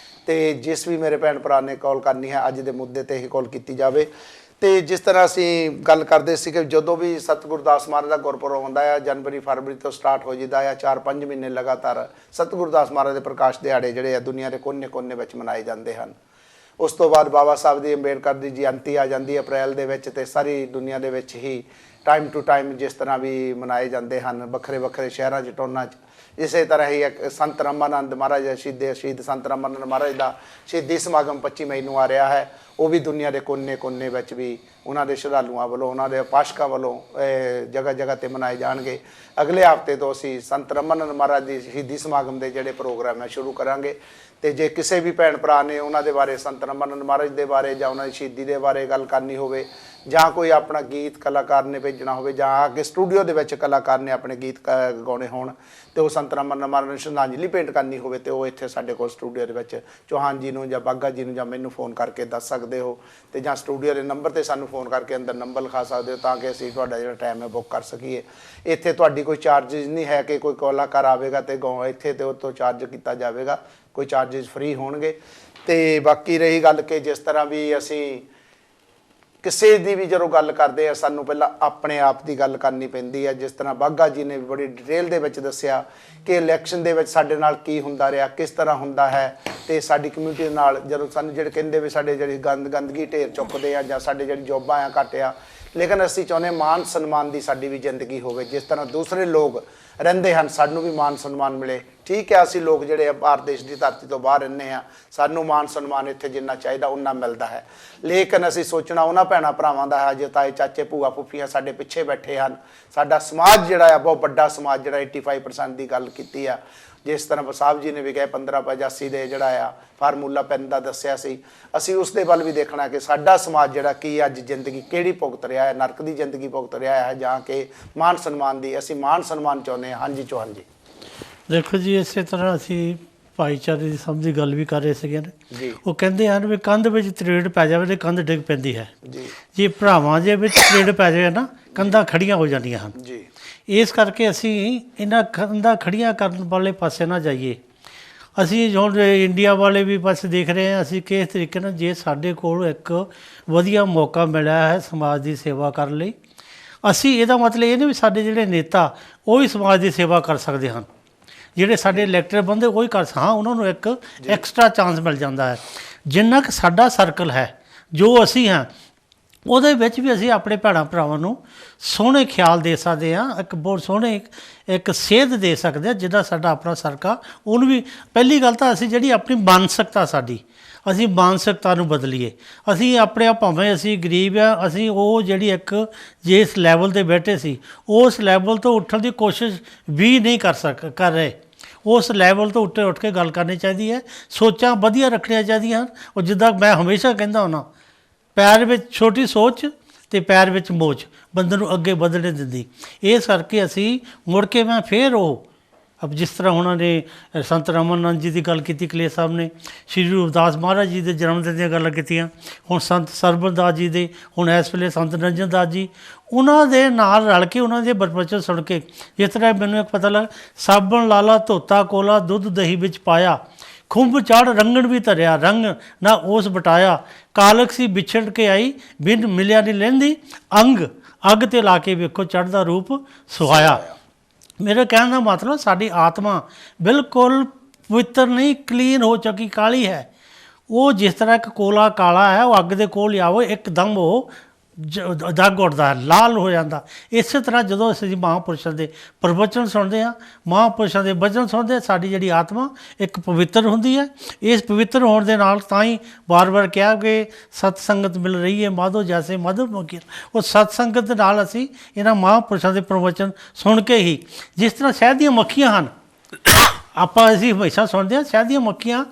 [SPEAKER 1] ਤੇ ਜਿਸ ਵੀ ਮੇਰੇ ਭੈਣ ਭਰਾ ਨੇ ਕਾਲ ਕਰਨੀ ਹੈ, ਅੱਜ ਦੇ ਮੁੱਦੇ ਤੇ ਹੀ ਕਾਲ ਕੀਤੀ ਜਾਵੇ। ਤੇ ਜਿਸ ਤਰ੍ਹਾਂ ਅਸੀਂ ਗੱਲ ਕਰਦੇ ਸੀ ਕਿ ਜਦੋਂ ਵੀ ਸਤਿਗੁਰੂ ਦਾਸ ਮਹਾਰਾਜ ਦਾ ਗੁਰਪੁਰਬ ਹੁੰਦਾ ਆ, ਜਨਵਰੀ ਫਰਵਰੀ ਤੋਂ ਸਟਾਰਟ ਹੋ ਜਾਂਦਾ ਆ, 4-5 ਮਹੀਨੇ ਲਗਾਤਾਰ ਸਤਿਗੁਰੂ ਦਾਸ ਮਹਾਰਾਜ ਦੇ ਪ੍ਰਕਾਸ਼ ਦਿਹਾੜੇ ਜਿਹੜੇ ਆ ਦੁਨੀਆ ਦੇ ਕੋਨੇ-ਕੋਨੇ ਵਿੱਚ ਮਨਾਏ ਜਾਂਦੇ ਹਨ। ਉਸ ਤੋਂ ਬਾਅਦ ਬਾਬਾ ਸਾਹਿਬ ਦੀ, ਅੰਬੇਡਕਰ ਦੀ ਜਯੰਤੀ ਆ ਜਾਂਦੀ ਹੈ ਅਪ੍ਰੈਲ ਦੇ ਵਿੱਚ, ਤੇ ਸਾਰੀ ਦੁਨੀਆ ਦੇ ਵਿੱਚ ਹੀ ਟਾਈਮ ਟੂ ਟਾਈਮ ਜਿਸ ਤਰ੍ਹਾਂ ਵੀ ਮਨਾਏ ਜਾਂਦੇ ਹਨ ਵੱਖਰੇ ਸ਼ਹਿਰਾਂ 'ਚ, ਟੋਨਾਂ 'ਚ। ਇਸੇ ਤਰ੍ਹਾਂ ਹੀ ਇੱਕ ਸੰਤ ਰਾਮਾਨੰਦ ਮਹਾਰਾਜ ਸ਼ਹੀਦ ਸੰਤ ਰਾਮਾਨੰਦ ਮਹਾਰਾਜ ਦਾ ਸ਼ਹੀਦੀ ਸਮਾਗਮ 25 ਮਈ ਨੂੰ ਆ ਰਿਹਾ ਹੈ। ਉਹ ਵੀ ਦੁਨੀਆ ਦੇ ਕੋਨੇ ਵਿੱਚ ਵੀ ਉਹਨਾਂ ਦੇ ਸ਼ਰਧਾਲੂਆਂ ਵੱਲੋਂ, ਉਹਨਾਂ ਦੇ ਉਪਾਸਕਾਂ ਵੱਲੋਂ ਜਗ੍ਹਾ ਤੇ ਮਨਾਏ ਜਾਣਗੇ। ਅਗਲੇ ਹਫ਼ਤੇ ਤੋਂ ਅਸੀਂ ਸੰਤ ਰਾਮਾਨੰਦ ਮਹਾਰਾਜ ਦੀ ਸ਼ਹੀਦੀ ਸਮਾਗਮ ਦੇ ਜਿਹੜੇ ਪ੍ਰੋਗਰਾਮ ਹੈ ਸ਼ੁਰੂ ਕਰਾਂਗੇ। ਤੇ ਜੇ ਕਿਸੇ ਵੀ ਭੈਣ ਭਰਾ ਨੇ ਉਹਨਾਂ ਦੇ ਬਾਰੇ, ਸੰਤ ਰਾਮਾਨੰਦ ਮਹਾਰਾਜ ਦੇ ਬਾਰੇ ਜਾਂ ਉਹਨਾਂ ਦੀ ਸ਼ਹੀਦੀ ਦੇ ਬਾਰੇ ਗੱਲ ਕਰਨੀ ਹੋਵੇ, ਜਾਂ ਕੋਈ ਆਪਣਾ ਗੀਤ ਕਲਾਕਾਰ ਨੇ ਭੇਜਣਾ ਹੋਵੇ, ਜਾਂ ਆ ਕੇ ਸਟੂਡੀਓ ਦੇ ਵਿੱਚ ਕਲਾਕਾਰ ਨੇ ਆਪਣੇ ਗੀਤ ਗਾਉਣੇ ਹੋਣ, ਤੇ ਉਹ ਸੰਤ ਰਾਮਾਨੰਦ ਮਹਾਰਾਜ ਨੂੰ ਸ਼ਰਧਾਂਜਲੀ ਭੇਂਟ ਕਰਨੀ ਹੋਵੇ, ਤੇ ਉਹ ਇੱਥੇ ਸਾਡੇ ਕੋਲ ਸਟੂਡੀਓ ਦੇ ਵਿੱਚ ਚੌਹਾਨ ਜੀ ਨੂੰ ਜਾਂ ਬਾਗਾ ਜੀ ਨੂੰ ਜਾਂ ਮੈਨੂੰ ਫੋਨ ਕਰਕੇ ਦੱਸ ਸਕਦੇ ਹੋ। ਤੇ ਜਾਂ ਸਟੂਡੀਓ ਦੇ ਨੰਬਰ ਤੇ ਸਾਨੂੰ ਫੋਨ ਕਰਕੇ ਅੰਦਰ ਨੰਬਰ ਲਿਖਾ ਸਕਦੇ ਹੋ, ਤਾਂ ਕਿ ਅਸੀਂ ਤੁਹਾਡਾ ਜਿਹੜਾ ਟਾਈਮ ਹੈ ਬੁੱਕ ਕਰ ਸਕੀਏ। ਇੱਥੇ ਤੁਹਾਡੀ ਕੋਈ ਚਾਰਜਿਸ ਨਹੀਂ ਹੈ ਕਿ ਕੋਈ ਕਲਾਕਾਰ ਆਵੇਗਾ ਤੇ ਇੱਥੇ ਤੇ ਉਹ ਤੋਂ ਚਾਰਜ ਕੀਤਾ ਜਾਵੇਗਾ, ਕੋਈ ਚਾਰਜਿਸ ਫ੍ਰੀ ਹੋਣਗੇ। ਤੇ ਬਾਕੀ ਰਹੀ ਗੱਲ ਕਿ ਜਿਸ ਤਰ੍ਹਾਂ ਵੀ ਅਸੀਂ ਕਿਸੇ ਦੀ ਵੀ ਜਦੋਂ ਗੱਲ ਕਰਦੇ ਆ, ਸਾਨੂੰ ਪਹਿਲਾਂ ਆਪਣੇ ਆਪ ਦੀ ਗੱਲ ਕਰਨੀ ਪੈਂਦੀ ਹੈ। ਜਿਸ ਤਰ੍ਹਾਂ ਬਾਗਾ ਜੀ ਨੇ ਬੜੀ ਡਿਟੇਲ ਦੇ ਵਿੱਚ ਦੱਸਿਆ ਕਿ ਇਲੈਕਸ਼ਨ ਦੇ ਵਿੱਚ ਸਾਡੇ ਨਾਲ ਕੀ ਹੁੰਦਾ ਰਿਹਾ, ਕਿਸ ਤਰ੍ਹਾਂ ਹੁੰਦਾ ਹੈ। ਤੇ ਸਾਡੀ ਕਮਿਊਨਿਟੀ ਦੇ ਨਾਲ ਜਦੋਂ ਸਾਨੂੰ ਜਿਹੜੇ ਕਹਿੰਦੇ ਵੀ ਸਾਡੇ ਜਿਹੜੀ ਗੰਦਗੀ ਢੇਰ ਚੁੱਕਦੇ ਆ, ਜਾਂ ਸਾਡੇ ਜਿਹੜੀ ਜੋਬਾਂ ਆ ਘੱਟ ਆ, ਲੇਕਿਨ ਅਸੀਂ ਚਾਹੁੰਦੇ ਮਾਨ ਸਨਮਾਨ ਦੀ ਸਾਡੀ ਵੀ ਜ਼ਿੰਦਗੀ ਹੋਵੇ। ਜਿਸ ਤਰ੍ਹਾਂ ਦੂਸਰੇ ਲੋਕ ਰਹਿੰਦੇ ਹਨ, ਸਾਨੂੰ ਵੀ ਮਾਨ ਸਨਮਾਨ ਮਿਲੇ। ਠੀਕ ਹੈ, ਅਸੀਂ ਲੋਕ ਜਿਹੜੇ ਭਾਰਤ ਦੇਸ਼ ਦੀ ਧਰਤੀ ਤੋਂ ਬਾਹਰ ਰਹਿੰਦੇ ਹਾਂ, ਸਾਨੂੰ ਮਾਨ ਸਨਮਾਨ ਇੱਥੇ ਜਿੰਨਾ ਚਾਹੀਦਾ ਉਨਾ ਮਿਲਦਾ ਹੈ। ਲੇਕਿਨ ਅਸੀਂ ਸੋਚਣਾ ਉਹਨਾਂ ਭੈਣਾਂ ਭਰਾਵਾਂ ਦਾ ਹੈ, ਜੇ ਤਾਏ ਚਾਚੇ ਭੂਆ ਫੁੱਫੀਆਂ ਸਾਡੇ ਪਿੱਛੇ ਬੈਠੇ ਹਨ। ਸਾਡਾ ਸਮਾਜ ਜਿਹੜਾ ਆ ਬਹੁਤ ਵੱਡਾ ਸਮਾਜ, ਜਿਹੜਾ 85% ਦੀ ਗੱਲ ਕੀਤੀ ਆ, ਜਿਸ ਤਰ੍ਹਾਂ ਸਾਹਿਬ ਜੀ ਨੇ ਵੀ ਕਹੇ 1585 ਦੇ ਜਿਹੜਾ ਆ ਫਾਰਮੂਲਾ ਪੈਨ ਦਾ ਦੱਸਿਆ ਸੀ, ਅਸੀਂ ਉਸ ਦੇ ਵੱਲ ਵੀ ਦੇਖਣਾ ਕਿ ਸਾਡਾ ਸਮਾਜ ਜਿਹੜਾ ਕੀ ਅੱਜ ਜ਼ਿੰਦਗੀ ਕਿਹੜੀ ਭੁਗਤ ਰਿਹਾ ਹੈ, ਨਰਕ ਦੀ ਜ਼ਿੰਦਗੀ ਭੁਗਤ ਰਿਹਾ ਹੈ ਜਾਂ ਕਿ ਮਾਨ ਸਨਮਾਨ ਦੀ। ਅਸੀਂ ਮਾਨ ਸਨਮਾਨ ਚਾਹੁੰਦੇ ਹਾਂ। ਹਾਂਜੀ ਚੌਹਾਨ ਜੀ।
[SPEAKER 2] ਦੇਖੋ ਜੀ, ਇਸੇ ਤਰ੍ਹਾਂ ਅਸੀਂ ਭਾਈਚਾਰੇ ਦੀ ਸਭ ਦੀ ਗੱਲ ਵੀ ਕਰ ਰਹੇ ਸੀਗੇ
[SPEAKER 1] ਜੀ
[SPEAKER 2] ਉਹ ਕਹਿੰਦੇ ਹਨ ਵੀ ਕੰਧ ਵਿੱਚ ਤਰੇੜ ਪੈ ਜਾਵੇ ਤੇ ਕੰਧ ਡਿੱਗ ਪੈਂਦੀ ਹੈ।
[SPEAKER 1] ਜੀ
[SPEAKER 2] ਜੇ ਭਰਾਵਾਂ ਦੇ ਵਿੱਚ ਤਰੇੜ ਪੈ ਜਾਵੇ ਨਾ, ਕੰਧਾਂ ਖੜੀਆਂ ਹੋ ਜਾਂਦੀਆਂ ਹਨ।
[SPEAKER 1] ਜੀ
[SPEAKER 2] ਇਸ ਕਰਕੇ ਅਸੀਂ ਇਹਨਾਂ ਕੰਧਾਂ ਖੜੀਆਂ ਕਰਨ ਵਾਲੇ ਪਾਸੇ ਨਾ ਜਾਈਏ। ਅਸੀਂ ਹੁਣ ਇੰਡੀਆ ਵਾਲੇ ਵੀ ਬਸ ਦੇਖ ਰਹੇ ਹਾਂ ਅਸੀਂ ਕਿਸ ਤਰੀਕੇ ਨਾਲ, ਜੇ ਸਾਡੇ ਕੋਲ ਇੱਕ ਵਧੀਆ ਮੌਕਾ ਮਿਲਿਆ ਹੈ ਸਮਾਜ ਦੀ ਸੇਵਾ ਕਰਨ ਲਈ, ਅਸੀਂ ਇਹਦਾ ਮਤਲਬ ਇਹ ਨਹੀਂ ਵੀ ਸਾਡੇ ਜਿਹੜੇ ਨੇਤਾ ਉਹ ਹੀ ਸਮਾਜ ਦੀ ਸੇਵਾ ਕਰ ਸਕਦੇ ਹਨ, ਜਿਹੜੇ ਸਾਡੇ ਇਲੈਕਟਡ ਬੰਦੇ ਉਹ ਹੀ ਕਰ ਹਾਂ, ਉਹਨਾਂ ਨੂੰ ਇੱਕ ਐਕਸਟਰਾ ਚਾਂਸ ਮਿਲ ਜਾਂਦਾ ਹੈ। ਜਿੰਨਾ ਕੁ ਸਾਡਾ ਸਰਕਲ ਹੈ, ਜੋ ਅਸੀਂ ਹਾਂ, ਉਹਦੇ ਵਿੱਚ ਵੀ ਅਸੀਂ ਆਪਣੇ ਭੈਣਾਂ ਭਰਾਵਾਂ ਨੂੰ ਸੋਹਣੇ ਖਿਆਲ ਦੇ ਸਕਦੇ ਹਾਂ, ਇੱਕ ਬਹੁਤ ਸੋਹਣੇ ਇੱਕ ਸੇਧ ਦੇ ਸਕਦੇ ਹਾਂ। ਜਿੱਦਾਂ ਸਾਡਾ ਆਪਣਾ ਸਰਕਾ, ਉਹਨੂੰ ਵੀ ਪਹਿਲੀ ਗੱਲ ਤਾਂ ਅਸੀਂ ਜਿਹੜੀ ਆਪਣੀ ਮਾਨਸਿਕਤਾ ਸਾਡੀ, ਅਸੀਂ ਮਾਨਸਿਕਤਾ ਨੂੰ ਬਦਲੀਏ। ਅਸੀਂ ਆਪਣੇ ਆਪ ਭਾਵੇਂ ਅਸੀਂ ਗਰੀਬ ਆ, ਅਸੀਂ ਉਹ ਜਿਹੜੀ ਇੱਕ ਜਿਸ ਲੈਵਲ 'ਤੇ ਬੈਠੇ ਸੀ ਉਸ ਲੈਵਲ ਤੋਂ ਉੱਠਣ ਦੀ ਕੋਸ਼ਿਸ਼ ਵੀ ਨਹੀਂ ਕਰ ਰਹੇ। ਉਸ ਲੈਵਲ ਤੋਂ ਉੱਠ ਕੇ ਗੱਲ ਕਰਨੀ ਚਾਹੀਦੀ ਹੈ, ਸੋਚਾਂ ਵਧੀਆ ਰੱਖਣੀਆਂ ਚਾਹੀਦੀਆਂ ਹਨ। ਉਹ ਜਿੱਦਾਂ ਮੈਂ ਹਮੇਸ਼ਾ ਕਹਿੰਦਾ ਹੁੰਦਾ, ਪੈਰ ਵਿੱਚ ਛੋਟੀ ਸੋਚ ਅਤੇ ਪੈਰ ਵਿੱਚ ਮੋਚ ਬੰਦੇ ਨੂੰ ਅੱਗੇ ਵਧਣੇ ਦਿੰਦੀ। ਇਸ ਕਰਕੇ ਅਸੀਂ ਮੁੜ ਕੇ ਮੈਂ ਫਿਰ ਉਹ ਜਿਸ ਤਰ੍ਹਾਂ ਉਹਨਾਂ ਨੇ ਸੰਤ ਰਾਮਾਨੰਦ ਜੀ ਦੀ ਗੱਲ ਕੀਤੀ, ਕਲੇਰ ਸਾਹਿਬ ਨੇ ਸ਼੍ਰੀ ਗੁਰੂ ਰਵਿਦਾਸ ਮਹਾਰਾਜ ਜੀ ਦੇ ਜਨਮ ਦਿਨ ਦੀਆਂ ਗੱਲਾਂ ਕੀਤੀਆਂ, ਹੁਣ ਸੰਤ ਸਰਬਦਾਸ ਜੀ ਦੇ, ਹੁਣ ਇਸ ਵੇਲੇ ਸੰਤ ਨਿਰੰਜਨ ਦਾਸ ਜੀ, ਉਹਨਾਂ ਦੇ ਨਾਲ ਰਲ ਕੇ ਉਹਨਾਂ ਦੇ ਬਚਨ ਸੁਣ ਕੇ ਜਿਸ ਤਰ੍ਹਾਂ ਮੈਨੂੰ ਇੱਕ ਪਤਾ ਲੱਗਾ, ਸਾਬਣ ਲਾਲਾ ਧੋਤਾ ਕੋਲਾ ਦੁੱਧ ਦਹੀਂ ਵਿੱਚ ਪਾਇਆ, ਖੁੰਭ ਚੜ੍ਹ ਰੰਗਣ ਵੀ ਧਰਿਆ, ਰੰਗ ਨਾ ਉਸ ਬਟਾਇਆ, ਕਾਲਕ ਸੀ ਵਿਛੜ ਕੇ ਆਈ ਬਿਨ ਮਿਲਿਆ ਨਹੀਂ ਲੈਂਦੀ, ਅੰਗ ਅੱਗ 'ਤੇ ਲਾ ਕੇ ਵੇਖੋ ਚੜ੍ਹਦਾ ਰੂਪ ਸੁਹਾਇਆ। ਮੇਰੇ ਕਹਿਣ ਦਾ ਮਤਲਬ ਸਾਡੀ ਆਤਮਾ ਬਿਲਕੁਲ ਪਵਿੱਤਰ ਨਹੀਂ, ਕਲੀਨ ਹੋ ਚੁੱਕੀ, ਕਾਲੀ ਹੈ। ਉਹ ਜਿਸ ਤਰ੍ਹਾਂ ਇੱਕ ਕੋਲਾ ਕਾਲਾ ਹੈ, ਉਹ ਅੱਗ ਦੇ ਕੋਲ ਆਵੋ ਇੱਕਦਮ ਉਹ ਜਗ ਉੱਠਦਾ, ਲਾਲ ਹੋ ਜਾਂਦਾ। ਇਸੇ ਤਰ੍ਹਾਂ ਜਦੋਂ ਅਸੀਂ ਮਹਾਂਪੁਰਸ਼ਾਂ ਦੇ ਪ੍ਰਵਚਨ ਸੁਣਦੇ ਹਾਂ, ਮਹਾਂਪੁਰਸ਼ਾਂ ਦੇ ਵਚਨ ਸੁਣਦੇ ਹਾਂ, ਸਾਡੀ ਜਿਹੜੀ ਆਤਮਾ ਇੱਕ ਪਵਿੱਤਰ ਹੁੰਦੀ ਹੈ। ਇਸ ਪਵਿੱਤਰ ਹੋਣ ਦੇ ਨਾਲ ਤਾਂ ਹੀ ਵਾਰ-ਵਾਰ ਕਿਹਾ ਕਿ ਸਤ ਸੰਗਤ ਮਿਲ ਰਹੀ ਹੈ ਮਾਧੋ ਜੈਸੇ ਮਾਧਵ ਮੋਗੀ। ਉਹ ਸਤ ਸੰਗਤ ਦੇ ਨਾਲ ਅਸੀਂ ਇਹਨਾਂ ਮਹਾਂਪੁਰਸ਼ਾਂ ਦੇ ਪ੍ਰਵਚਨ ਸੁਣ ਕੇ ਹੀ, ਜਿਸ ਤਰ੍ਹਾਂ ਸ਼ਹਿਦ ਦੀਆਂ ਮੱਖੀਆਂ ਹਨ, ਆਪਾਂ ਅਸੀਂ ਹਮੇਸ਼ਾ ਸੁਣਦੇ ਹਾਂ ਸ਼ਹਿਦ ਦੀਆਂ ਮੱਖੀਆਂ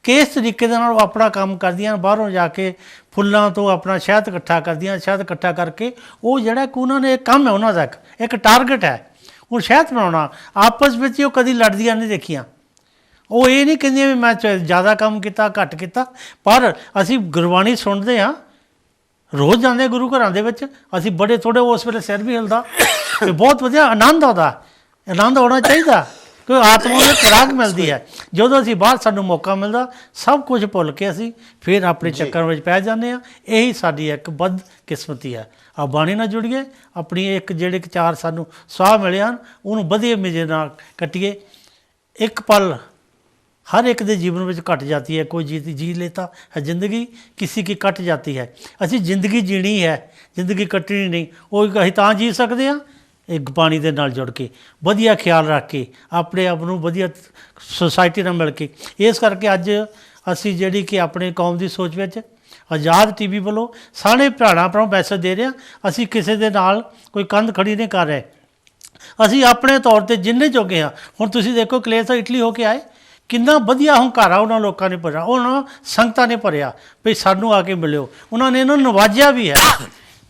[SPEAKER 2] ਕਿਸ ਤਰੀਕੇ ਦੇ ਨਾਲ ਉਹ ਆਪਣਾ ਕੰਮ ਕਰਦੀਆਂ, ਬਾਹਰੋਂ ਜਾ ਕੇ ਫੁੱਲਾਂ ਤੋਂ ਆਪਣਾ ਸ਼ਹਿਦ ਇਕੱਠਾ ਕਰਦੀਆਂ। ਸ਼ਹਿਦ ਇਕੱਠਾ ਕਰਕੇ ਉਹ ਜਿਹੜਾ ਕਿ ਉਹਨਾਂ ਨੇ ਕੰਮ ਹੈ, ਉਹਨਾਂ ਦਾ ਇੱਕ ਟਾਰਗੇਟ ਹੈ ਉਹ ਸ਼ਹਿਦ ਬਣਾਉਣਾ। ਆਪਸ ਵਿੱਚ ਉਹ ਕਦੀ ਲੜਦੀਆਂ ਨਹੀਂ ਦੇਖੀਆਂ। ਉਹ ਇਹ ਨਹੀਂ ਕਹਿੰਦੀਆਂ ਵੀ ਮੈਂ ਜ਼ਿਆਦਾ ਕੰਮ ਕੀਤਾ ਘੱਟ ਕੀਤਾ। ਪਰ ਅਸੀਂ ਗੁਰਬਾਣੀ ਸੁਣਦੇ ਹਾਂ, ਰੋਜ਼ ਜਾਂਦੇ ਗੁਰੂ ਘਰਾਂ ਦੇ ਵਿੱਚ, ਅਸੀਂ ਬੜੇ ਥੋੜ੍ਹੇ ਉਸ ਵੇਲੇ ਸਿਰ ਵੀ ਹਿਲਦਾ ਅਤੇ ਬਹੁਤ ਵਧੀਆ ਆਨੰਦ ਆਉਂਦਾ। ਆਨੰਦ ਆਉਣਾ ਚਾਹੀਦਾ ਕਿ ਆਤਮਾ ਨੂੰ ਖੁਰਾਕ ਮਿਲਦੀ ਹੈ। ਜਦੋਂ ਅਸੀਂ ਬਾਹਰ ਸਾਨੂੰ ਮੌਕਾ ਮਿਲਦਾ, ਸਭ ਕੁਝ ਭੁੱਲ ਕੇ ਅਸੀਂ ਫਿਰ ਆਪਣੇ ਚੱਕਰ ਵਿੱਚ ਪੈ ਜਾਂਦੇ ਹਾਂ। ਇਹੀ ਸਾਡੀ ਇੱਕ ਬਦਕਿਸਮਤੀ ਹੈ। ਆ ਬਾਣੀ ਨਾਲ ਜੁੜੀਏ, ਆਪਣੀ ਇੱਕ ਜਿਹੜੇ ਚਾਰ ਸਾਨੂੰ ਸਾਹ ਮਿਲੇ ਹਨ ਉਹਨੂੰ ਵਧੀਆ ਮਜ਼ੇ ਨਾਲ ਕੱਟੀਏ। ਇੱਕ ਪਲ हर एक के जीवन में घट जाती है, कोई जी लेता है जिंदगी, किसी की कट जाती है। असी जिंदगी जीनी है, जिंदगी कटनी नहीं। वो असीं तां जी सकते हैं एक पानी के नाल जुड़ के, वधिया ख्याल रख के, अपने आप को वधिया सोसाइटी नाल मिल के। इस करके अज असी जिहड़ी कि अपने कौम की सोच में आज़ाद TV वालों सारे भरावां भरा मैसेज दे रहे हैं। असी किसी के नाल कोई कंध खड़ी नहीं कर रहे, असी अपने तौर पर जिन्ने जोगे हाँ। हुण तुसीं देखो कलेर साहब इटली होके आए, कितना वधिया हंकारा उन्होंने लोगों ने भरिया, उन्होंने संगतां ने भरिया भी सानू आके मिलो। उन्होंने इन्होंने नवाजिया भी है,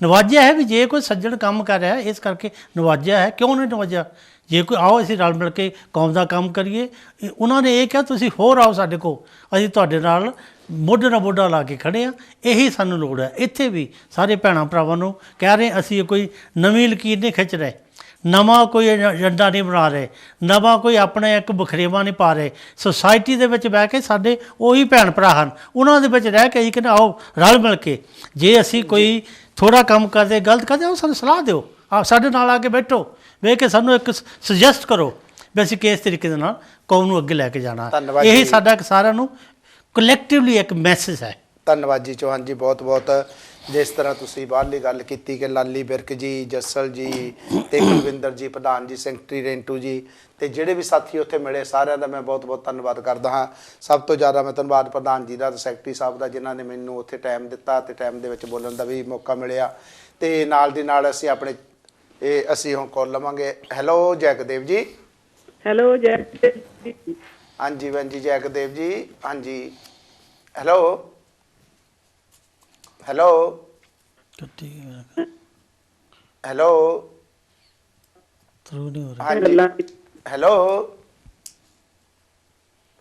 [SPEAKER 2] नवाजिया है भी जे कोई सज्जन काम कर रहा है इस करके नवाजिया है। क्यों नहीं नवाजिया? जे कोई आओ असीं रल मिल के कौम का काम करिए। उन्होंने ये कहा तुसीं होर आओ साडे कोल, असीं तुहाडे नाल मोढे नाल मोढा ला के खड़े हाँ। यही सानू लोड़ है। इत्थे भी सारे भैणां भरावां नूं कह रहे असीं कोई नवीं लकीर नहीं खिच रहे, नवा कोई एजेंडा नहीं बना रहे, नवा कोई अपना एक बखरेवा नहीं पा रहे। सोसाइटी दे विच बह के साडे उही भैण भरा हन, उन्हां दे विच रह के असीं कहने आओ रल मिल के, जे असीं कोई थोड़ा काम करते गलत करते आओ सानू सलाह दिओ, आप साडे नाल आके बैठो, बह के सानू एक सुजैसट करो भी असीं किस तरीके दे नाल कौम नूं अगे लैके जाना। यही साडा सारिआं नूं कलैक्टिवली एक मैसेज है।
[SPEAKER 1] धन्यवाद जी चौहान जी, बहुत बहुत। जिस तरह तुसी बाहरली गल की कि लाली बिरक जी, जसल जी ते कुलविंदर जी, प्रधान जी, सैकटरी रेंटू जी ते जिहड़े भी साथी उत्थे मिले, सारिआं दा मैं बहुत बहुत धन्नवाद करदा हाँ। सब तो ज़्यादा मैं धन्नवाद प्रधान जी दा ते सैकटरी साहब दा, जिन्हां ने मैनूं उत्थे टाइम दिता ते टाइम दे विच बोलण दा भी मौका मिलिया। ते नाल दी नाल असीं अपने असीं हुण कॉल लवांगे। हैलो जैकदेव जी।
[SPEAKER 4] ਹੈਲੋ ਜੈ
[SPEAKER 1] ਹਾਂਜੀ ਭੈਣ ਜੀ ਜੈਕਦੇਵ ਜੀ। ਹਾਂਜੀ ਹੈਲੋ ਹੈਲੋ
[SPEAKER 2] ਕੱਟੀ ਗਈ,
[SPEAKER 1] ਹੈਲੋ
[SPEAKER 2] ਥਰੂ ਨਹੀਂ ਹੋ ਰਿਹਾ।
[SPEAKER 1] ਹਾਂਜੀ
[SPEAKER 4] ਗੱਲਾਂ
[SPEAKER 1] ਹੈਲੋ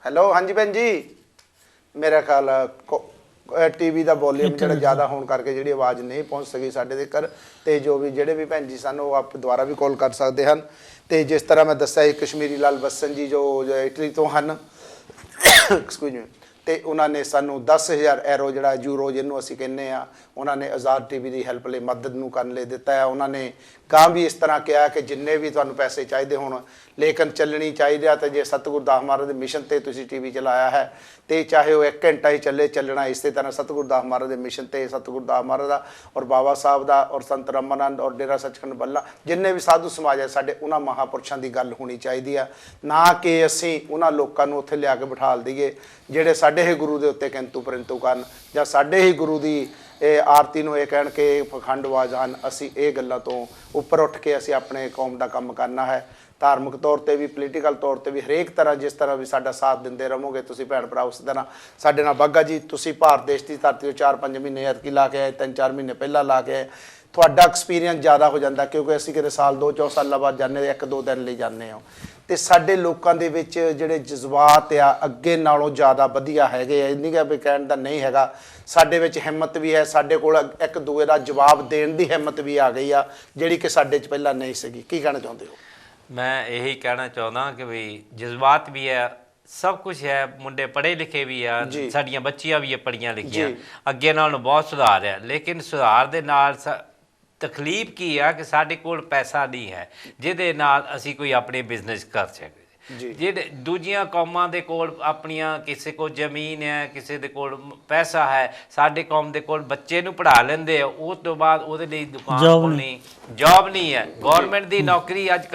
[SPEAKER 1] ਹੈਲੋ ਹਾਂਜੀ ਭੈਣ ਜੀ। ਮੇਰਾ ਖਿਆਲ ਟੀਵੀ ਦਾ ਵੋਲੀਅਮ ਜਿਹੜਾ
[SPEAKER 2] ਇੰਟਰਨੈਟ
[SPEAKER 1] ਜ਼ਿਆਦਾ ਹੋਣ ਕਰਕੇ ਜਿਹੜੀ ਆਵਾਜ਼ ਨਹੀਂ ਪਹੁੰਚ ਸਕੀ ਸਾਡੇ ਤੱਕ। ਤੇ ਜੋ ਵੀ ਜਿਹੜੇ ਵੀ ਭੈਣ ਜੀ ਸਨ ਉਹ ਆਪ ਦੁਬਾਰਾ ਵੀ ਕਾਲ ਕਰ ਸਕਦੇ ਹਨ। ਤੇ ਜਿਸ ਤਰ੍ਹਾਂ ਮੈਂ ਦੱਸਿਆ ਸੀ ਕਸ਼ਮੀਰੀ ਲਾਲ ਬੱਸਨ ਜੀ ਜੋ ਇਟਲੀ ਤੋਂ ਹਨ ਐਕਸਕਿਊਜ਼ ਮੀ। ਤੇ ਉਹਨਾਂ ਨੇ ਸਾਨੂੰ 10,000 ਐਰੋ ਜਿਹੜਾ ਯੂਰੋ ਜਿਹਨੂੰ ਅਸੀਂ ਕਹਿੰਦੇ ਆ, ਉਹਨਾਂ ਨੇ ਆਜ਼ਾਦ ਟੀਵੀ ਦੀ ਹੈਲਪ ਲਈ ਮਦਦ ਨੂੰ ਕਰਨ ਲਈ ਦਿੱਤਾ ਹੈ। ਉਹਨਾਂ ਨੇ ਗਾਂ ਵੀ ਇਸ ਤਰ੍ਹਾਂ ਕਿਹਾ ਕਿ ਜਿੰਨੇ ਵੀ ਤੁਹਾਨੂੰ ਪੈਸੇ ਚਾਹੀਦੇ ਹੋਣ ਲੇਕਿਨ ਚੱਲਣੀ ਚਾਹੀਦੀ ਆ। ਤੇ ਜੇ ਸਤਿਗੁਰੂ ਦਾਸ ਮਹਾਰਾਜ ਦੇ ਮਿਸ਼ਨ ਤੇ ਤੁਸੀਂ ਟੀਵੀ ਚਲਾਇਆ ਹੈ ਤੇ ਚਾਹੇ ਉਹ 1 ਘੰਟਾ ਹੀ ਚੱਲਣਾ ਇਸੇ ਤਰ੍ਹਾਂ ਸਤਿਗੁਰੂ ਦਾਸ ਮਹਾਰਾਜ ਦੇ ਮਿਸ਼ਨ ਤੇ ਸਤਿਗੁਰੂ ਦਾਸ ਮਹਾਰਾਜ ਦਾ ਔਰ ਬਾਬਾ ਸਾਹਿਬ ਦਾ ਔਰ ਸੰਤ ਰਮਾਨੰਦ ਔਰ ਡੇਰਾ ਸੱਚਖੰਡ ਬੱਲਾ ਜਿੰਨੇ ਵੀ ਸਾਧੂ ਸਮਾਜ ਹੈ ਸਾਡੇ, ਉਹਨਾਂ ਮਹਾਂਪੁਰਸ਼ਾਂ ਦੀ ਗੱਲ ਹੋਣੀ ਚਾਹੀਦੀ ਆ। ਨਾ ਕਿ ਅਸੀਂ ਉਹਨਾਂ ਲੋਕਾਂ ਨੂੰ ਉੱਥੇ ਲਿਆ ਕੇ ਬਿਠਾ ਦਈਏ ਜਿਹੜੇ ਸਾਡੇ ਹੀ ਗੁਰੂ ਦੇ ਉੱਤੇ ਕਿੰਤੂ ਪਰੰਤੂ ਕਰਨ ਜਾਂ ਸਾਡੇ ਹੀ ਗੁਰੂ ਦੀ ਇਹ ਆਰਤੀ ਨੂੰ ਇਹ ਕਹਿਣ ਕਿ ਪਖੰਡਵਾਜ ਹਨ। ਅਸੀਂ ਇਹ ਗੱਲਾਂ ਤੋਂ ਉੱਪਰ ਉੱਠ ਕੇ ਅਸੀਂ ਆਪਣੇ ਕੌਮ ਦਾ ਕੰਮ ਕਰਨਾ ਹੈ। ਧਾਰਮਿਕ ਤੌਰ ਤੇ ਵੀ, ਪੋਲੀਟੀਕਲ ਤੌਰ ਤੇ ਵੀ, ਹਰੇਕ ਤਰ੍ਹਾਂ ਜਿਸ ਤਰ੍ਹਾਂ ਵੀ ਸਾਡਾ ਸਾਥ ਦਿੰਦੇ ਰਹੋਗੇ ਤੁਸੀਂ ਭੈਣ ਭਰਾ ਉਸ ਤਰ੍ਹਾਂ ਸਾਡੇ ਨਾਲ। ਬਾਘਾ ਜੀ ਤੁਸੀਂ ਭਾਰਤ ਦੇਸ਼ ਦੀ ਧਰਤੀ ਤੋਂ 4-5 ਮਹੀਨੇ ਐਤਕੀ ਲਾ ਕੇ ਆਏ, 3-4 ਮਹੀਨੇ ਪਹਿਲਾਂ ਲਾ ਕੇ ਆਏ। ਤੁਹਾਡਾ ਐਕਸਪੀਰੀਅੰਸ ਜ਼ਿਆਦਾ ਹੋ ਜਾਂਦਾ ਕਿਉਂਕਿ ਅਸੀਂ ਕਿਤੇ ਸਾਲ 2-4 ਸਾਲਾਂ ਬਾਅਦ ਜਾਂਦੇ 1-2 ਦਿਨ ਲਈ ਜਾਂਦੇ ਹਾਂ। ਤੇ ਸਾਡੇ ਲੋਕਾਂ ਦੇ ਵਿੱਚ ਜਿਹੜੇ ਜਜ਼ਬਾਤ ਆ ਅੱਗੇ ਨਾਲੋਂ ਜ਼ਿਆਦਾ ਵਧੀਆ ਹੈਗੇ ਆ। ਨਹੀਂ ਗਾ ਵੀ ਕਹਿਣ ਦਾ ਨਹੀਂ ਹੈਗਾ, ਸਾਡੇ ਵਿੱਚ ਹਿੰਮਤ ਵੀ ਹੈ। ਸਾਡੇ ਕੋਲ ਇੱਕ ਦੂਏ ਦਾ ਜਵਾਬ ਦੇਣ ਦੀ ਹਿੰਮਤ ਵੀ ਆ ਗਈ ਆ ਜਿਹੜੀ ਕਿ ਸਾਡੇ 'ਚ ਪਹਿਲਾਂ ਨਹੀਂ ਸੀਗੀ। ਕੀ ਕਹਿਣਾ ਚਾਹੁੰਦੇ ਹੋ?
[SPEAKER 3] ਮੈਂ ਇਹੀ ਕਹਿਣਾ ਚਾਹੁੰਦਾ ਕਿ ਵੀ ਜਜ਼ਬਾਤ ਵੀ ਹੈ, ਸਭ ਕੁਝ ਹੈ। ਮੁੰਡੇ ਪੜ੍ਹੇ ਲਿਖੇ ਵੀ ਆ, ਸਾਡੀਆਂ ਬੱਚੀਆਂ ਵੀ ਪੜ੍ਹੀਆਂ ਲਿਖੀਆਂ, ਅੱਗੇ ਨਾਲੋਂ ਬਹੁਤ ਸੁਧਾਰ ਹੈ। ਲੇਕਿਨ ਸੁਧਾਰ ਦੇ ਨਾਲ ਤਕਲੀਫ ਕੀ ਆ ਕਿ ਸਾਡੇ ਕੋਲ ਪੈਸਾ ਨਹੀਂ ਹੈ ਜਿਹਦੇ ਨਾਲ ਅਸੀਂ ਕੋਈ ਆਪਣੇ ਬਿਜ਼ਨਸ ਕਰ ਸਕੀਏ। ਜਿਹੜੇ ਦੂਜੀਆਂ ਕੌਮਾਂ ਦੇ ਕੋਲ ਆਪਣੀਆਂ ਕਿਸੇ ਕੋਲ ਜ਼ਮੀਨ ਹੈ, ਕਿਸੇ ਦੇ ਕੋਲ ਪੈਸਾ ਹੈ, ਸਾਡੇ ਕੌਮ ਦੇ ਕੋਲ ਬੱਚੇ ਨੂੰ ਪੜ੍ਹਾ ਲੈਂਦੇ ਆ, ਉਸ ਤੋਂ ਬਾਅਦ ਉਹਦੇ ਲਈ ਦੁਕਾਨ ਖੋਲ੍ਹਣੀ, ਜੌਬ ਨਹੀਂ ਹੈ। ਗੌਰਮੈਂਟ ਦੀ ਨੌਕਰੀ ਅੱਜ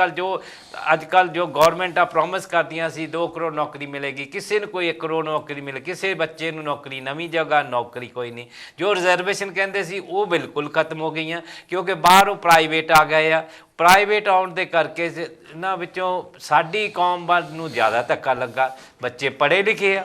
[SPEAKER 3] ਕੱਲ੍ਹ ਜੋ ਗੌਰਮੈਂਟਾਂ ਪ੍ਰੋਮਿਸ ਕਰਦੀਆਂ ਸੀ 2 ਕਰੋੜ ਨੌਕਰੀ ਮਿਲੇਗੀ, ਕਿਸੇ ਨੂੰ ਕੋਈ 1 ਕਰੋੜ ਨੌਕਰੀ ਮਿਲੇ, ਕਿਸੇ ਬੱਚੇ ਨੂੰ ਨੌਕਰੀ, ਨਵੀਂ ਜਗ੍ਹਾ ਨੌਕਰੀ ਕੋਈ ਨਹੀਂ। ਜੋ ਰਿਜ਼ਰਵੇਸ਼ਨ ਕਹਿੰਦੇ ਸੀ ਉਹ ਬਿਲਕੁਲ ਖਤਮ ਹੋ ਗਈਆਂ ਕਿਉਂਕਿ ਬਾਹਰੋਂ ਪ੍ਰਾਈਵੇਟ ਆ ਗਏ ਆ। ਪ੍ਰਾਈਵੇਟ ਆਉਣ ਦੇ ਕਰਕੇ ਇਹਨਾਂ ਵਿੱਚੋਂ ਸਾਡੀ ਕੌਮ ਵੱਲ ਨੂੰ ਜ਼ਿਆਦਾ ਧੱਕਾ ਲੱਗਾ। ਬੱਚੇ ਪੜ੍ਹੇ ਲਿਖੇ ਆ,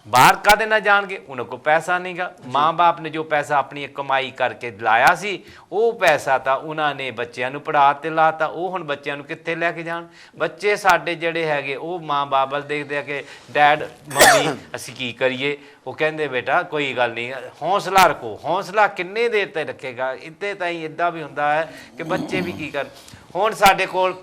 [SPEAKER 3] ਬਾਹਰ ਕਾਹਦੇ ਨਾਲ ਜਾਣਗੇ? ਉਹਨਾਂ ਕੋਲ ਪੈਸਾ ਨਹੀਂ ਗਾ। ਮਾਂ ਬਾਪ ਨੇ ਜੋ ਪੈਸਾ ਆਪਣੀ ਕਮਾਈ ਕਰਕੇ ਲਾਇਆ ਸੀ ਉਹ ਪੈਸਾ ਤਾਂ ਉਹਨਾਂ ਨੇ ਬੱਚਿਆਂ ਨੂੰ ਪੜ੍ਹਾ ਤੇ ਲਾਤਾ। ਉਹ ਹੁਣ ਬੱਚਿਆਂ ਨੂੰ ਕਿੱਥੇ ਲੈ ਕੇ ਜਾਣ? ਬੱਚੇ ਸਾਡੇ ਜਿਹੜੇ ਹੈਗੇ ਉਹ ਮਾਂ ਬਾਪ ਵੱਲ ਦੇਖਦੇ ਆ ਕਿ ਡੈਡ ਮੰਮੀ ਅਸੀਂ ਕੀ ਕਰੀਏ। ਉਹ ਕਹਿੰਦੇ ਬੇਟਾ ਕੋਈ ਗੱਲ ਨਹੀਂ, ਹੌਸਲਾ ਰੱਖੋ। ਹੌਸਲਾ ਕਿੰਨੇ ਦੇਰ ਤੱਕ ਰੱਖੇਗਾ? ਇੱਥੇ ਤਾਂ ਹੀ ਇੱਦਾਂ ਵੀ ਹੁੰਦਾ ਹੈ ਕਿ ਬੱਚੇ ਵੀ ਕੀ ਕਰਨ। ਹੁਣ ਸਾਡੇ ਕੋਲ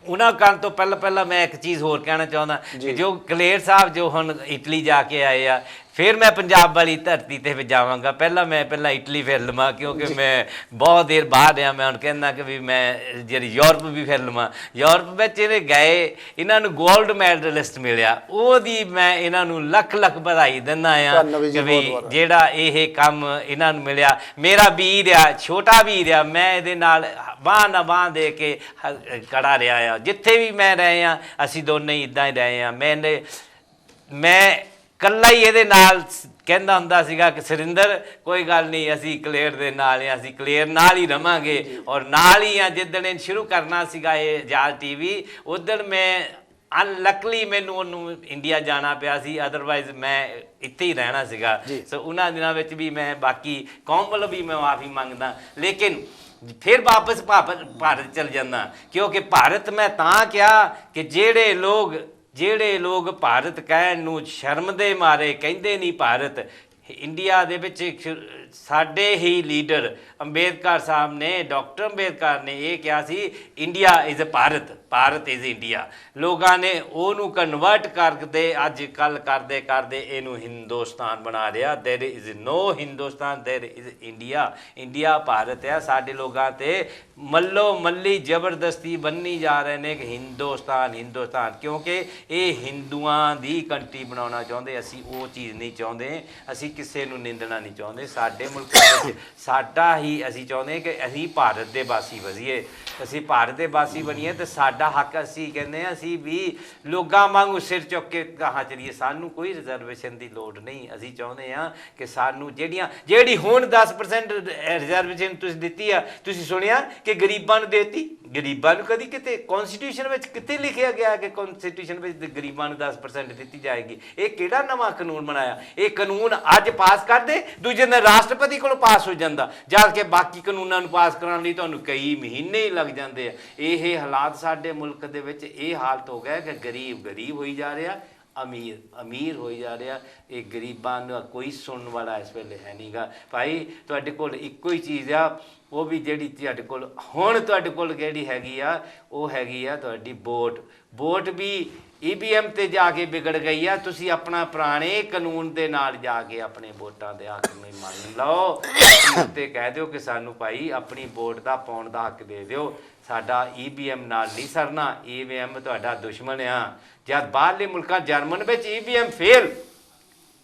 [SPEAKER 3] ਉਹਨਾਂ ਕਰਨ ਤੋਂ ਪਹਿਲਾਂ ਮੈਂ ਇੱਕ ਚੀਜ਼ ਹੋਰ ਕਹਿਣਾ ਚਾਹੁੰਦਾ ਕਿ ਜੋ ਕਲੇਰ ਸਾਹਿਬ ਜੋ ਹੁਣ ਇਟਲੀ ਜਾ ਕੇ ਆਏ ਆ, ਫਿਰ ਮੈਂ ਪੰਜਾਬ ਵਾਲੀ ਧਰਤੀ 'ਤੇ ਜਾਵਾਂਗਾ। ਪਹਿਲਾਂ ਇਟਲੀ ਫਿਰ ਲਵਾਂ ਕਿਉਂਕਿ ਮੈਂ ਬਹੁਤ ਦੇਰ ਬਾਹਰ ਰਿਹਾ। ਮੈਂ ਹੁਣ ਕਹਿੰਦਾ ਕਿ ਵੀ ਮੈਂ ਜਿਹੜੀ ਯੂਰਪ ਵੀ ਫਿਰ ਲਵਾਂ। ਯੂਰਪ ਵਿੱਚ ਇਹਨੇ ਗਏ, ਇਹਨਾਂ ਨੂੰ ਗੋਲਡ ਮੈਡਲਿਸਟ ਮਿਲਿਆ, ਉਹਦੀ ਮੈਂ ਇਹਨਾਂ ਨੂੰ ਲੱਖ ਵਧਾਈ ਦਿੰਦਾ ਆ ਕਿ ਵੀ ਜਿਹੜਾ ਇਹ ਕੰਮ ਇਹਨਾਂ ਨੂੰ ਮਿਲਿਆ। ਮੇਰਾ ਵੀਰ ਆ, ਛੋਟਾ ਵੀਰ ਆ, ਮੈਂ ਇਹਦੇ ਨਾਲ ਬਾਂਹ ਨਾ ਬਾਂਹ ਦੇ ਕੇ ਖੜਾ ਰਿਹਾ ਆ। ਜਿੱਥੇ ਵੀ ਮੈਂ ਰਹੇ ਆ ਅਸੀਂ ਦੋਨੇ ਹੀ ਇੱਦਾਂ ਹੀ ਰਹੇ ਆ। ਮੈਂ ਇਕੱਲਾ ਹੀ ਇਹਦੇ ਨਾਲ ਕਹਿੰਦਾ ਹੁੰਦਾ ਸੀਗਾ ਕਿ ਸੁਰਿੰਦਰ ਕੋਈ ਗੱਲ ਨਹੀਂ, ਅਸੀਂ ਕਲੇਰ ਦੇ ਨਾਲ ਆ, ਅਸੀਂ ਕਲੇਰ ਨਾਲ ਹੀ ਰਵਾਂਗੇ ਔਰ ਨਾਲ ਹੀ ਆ। ਜਿੱਦਣ ਸ਼ੁਰੂ ਕਰਨਾ ਸੀਗਾ ਇਹ ਆਜ਼ਾਦ ਟੀਵੀ, ਉਦਣ ਮੈਂ ਅਨਲਕਲੀ ਮੈਨੂੰ ਉਹਨੂੰ ਇੰਡੀਆ ਜਾਣਾ ਪਿਆ ਸੀ, ਅਦਰਵਾਈਜ਼ ਮੈਂ ਇੱਥੇ ਹੀ ਰਹਿਣਾ ਸੀਗਾ। ਸੋ ਉਹਨਾਂ ਦਿਨਾਂ ਵਿੱਚ ਵੀ ਮੈਂ ਬਾਕੀ ਕੌਮ ਵੱਲੋਂ ਵੀ ਮੈਂ ਮਾਫੀ ਮੰਗਦਾ, ਲੇਕਿਨ ਫਿਰ ਵਾਪਸ ਭਾਰਤ ਚਲ ਜਾਂਦਾ ਕਿਉਂਕਿ ਭਾਰਤ ਮੈਂ ਤਾਂ ਕਿਹਾ ਕਿ ਜਿਹੜੇ ਲੋਕ ਭਾਰਤ ਕਹਿਣ ਨੂੰ ਸ਼ਰਮ ਦੇ ਮਾਰੇ ਕਹਿੰਦੇ ਨਹੀਂ ਭਾਰਤ। ਇੰਡੀਆ ਦੇ ਵਿੱਚ ਸਾਡੇ ਹੀ ਲੀਡਰ ਅੰਬੇਦਕਰ ਸਾਹਿਬ ਨੇ, ਡਾਕਟਰ ਅੰਬੇਦਕਰ ਨੇ ਇਹ ਕਿਹਾ ਸੀ India is Bharat, Bharat is India. ਲੋਕਾਂ ਨੇ ਉਹਨੂੰ ਕਨਵਰਟ ਕਰਦੇ ਅੱਜ ਕੱਲ੍ਹ ਕਰਦੇ ਇਹਨੂੰ ਹਿੰਦੁਸਤਾਨ ਬਣਾ ਰਿਹਾ। There is no Hindustan, there is India. India Bharat ਹੈ। ਸਾਡੇ ਲੋਕਾਂ 'ਤੇ ਮੱਲੀ ਜ਼ਬਰਦਸਤੀ ਬੰਨੀ ਜਾ ਰਹੇ ਨੇ ਕਿ ਹਿੰਦੁਸਤਾਨ ਕਿਉਂਕਿ ਇਹ ਹਿੰਦੂਆਂ ਦੀ ਕੰਟਰੀ ਬਣਾਉਣਾ ਚਾਹੁੰਦੇ। ਅਸੀਂ ਉਹ ਚੀਜ਼ ਨਹੀਂ ਚਾਹੁੰਦੇ, ਅਸੀਂ ਕਿਸੇ ਨੂੰ ਨਿੰਦਣਾ ਨਹੀਂ ਚਾਹੁੰਦੇ। ਸਾਡੇ ਮੁਲਕ ਵਿੱਚ ਸਾਡਾ ਹੀ ਅਸੀਂ ਚਾਹੁੰਦੇ ਕਿ ਅਸੀਂ ਭਾਰਤ ਦੇ ਵਾਸੀ ਬਣੀਏ, ਅਸੀਂ ਭਾਰਤ ਦੇ ਵਾਸੀ ਬਣੀਏ ਤੇ ਸਾਡਾ ਹੱਕ ਅਸੀਂ ਕਹਿੰਦੇ ਆ ਅਸੀਂ ਵੀ ਲੋਕਾਂ ਵਾਂਗੂ ਸਿਰ ਚੁੱਕ ਕੇ ਕਹਾਂ ਚਲੀਏ ਸਾਨੂੰ ਕੋਈ ਰਿਜ਼ਰਵੇਸ਼ਨ ਦੀ ਲੋੜ ਨਹੀਂ ਅਸੀਂ ਚਾਹੁੰਦੇ ਆ ਕਿ ਸਾਨੂੰ ਜਿਹੜੀ ਹੁਣ 10% ਰਿਜ਼ਰਵੇਸ਼ਨ ਤੁਸੀਂ ਦਿੱਤੀ ਆ ਤੁਸੀਂ ਸੁਣਿਆ ਕਿ ਗਰੀਬਾਂ ਨੂੰ ਦੇਤੀ ਗਰੀਬਾਂ ਨੂੰ ਕਦੀ ਕਿਤੇ ਕਨਸਟੀਟਿਊਸ਼ਨ ਵਿੱਚ ਕਿਤੇ ਲਿਖਿਆ ਗਿਆ ਕਿ ਕਨਸਟੀਟਿਊਸ਼ਨ ਵਿੱਚ ਗਰੀਬਾਂ ਨੂੰ 10% ਦਿੱਤੀ ਜਾਏਗੀ ਇਹ ਕਿਹੜਾ ਨਵਾਂ ਕਾਨੂੰਨ ਬਣਾਇਆ ਇਹ ਕਾਨੂੰਨ ਅੱਜ ਪਾਸ ਕਰਦੇ ਦੂਜੇ ਦਿਨ ਰਾਸ਼ਟਰਪਤੀ ਕੋਲ ਪਾਸ ਹੋ ਜਾਂਦਾ ਜਦ ਕਿ ਬਾਕੀ ਕਾਨੂੰਨਾਂ ਨੂੰ ਪਾਸ ਕਰਾਉਣ ਲਈ ਤੁਹਾਨੂੰ ਕਈ ਮਹੀਨੇ ਹੀ ਲੱਗ ਜਾਂਦੇ ਆ ਇਹ ਹਾਲਾਤ ਸਾਡੇ ਮੁਲਕ ਦੇ ਵਿੱਚ ਇਹ ਹਾਲਤ ਹੋ ਗਿਆ ਕਿ ਗਰੀਬ ਹੋਈ ਜਾ ਰਿਹਾ ਅਮੀਰ ਹੋਈ ਜਾ ਰਿਹਾ ਇਹ ਗਰੀਬਾਂ ਨੂੰ ਕੋਈ ਸੁਣਨ ਵਾਲਾ ਇਸ ਵੇਲੇ ਹੈ ਨਹੀਂਗਾ ਭਾਈ ਤੁਹਾਡੇ ਕੋਲ ਇੱਕੋ ਹੀ ਚੀਜ਼ ਆ ਉਹ ਵੀ ਜਿਹੜੀ ਤੁਹਾਡੇ ਕੋਲ ਹੁਣ ਤੁਹਾਡੇ ਕੋਲ ਜਿਹੜੀ ਹੈਗੀ ਆ ਉਹ ਹੈਗੀ ਆ ਤੁਹਾਡੀ ਵੋਟ ਵੀ EVM ਤੇ ਜਾ ਕੇ ਵਿਗੜ ਗਈ ਆ ਤੁਸੀਂ ਆਪਣਾ ਪੁਰਾਣੇ ਕਾਨੂੰਨ ਦੇ ਨਾਲ ਜਾ ਕੇ ਆਪਣੇ ਵੋਟਾਂ ਦੇ ਹੱਕ ਨੂੰ ਮੰਨ ਲਓ ਤੇ ਕਹਿ ਦਿਓ ਕਿ ਸਾਨੂੰ ਭਾਈ ਆਪਣੀ ਵੋਟ ਦਾ ਪਾਉਣ ਦਾ ਹੱਕ ਦੇ ਦਿਓ ਸਾਡਾ EVM ਨਾਲ ਨਹੀਂ ਸਰਨਾ EVM ਤੁਹਾਡਾ ਦੁਸ਼ਮਣ ਆ ਜਦ ਬਾਹਰਲੇ ਮੁਲਕਾਂ ਜਰਮਨ ਵਿੱਚ EVM ਫੇਲ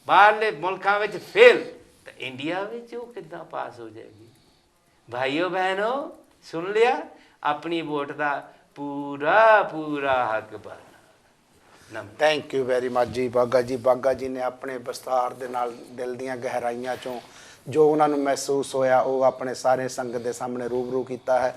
[SPEAKER 3] ਬਾਹਰਲੇ ਮੁਲਕਾਂ ਵਿੱਚ ਫੇਲ ਤਾਂ ਇੰਡੀਆ ਵਿੱਚ ਉਹ ਕਿੱਦਾਂ ਪਾਸ ਹੋ ਜਾਏਗੀ ਭਾਈਓ ਬਹਿਨੋ ਸੁਣ ਲਿਆ ਆਪਣੀ ਵੋਟ ਦਾ ਪੂਰਾ ਹੱਕ ਭਰਨਾ
[SPEAKER 1] ਥੈਂਕ ਯੂ ਵੈਰੀ ਮਚ ਜੀ ਬਾਗਾ ਜੀ ਨੇ ਆਪਣੇ ਵਿਸਤਾਰ ਦੇ ਨਾਲ ਦਿਲ ਦੀਆਂ ਗਹਿਰਾਈਆਂ ਚੋਂ ਜੋ ਉਹਨਾਂ ਨੂੰ ਮਹਿਸੂਸ ਹੋਇਆ ਉਹ ਆਪਣੇ ਸਾਰੇ ਸੰਗਤ ਦੇ ਸਾਹਮਣੇ ਰੂਬਰੂ ਕੀਤਾ ਹੈ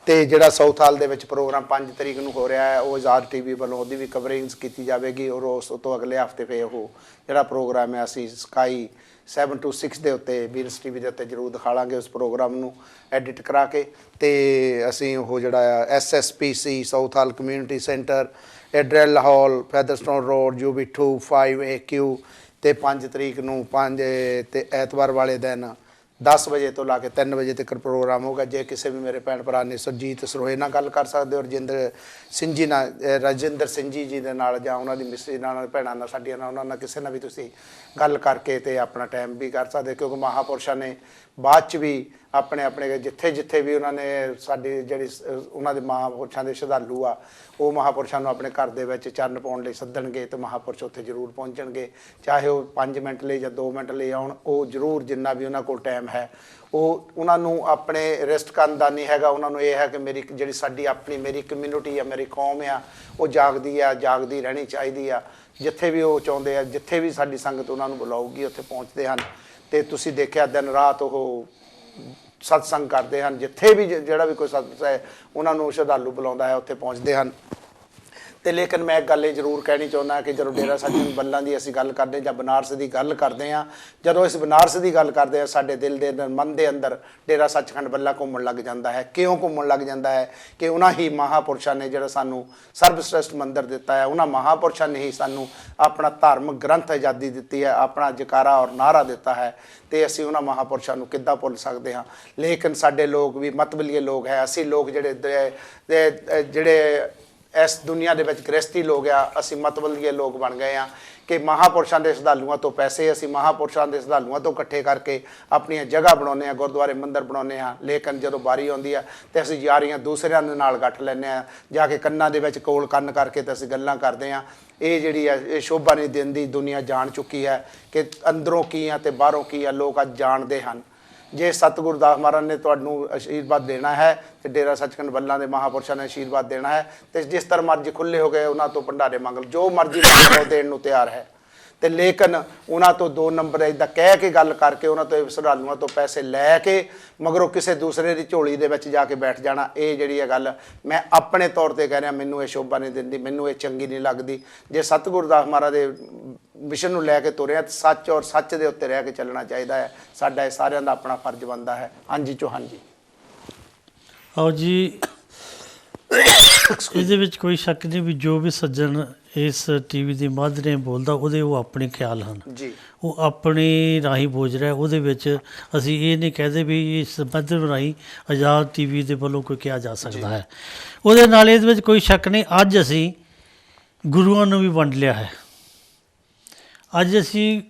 [SPEAKER 1] ਤੇ ਜਿਹੜਾ ਸਾਊਥ ਹਾਲ ਦੇ ਵਿੱਚ ਪ੍ਰੋਗਰਾਮ 5 ਤਰੀਕ ਨੂੰ ਹੋ ਰਿਹਾ ਹੈ ਉਹ ਆਜ਼ਾਦ TV ਵੱਲੋਂ ਉਹਦੀ ਵੀ ਕਵਰਿੰਗ ਕੀਤੀ ਜਾਵੇਗੀ ਔਰ ਉਸ ਤੋਂ ਅਗਲੇ ਹਫਤੇ ਫੇ ਉਹ ਜਿਹੜਾ ਪ੍ਰੋਗਰਾਮ ਹੈ ਅਸੀਂ ਸਕਾਈ 7 to 6 ਦੇ ਉੱਤੇ ਵੀਰਸ TV ਦੇ ਉੱਤੇ ਜ਼ਰੂਰ ਦਿਖਾਵਾਂਗੇ ਉਸ ਪ੍ਰੋਗਰਾਮ ਨੂੰ ਐਡਿਟ ਕਰਾ ਕੇ ਤੇ ਅਸੀਂ ਉਹ ਜਿਹੜਾ ਆ SSPC ਸਾਊਥ ਹਾਲ ਕਮਿਊਨਿਟੀ ਸੈਂਟਰ ਐਡਰੈਲ ਹਾਲ ਫੈਦਰਸਟੋਨ ਰੋਡ UB2 5AQ ਤੇ 5 ਤਰੀਕ ਨੂੰ 5 ਤੇ ਐਤਵਾਰ ਵਾਲੇ ਦਿਨ 10 ਵਜੇ ਤੋਂ ਲਾ ਕੇ 3 ਵਜੇ ਤੱਕ ਪ੍ਰੋਗਰਾਮ ਹੋਗਾ ਜੇ ਕਿਸੇ ਵੀ ਮੇਰੇ ਭੈਣ ਭਰਾ ਨੇ ਸੁਰਜੀਤ ਸਰੋਏ ਨਾਲ ਗੱਲ ਕਰ ਸਕਦੇ ਹੋ ਰਾਜਿੰਦਰ ਸਿੰਘ ਜੀ ਦੇ ਨਾਲ ਜਾਂ ਉਹਨਾਂ ਦੀ ਮਿਸਰੀ ਨਾਲ ਭੈਣਾਂ ਨਾਲ ਸਾਡੀਆਂ ਨਾਲ ਉਹਨਾਂ ਨਾਲ ਕਿਸੇ ਨਾਲ ਵੀ ਤੁਸੀਂ ਗੱਲ ਕਰਕੇ ਤੇ ਆਪਣਾ ਟਾਈਮ ਵੀ ਕਰ ਸਕਦੇ ਕਿਉਂਕਿ ਮਹਾਂਪੁਰਸ਼ਾਂ ਨੇ ਬਾਅਦ 'ਚ ਵੀ ਆਪਣੇ ਜਿੱਥੇ ਵੀ ਉਹਨਾਂ ਨੇ ਸਾਡੀ ਜਿਹੜੀ ਉਹਨਾਂ ਦੇ ਮਹਾਂਪੁਰਸ਼ਾਂ ਦੇ ਸ਼ਰਧਾਲੂ ਆ ਉਹ ਮਹਾਂਪੁਰਸ਼ਾਂ ਨੂੰ ਆਪਣੇ ਘਰ ਦੇ ਵਿੱਚ ਚਰਨ ਪਾਉਣ ਲਈ ਸੱਦਣਗੇ ਤੇ ਮਹਾਂਪੁਰਸ਼ ਉੱਥੇ ਜ਼ਰੂਰ ਪਹੁੰਚਣਗੇ ਚਾਹੇ ਉਹ 5 ਮਿੰਟ ਲਈ ਜਾਂ 2 ਮਿੰਟ ਲਈ ਆਉਣ ਉਹ ਜ਼ਰੂਰ ਜਿੰਨਾ ਵੀ ਉਹਨਾਂ ਕੋਲ ਟਾਈਮ ਹੈ ਉਹ ਉਹਨਾਂ ਨੂੰ ਆਪਣੇ ਰੈਸਟ ਕਰਨ ਦਾ ਨਹੀਂ ਹੈਗਾ ਉਹਨਾਂ ਨੂੰ ਇਹ ਹੈ ਕਿ ਮੇਰੀ ਜਿਹੜੀ ਸਾਡੀ ਮੇਰੀ ਕਮਿਊਨਿਟੀ ਆ ਮੇਰੀ ਕੌਮ ਆ ਉਹ ਜਾਗਦੀ ਰਹਿਣੀ ਚਾਹੀਦੀ ਆ ਜਿੱਥੇ ਵੀ ਉਹ ਚਾਹੁੰਦੇ ਆ ਜਿੱਥੇ ਵੀ ਸਾਡੀ ਸੰਗਤ ਉਹਨਾਂ ਨੂੰ ਬੁਲਾਊਗੀ ਉੱਥੇ ਪਹੁੰਚਦੇ ਹਨ ਤੇ ਤੁਸੀਂ ਦੇਖਿਆ ਦਿਨ ਰਾਤ ਉਹ ਸਤਸੰਗ ਕਰਦੇ ਹਨ ਜਿੱਥੇ ਵੀ ਜਿਹੜਾ ਵੀ ਕੋਈ ਸਤਸੰਗ ਹੈ ਉਹਨਾਂ ਨੂੰ ਸ਼ਰਧਾਲੂ ਬੁਲਾਉਂਦਾ ਹੈ ਉੱਥੇ ਪਹੁੰਚਦੇ ਹਨ ਤੇ ਲੇਕਿਨ ਮੈਂ ਇੱਕ ਗੱਲ ਇਹ ਜ਼ਰੂਰ ਕਹਿਣੀ ਚਾਹੁੰਦਾ ਕਿ ਜਦੋਂ ਡੇਰਾ ਸੱਚਖੰਡ ਬੱਲਾ ਦੀ ਅਸੀਂ ਗੱਲ ਕਰਦੇ ਜਾਂ ਬਨਾਰਸ ਦੀ ਗੱਲ ਕਰਦੇ ਹਾਂ ਜਦੋਂ ਇਸ ਬਨਾਰਸ ਦੀ ਗੱਲ ਕਰਦੇ ਹਾਂ ਸਾਡੇ ਦਿਲ ਦੇ ਮਨ ਦੇ ਅੰਦਰ ਡੇਰਾ ਸੱਚਖੰਡ ਬੱਲਾ ਘੁੰਮਣ ਲੱਗ ਜਾਂਦਾ ਹੈ ਕਿਉਂ ਘੁੰਮਣ ਲੱਗ ਜਾਂਦਾ ਹੈ ਕਿ ਉਹਨਾਂ ਹੀ ਮਹਾਂਪੁਰਸ਼ਾਂ ਨੇ ਜਿਹੜਾ ਸਾਨੂੰ ਸਰਬਸ਼੍ਰੇਸ਼ਟ ਮੰਦਰ ਦਿੱਤਾ ਹੈ ਉਹਨਾਂ ਮਹਾਂਪੁਰਸ਼ਾਂ ਨੇ ਹੀ ਸਾਨੂੰ ਆਪਣਾ ਧਰਮ ਗ੍ਰੰਥ ਆਜ਼ਾਦੀ ਦਿੱਤੀ ਹੈ ਆਪਣਾ ਜਕਾਰਾ ਔਰ ਨਾਰਾ ਦਿੱਤਾ ਹੈ ਤੇ ਅਸੀਂ ਉਹਨਾਂ ਮਹਾਂਪੁਰਸ਼ਾਂ ਨੂੰ ਕਿੱਦਾਂ ਭੁੱਲ ਸਕਦੇ ਹਾਂ ਲੇਕਿਨ ਸਾਡੇ ਲੋਕ ਵੀ ਮਤਬਲੀਏ ਲੋਕ ਹੈ ਅਸੀਂ ਲੋਕ ਜਿਹੜੇ ਇਸ ਦੁਨੀਆ ਦੇ ਵਿੱਚ ਗ੍ਰਸਤੀ ਲੋਕ ਆ ਅਸੀਂ ਮਤਬਲੀਏ ਲੋਕ ਬਣ ਗਏ ਆ ਕਿ ਮਹਾਂਪੁਰਸ਼ਾਂ ਦੇ ਸ਼ਰਧਾਲੂਆਂ ਤੋਂ ਪੈਸੇ ਅਸੀਂ ਮਹਾਂਪੁਰਸ਼ਾਂ ਦੇ ਸ਼ਰਧਾਲੂਆਂ ਤੋਂ ਇਕੱਠੇ ਕਰਕੇ ਆਪਣੀਆਂ ਜਗ੍ਹਾ ਬਣਾਉਂਦੇ ਆ ਗੁਰਦੁਆਰੇ ਮੰਦਰ ਬਣਾਉਂਦੇ ਆ ਲੇਕਿਨ ਜਦੋਂ ਵਾਰੀ ਆਉਂਦੀ ਆ ਤੇ ਅਸੀਂ ਯਾਰੀਆਂ ਦੂਸਰਿਆਂ ਦੇ ਨਾਲ ਗੱਠ ਲੈਂਦੇ ਆ ਜਾ ਕੇ ਕੰਨਾਂ ਦੇ ਵਿੱਚ ਕੋਲ ਕੰਨ ਕਰਕੇ ਤੇ ਅਸੀਂ ਗੱਲਾਂ ਕਰਦੇ ਆ ਇਹ ਜਿਹੜੀ ਆ ਇਹ ਸ਼ੋਭਾ ਨਹੀਂ ਦਿੰਦੀ ਦੁਨੀਆ ਜਾਣ ਚੁੱਕੀ ਹੈ ਕਿ ਅੰਦਰੋਂ ਕੀ ਆ ਤੇ ਬਾਹਰੋਂ ਕੀ ਆ ਲੋਕ ਅੱਜ ਜਾਣਦੇ ਹਨ ਜੇ ਸਤਿਗੁਰੂ ਦਾਸ ਮਹਾਰਾਜ ਨੇ ਤੁਹਾਨੂੰ ਆਸ਼ੀਰਵਾਦ ਦੇਣਾ ਹੈ ਤੇ ਡੇਰਾ ਸੱਚਖੰਡ ਬੱਲਾ ਦੇ ਮਹਾਂਪੁਰਸ਼ਾਂ ਨੇ ਆਸ਼ੀਰਵਾਦ ਦੇਣਾ ਹੈ ਤੇ ਜਿਸ ਤਰ੍ਹਾਂ ਮਰਜ਼ੀ ਖੁੱਲੇ ਹੋ ਗਏ ਉਹਨਾਂ ਤੋਂ ਭੰਡਾਰੇ ਮੰਗ ਲਓ ਜੋ ਮਰਜ਼ੀ ਮੰਗੋ ਦੇਣ ਨੂੰ ਤਿਆਰ ਹੈ ਤੇ ਲੇਕਿਨ ਉਹਨਾਂ ਤੋਂ 2 ਨੰਬਰ ਇੱਦਾਂ ਕਹਿ ਕੇ ਗੱਲ ਕਰਕੇ ਉਹਨਾਂ ਤੋਂ ਸ਼ਰਧਾਲੂਆਂ ਤੋਂ ਪੈਸੇ ਲੈ ਕੇ ਮਗਰੋਂ ਕਿਸੇ ਦੂਸਰੇ ਦੀ ਝੋਲੀ ਦੇ ਵਿੱਚ ਜਾ ਕੇ ਬੈਠ ਜਾਣਾ ਇਹ ਜਿਹੜੀ ਹੈ ਗੱਲ ਮੈਂ ਆਪਣੇ ਤੌਰ ਤੇ ਕਹਿ ਰਿਹਾ ਮੈਨੂੰ ਇਹ ਸ਼ੋਭਾ ਨਹੀਂ ਦਿੰਦੀ ਮੈਨੂੰ ਇਹ ਚੰਗੀ ਨਹੀਂ ਲੱਗਦੀ ਜੇ ਸਤਿਗੁਰੂ ਦਾਸ ਮਹਾਰਾਜ ਦੇ ਮਿਸ਼ਨ ਨੂੰ ਲੈ ਕੇ ਤੁਰਿਆ ਸੱਚ ਔਰ ਸੱਚ ਦੇ ਉੱਤੇ ਰਹਿ ਕੇ ਚੱਲਣਾ ਚਾਹੀਦਾ ਹੈ ਸਾਡਾ ਇਹ ਸਾਰਿਆਂ ਦਾ ਆਪਣਾ ਫਰਜ਼ ਬਣਦਾ ਹੈ ਹਾਂਜੀ ਚੌਹਾਨ ਜੀ
[SPEAKER 2] ਆਓ ਜੀ ਇਹਦੇ ਵਿੱਚ ਕੋਈ ਸ਼ੱਕ ਨਹੀਂ ਵੀ ਜੋ ਵੀ ਸੱਜਣ ਇਸ TV ਦੀ ਮੱਧ ਨੇ ਬੋਲਦਾ ਉਹਦੇ ਉਹ ਆਪਣੇ ਖਿਆਲ ਹਨ
[SPEAKER 1] ਜੀ
[SPEAKER 2] ਉਹ ਆਪਣੀ ਰਾਹੀਂ ਬੋਝ ਰਿਹਾ ਉਹਦੇ ਵਿੱਚ ਅਸੀਂ ਇਹ ਨਹੀਂ ਕਹਦੇ ਵੀ ਇਸ ਮੱਧ ਰਾਹੀਂ ਆਜ਼ਾਦ TV ਦੇ ਵੱਲੋਂ ਕੋਈ ਕਿਹਾ ਜਾ ਸਕਦਾ ਹੈ ਉਹਦੇ ਨਾਲ ਇਹਦੇ ਵਿੱਚ ਕੋਈ ਸ਼ੱਕ ਨਹੀਂ ਅੱਜ ਅਸੀਂ ਗੁਰੂਆਂ ਨੂੰ ਵੀ ਵੰਡ ਲਿਆ ਹੈ ਅੱਜ ਅਸੀਂ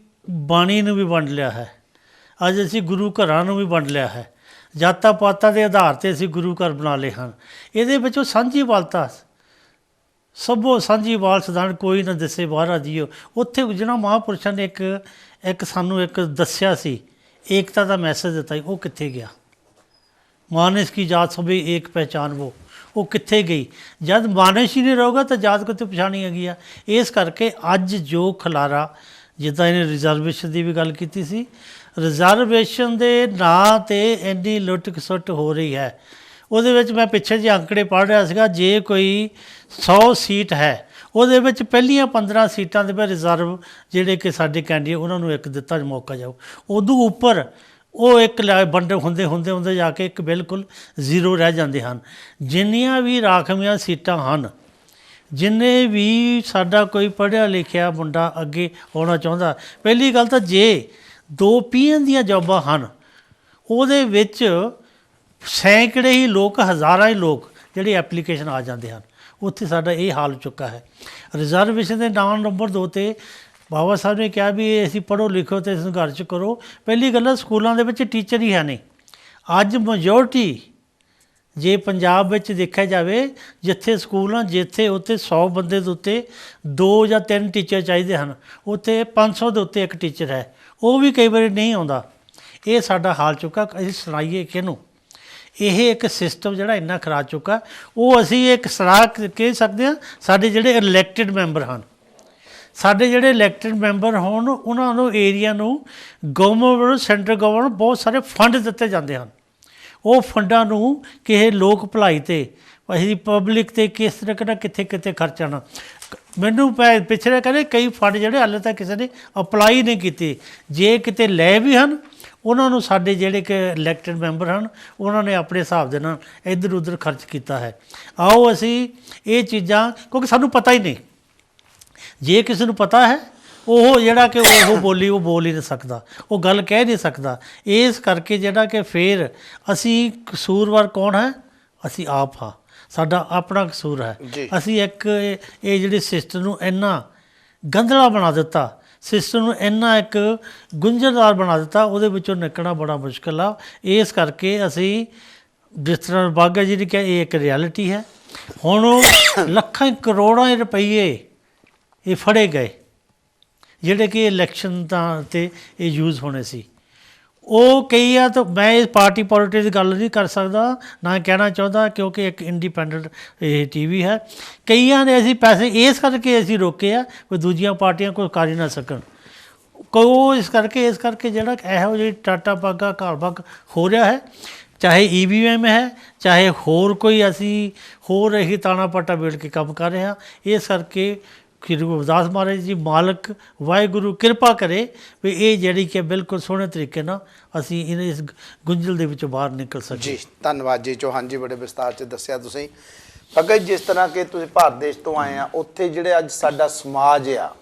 [SPEAKER 2] ਬਾਣੀ ਨੂੰ ਵੀ ਵੰਡ ਲਿਆ ਹੈ ਅੱਜ ਅਸੀਂ ਗੁਰੂ ਘਰਾਂ ਨੂੰ ਵੀ ਵੰਡ ਲਿਆ ਹੈ ਜਾਤਾਂ ਪਾਤਾਂ ਦੇ ਆਧਾਰ 'ਤੇ ਅਸੀਂ ਗੁਰੂ ਘਰ ਬਣਾ ਲਏ ਹਨ ਇਹਦੇ ਵਿੱਚ ਉਹ ਸਾਂਝੀਵਾਲਤਾ ਸਭੋ ਸਾਂਝੀਵਾਲ ਸਦਾਨ ਕੋਈ ਨਾ ਦਿਸੇ ਬਾਹਰਾ ਜੀਓ ਉੱਥੇ ਜਿਹੜਾ ਮਹਾਂਪੁਰਸ਼ਾਂ ਨੇ ਇੱਕ ਸਾਨੂੰ ਇੱਕ ਦੱਸਿਆ ਸੀ ਏਕਤਾ ਦਾ ਮੈਸੇਜ ਦਿੱਤਾ ਉਹ ਕਿੱਥੇ ਗਿਆ ਮਾਨਸ ਕੀ ਜਾਤ ਸਭੇ ਏਕ ਪਹਿਚਾਨ ਉਹ ਕਿੱਥੇ ਗਈ। ਜਦ ਮਾਨਸ਼ ਹੀ ਨਹੀਂ ਰਹੂਗਾ ਤਾਂ ਜਾਤ ਕਿੱਥੇ ਪਛਾਣੀ ਹੈਗੀ ਆ। ਇਸ ਕਰਕੇ ਅੱਜ ਜੋ ਖਲਾਰਾ, ਜਿੱਦਾਂ ਇਹਨੇ ਰਿਜ਼ਰਵੇਸ਼ਨ ਦੀ ਵੀ ਗੱਲ ਕੀਤੀ ਸੀ, ਰਿਜ਼ਰਵੇਸ਼ਨ ਦੇ ਨਾਂ 'ਤੇ ਇੰਨੀ ਲੁੱਟ ਖਸੁੱਟ ਹੋ ਰਹੀ ਹੈ। ਉਹਦੇ ਵਿੱਚ ਮੈਂ ਪਿੱਛੇ ਜਿਹੇ ਅੰਕੜੇ ਪੜ੍ਹ ਰਿਹਾ ਸੀਗਾ, ਜੇ ਕੋਈ 100 ਸੀਟ ਹੈ ਉਹਦੇ ਵਿੱਚ ਪਹਿਲੀਆਂ 15 ਸੀਟਾਂ ਦੇ ਵਿੱਚ ਰਿਜ਼ਰਵ ਜਿਹੜੇ ਕਿ ਸਾਡੇ ਕੈਂਡੀਡੇਟ ਉਹਨਾਂ ਨੂੰ ਇੱਕ ਦਿੱਤਾ ਮੌਕਾ ਜਾਊ। ਉਦੋਂ ਉੱਪਰ ਉਹ ਇੱਕ ਵੰਡ ਹੁੰਦੇ ਜਾ ਕੇ ਇੱਕ ਬਿਲਕੁਲ ਜ਼ੀਰੋ ਰਹਿ ਜਾਂਦੇ ਹਨ। ਜਿੰਨੀਆਂ ਵੀ ਰਾਖਵੀਆਂ ਸੀਟਾਂ ਹਨ, ਜਿੰਨੇ ਵੀ ਸਾਡਾ ਕੋਈ ਪੜ੍ਹਿਆ ਲਿਖਿਆ ਮੁੰਡਾ ਅੱਗੇ ਆਉਣਾ ਚਾਹੁੰਦਾ, ਪਹਿਲੀ ਗੱਲ ਤਾਂ ਜੇ 2 PN ਦੀਆਂ ਜੋਬਾਂ ਹਨ ਉਹਦੇ ਵਿੱਚ ਸੈਂਕੜੇ ਹੀ ਲੋਕ, ਹਜ਼ਾਰਾਂ ਹੀ ਲੋਕ ਜਿਹੜੇ ਐਪਲੀਕੇਸ਼ਨ ਆ ਜਾਂਦੇ ਹਨ। ਉੱਥੇ ਸਾਡਾ ਇਹ ਹਾਲ ਚੁੱਕਾ ਹੈ। ਰਿਜ਼ਰਵੇਸ਼ਨ ਦੇ ਨੰਬਰ 2 'ਤੇ ਬਾਬਾ ਸਾਹਿਬ ਨੇ ਕਿਹਾ ਵੀ ਅਸੀਂ ਪੜ੍ਹੋ ਲਿਖੋ ਅਤੇ ਸੰਘਰਸ਼ ਕਰੋ। ਪਹਿਲੀ ਗੱਲ ਹੈ ਸਕੂਲਾਂ ਦੇ ਵਿੱਚ ਟੀਚਰ ਹੀ ਹੈ ਨਹੀਂ। ਅੱਜ ਮੈਜੋਰਟੀ ਜੇ ਪੰਜਾਬ ਵਿੱਚ ਦੇਖਿਆ ਜਾਵੇ, ਜਿੱਥੇ ਸਕੂਲ ਹਨ ਜਿੱਥੇ ਉੱਥੇ 100 ਬੰਦੇ ਦੇ ਉੱਤੇ 2 ਜਾਂ 3 ਟੀਚਰ ਚਾਹੀਦੇ ਹਨ, ਉੱਥੇ 500 ਦੇ ਉੱਤੇ ਇੱਕ ਟੀਚਰ ਹੈ, ਉਹ ਵੀ ਕਈ ਵਾਰੀ ਨਹੀਂ ਆਉਂਦਾ। ਇਹ ਸਾਡਾ ਹਾਲ ਚੁੱਕਾ। ਅਸੀਂ ਸੁਣਾਈਏ ਕਿਹਨੂੰ? ਇਹ ਇੱਕ ਸਿਸਟਮ ਜਿਹੜਾ ਇੰਨਾ ਖਰਾਬ ਚੁੱਕਾ, ਉਹ ਅਸੀਂ ਇੱਕ ਸਲਾਹ ਕਹਿ ਸਕਦੇ ਹਾਂ। ਸਾਡੇ ਜਿਹੜੇ ਇਲੈਕਟਿਡ ਮੈਂਬਰ ਹਨ, ਸਾਡੇ ਜਿਹੜੇ ਇਲੈਕਟਿਡ ਮੈਂਬਰ ਹੋਣ, ਉਹਨਾਂ ਨੂੰ ਏਰੀਆ ਨੂੰ ਗਵਰਨਮੈਂਟ, ਸੈਂਟਰਲ ਗਵਰਨਮੈਂਟ ਬਹੁਤ ਸਾਰੇ ਫੰਡ ਦਿੱਤੇ ਜਾਂਦੇ ਹਨ। ਉਹ ਫੰਡਾਂ ਨੂੰ ਕਿਸੇ ਲੋਕ ਭਲਾਈ 'ਤੇ, ਅਸੀਂ ਪਬਲਿਕ 'ਤੇ ਕਿਸ ਤਰ੍ਹਾਂ ਨਾਲ ਕਿੱਥੇ ਕਿੱਥੇ ਖਰਚਣਾ। ਮੈਨੂੰ ਪਿਛਲੇ ਕਹਿੰਦੇ ਕਈ ਫੰਡ ਜਿਹੜੇ ਹਾਲੇ ਤੱਕ ਕਿਸੇ ਨੇ ਅਪਲਾਈ ਨਹੀਂ ਕੀਤੇ। ਜੇ ਕਿਤੇ ਲੈ ਵੀ ਹਨ, ਉਹਨਾਂ ਨੂੰ ਸਾਡੇ ਜਿਹੜੇ ਕਿ ਇਲੈਕਟਿਡ ਮੈਂਬਰ ਹਨ ਉਹਨਾਂ ਨੇ ਆਪਣੇ ਹਿਸਾਬ ਦੇ ਨਾਲ ਇੱਧਰ ਉੱਧਰ ਖਰਚ ਕੀਤਾ ਹੈ। ਆਓ ਅਸੀਂ ਇਹ ਚੀਜ਼ਾਂ, ਕਿਉਂਕਿ ਸਾਨੂੰ ਪਤਾ ਹੀ ਨਹੀਂ। ਜੇ ਕਿਸੇ ਨੂੰ ਪਤਾ ਹੈ, ਉਹ ਜਿਹੜਾ ਕਿ ਉਹ ਬੋਲੀ ਉਹ ਬੋਲ ਹੀ ਨਹੀਂ ਸਕਦਾ, ਉਹ ਗੱਲ ਕਹਿ ਨਹੀਂ ਸਕਦਾ। ਇਸ ਕਰਕੇ ਜਿਹੜਾ ਕਿ ਫਿਰ ਅਸੀਂ ਕਸੂਰਵਾਰ ਕੌਣ ਹੈ? ਅਸੀਂ ਆਪ ਹਾਂ। ਸਾਡਾ ਆਪਣਾ ਕਸੂਰ ਹੈ। ਅਸੀਂ ਇੱਕ ਇਹ ਜਿਹੜੇ ਸਿਸਟਮ ਨੂੰ ਇੰਨਾ ਗੰਧਲਾ ਬਣਾ ਦਿੱਤਾ, ਸਿਸਟਮ ਨੂੰ ਇੰਨਾ ਇੱਕ ਗੁੰਝਲਦਾਰ ਬਣਾ ਦਿੱਤਾ, ਉਹਦੇ ਵਿੱਚੋਂ ਨਿਕਲਣਾ ਬੜਾ ਮੁਸ਼ਕਿਲ ਆ। ਇਸ ਕਰਕੇ ਅਸੀਂ ਜਿਸ ਤਰ੍ਹਾਂ ਬਾਘਾ ਜੀ ਨੇ ਕਿਹਾ, ਇਹ ਇੱਕ ਰਿਐਲਿਟੀ ਹੈ। ਹੁਣ ਉਹ ਲੱਖਾਂ ਕਰੋੜਾਂ ਰੁਪਈਏ ਇਹ ਫੜੇ ਗਏ ਜਿਹੜੇ ਕਿ ਇਲੈਕਸ਼ਨ ਤਾਂ 'ਤੇ ਇਹ ਯੂਜ਼ ਹੋਣੇ ਸੀ। ਉਹ ਕਈ ਆ ਤਾਂ ਮੈਂ ਇਸ ਪਾਰਟੀ ਪੋਲੀਟਿਕਸ ਦੀ ਗੱਲ ਨਹੀਂ ਕਰ ਸਕਦਾ, ਨਾ ਕਹਿਣਾ ਚਾਹੁੰਦਾ, ਕਿਉਂਕਿ ਇੱਕ ਇੰਡੀਪੈਂਡੈਂਟ ਇਹ TV ਹੈ। ਕਈਆਂ ਨੇ ਅਸੀਂ ਪੈਸੇ ਇਸ ਕਰਕੇ ਅਸੀਂ ਰੋਕੇ ਆ ਵੀ ਦੂਜੀਆਂ ਪਾਰਟੀਆਂ ਕੋਈ ਕਰ ਹੀ ਨਾ ਸਕਣ। ਕੋ ਇਸ ਕਰਕੇ ਜਿਹੜਾ ਇਹੋ ਜਿਹੀ ਟਾਟਾ ਬਾਗਾ ਘਾਲ ਬਾਗ ਹੋ ਰਿਹਾ ਹੈ, ਚਾਹੇ EVM ਹੈ, ਚਾਹੇ ਹੋਰ ਕੋਈ ਅਸੀਂ ਹੋਰ ਇਹੀ ਤਾਣਾ ਪਾਟਾ ਵੇੜ ਕੇ ਕੰਮ ਕਰ ਰਹੇ ਹਾਂ। ਇਸ ਕਰਕੇ ਸ਼੍ਰੀ ਗੁਰੂ ਰਵਿਦਾਸ ਮਹਾਰਾਜ ਜੀ ਮਾਲਕ ਵਾਹਿਗੁਰੂ ਕਿਰਪਾ ਕਰੇ ਵੀ ਇਹ ਜਿਹੜੀ ਕਿ ਬਿਲਕੁਲ ਸੋਹਣੇ ਤਰੀਕੇ ਨਾਲ ਅਸੀਂ ਇਸ ਗੁੰਝਲ ਦੇ ਵਿੱਚੋਂ ਬਾਹਰ ਨਿਕਲ ਸਕੀਏ।
[SPEAKER 1] ਜੀ ਧੰਨਵਾਦ ਜੀ ਚੌਹਾਨ ਜੀ, ਬੜੇ ਵਿਸਤਾਰ 'ਚ ਦੱਸਿਆ ਤੁਸੀਂ। ਅਗਰ ਜਿਸ ਤਰ੍ਹਾਂ ਕਿ ਤੁਸੀਂ ਭਾਰਤ ਦੇਸ਼ ਤੋਂ ਆਏ ਆ, ਉੱਥੇ ਜਿਹੜੇ ਅੱਜ ਸਾਡਾ ਸਮਾਜ ਆ,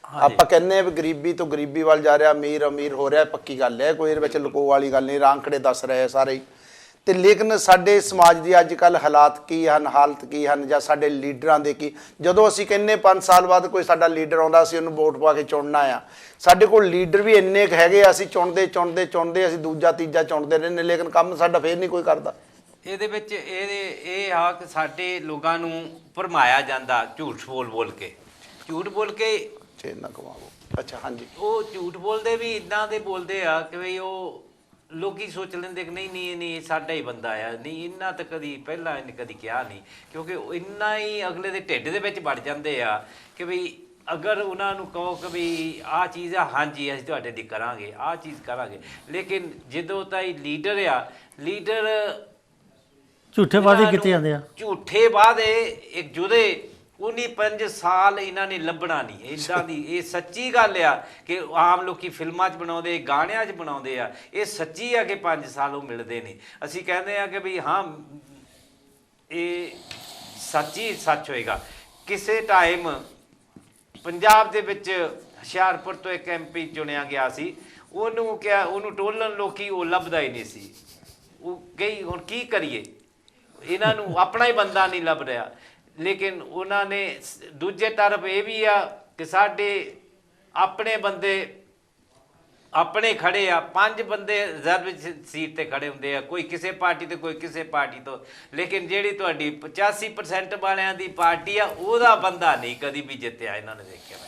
[SPEAKER 1] ਆਪਾਂ ਕਹਿੰਦੇ ਆ ਵੀ ਗਰੀਬੀ ਤੋਂ ਗਰੀਬੀ ਵੱਲ ਜਾ ਰਿਹਾ, ਅਮੀਰ ਅਮੀਰ ਹੋ ਰਿਹਾ, ਪੱਕੀ ਗੱਲ ਹੈ, ਕੋਈ ਇਹਦੇ ਵਿੱਚ ਲੁਕੋ ਵਾਲੀ ਗੱਲ ਨਹੀਂ। ਰਾਂਕੜੇ ਦੱਸ ਰਹੇ ਆ ਸਾਰੇ ਹੀ। ਤੇ ਲੇਕਿਨ ਸਾਡੇ ਸਮਾਜ ਦੀ ਅੱਜ ਕੱਲ੍ਹ ਹਾਲਾਤ ਕੀ ਹਨ, ਹਾਲਤ ਕੀ ਹਨ, ਜਾਂ ਸਾਡੇ ਲੀਡਰਾਂ ਦੇ ਕੀ? ਜਦੋਂ ਅਸੀਂ ਕਹਿੰਦੇ 5 ਸਾਲ ਬਾਅਦ ਕੋਈ ਸਾਡਾ ਲੀਡਰ ਆਉਂਦਾ, ਅਸੀਂ ਉਹਨੂੰ ਵੋਟ ਪਾ ਕੇ ਚੁਣਨਾ ਆ। ਸਾਡੇ ਕੋਲ ਲੀਡਰ ਵੀ ਇੰਨੇ ਕੁ ਹੈਗੇ ਆ, ਅਸੀਂ ਚੁਣਦੇ ਅਸੀਂ ਦੂਜਾ ਤੀਜਾ ਚੁਣਦੇ ਰਹਿੰਦੇ, ਲੇਕਿਨ ਕੰਮ ਸਾਡਾ ਫੇਰ ਨਹੀਂ ਕੋਈ ਕਰਦਾ।
[SPEAKER 3] ਇਹਦੇ ਵਿੱਚ ਇਹ ਆ ਕਿ ਸਾਡੇ ਲੋਕਾਂ ਨੂੰ ਭਰਮਾਇਆ ਜਾਂਦਾ ਝੂਠ ਬੋਲ ਕੇ
[SPEAKER 1] ਨਾ ਕਮਾਵੋ। ਅੱਛਾ, ਹਾਂਜੀ।
[SPEAKER 3] ਉਹ ਝੂਠ ਬੋਲਦੇ ਵੀ ਇੱਦਾਂ ਦੇ ਬੋਲਦੇ ਆ ਕਿ ਬਈ ਉਹ ਲੋਕੀ ਸੋਚ ਲੈਂਦੇ ਕਿ ਨਹੀਂ ਸਾਡਾ ਹੀ ਬੰਦਾ ਆ, ਨਹੀਂ ਇੰਨਾ ਤਾਂ ਕਦੀ ਪਹਿਲਾਂ ਇਹਨੇ ਕਦੀ ਕਿਹਾ ਨਹੀਂ, ਕਿਉਂਕਿ ਇੰਨਾ ਹੀ ਅਗਲੇ ਦੇ ਢਿੱਡ ਦੇ ਵਿੱਚ ਵੜ ਜਾਂਦੇ ਆ ਕਿ ਬਈ ਅਗਰ ਉਹਨਾਂ ਨੂੰ ਕਹੋ ਕਿ ਵੀ ਆਹ ਚੀਜ਼ ਆ, ਹਾਂਜੀ ਅਸੀਂ ਤੁਹਾਡੇ ਲਈ ਕਰਾਂਗੇ, ਆਹ ਚੀਜ਼ ਕਰਾਂਗੇ। ਲੇਕਿਨ ਜਦੋਂ ਤਾਈ ਲੀਡਰ
[SPEAKER 2] ਝੂਠੇ ਵਾਅਦੇ ਕੀਤੇ ਜਾਂਦੇ ਆ,
[SPEAKER 3] ਝੂਠੇ ਵਾਅਦੇ ਇੱਕ ਜੁਦੇ 19 ਸਾਲ ਇਹਨਾਂ ਨੇ ਲੱਭਣਾ ਨਹੀਂ। ਇੱਦਾਂ ਦੀ ਇਹ ਸੱਚੀ ਗੱਲ ਆ ਕਿ ਆਮ ਲੋਕੀ ਫਿਲਮਾਂ 'ਚ ਬਣਾਉਂਦੇ, ਗਾਣਿਆਂ 'ਚ ਬਣਾਉਂਦੇ ਆ, ਇਹ ਸੱਚੀ ਆ ਕਿ 5 ਸਾਲ ਉਹ ਮਿਲਦੇ ਨੇ। ਅਸੀਂ ਕਹਿੰਦੇ ਆ ਕਿ ਵੀ ਹਾਂ ਇਹ ਸੱਚ ਹੋਏਗਾ। ਕਿਸੇ ਟਾਈਮ ਪੰਜਾਬ ਦੇ ਵਿੱਚ ਹੁਸ਼ਿਆਰਪੁਰ ਤੋਂ ਇੱਕ MP ਚੁਣਿਆ ਗਿਆ ਸੀ, ਉਹਨੂੰ ਟੋਲਣ ਲੋਕੀ ਉਹ ਲੱਭਦਾ ਹੀ ਨਹੀਂ ਸੀ। ਉਹ ਕਈ ਹੁਣ ਕੀ ਕਰੀਏ, ਇਹਨਾਂ ਨੂੰ ਆਪਣਾ ਹੀ ਬੰਦਾ ਨਹੀਂ ਲੱਭ ਰਿਹਾ। ਲੇਕਿਨ ਉਹਨਾਂ ਨੇ ਦੂਜੇ ਤਰਫ ਇਹ ਵੀ ਆ ਕਿ ਸਾਡੇ ਆਪਣੇ ਬੰਦੇ ਆਪਣੇ ਖੜੇ ਆ, 5 ਬੰਦੇ ਰਿਜ਼ਰਵ ਸੀਟ 'ਤੇ ਖੜੇ ਹੁੰਦੇ ਆ, ਕੋਈ ਕਿਸੇ ਪਾਰਟੀ ਤੋਂ ਕੋਈ ਕਿਸੇ ਪਾਰਟੀ ਤੋਂ। ਲੇਕਿਨ ਜਿਹੜੀ ਤੁਹਾਡੀ 85% ਵਾਲਿਆਂ ਦੀ ਪਾਰਟੀ ਆ, ਉਹਦਾ ਬੰਦਾ ਨਹੀਂ ਕਦੀ ਵੀ ਜਿੱਤਿਆ ਇਹਨਾਂ ਨੇ ਦੇਖਿਆ।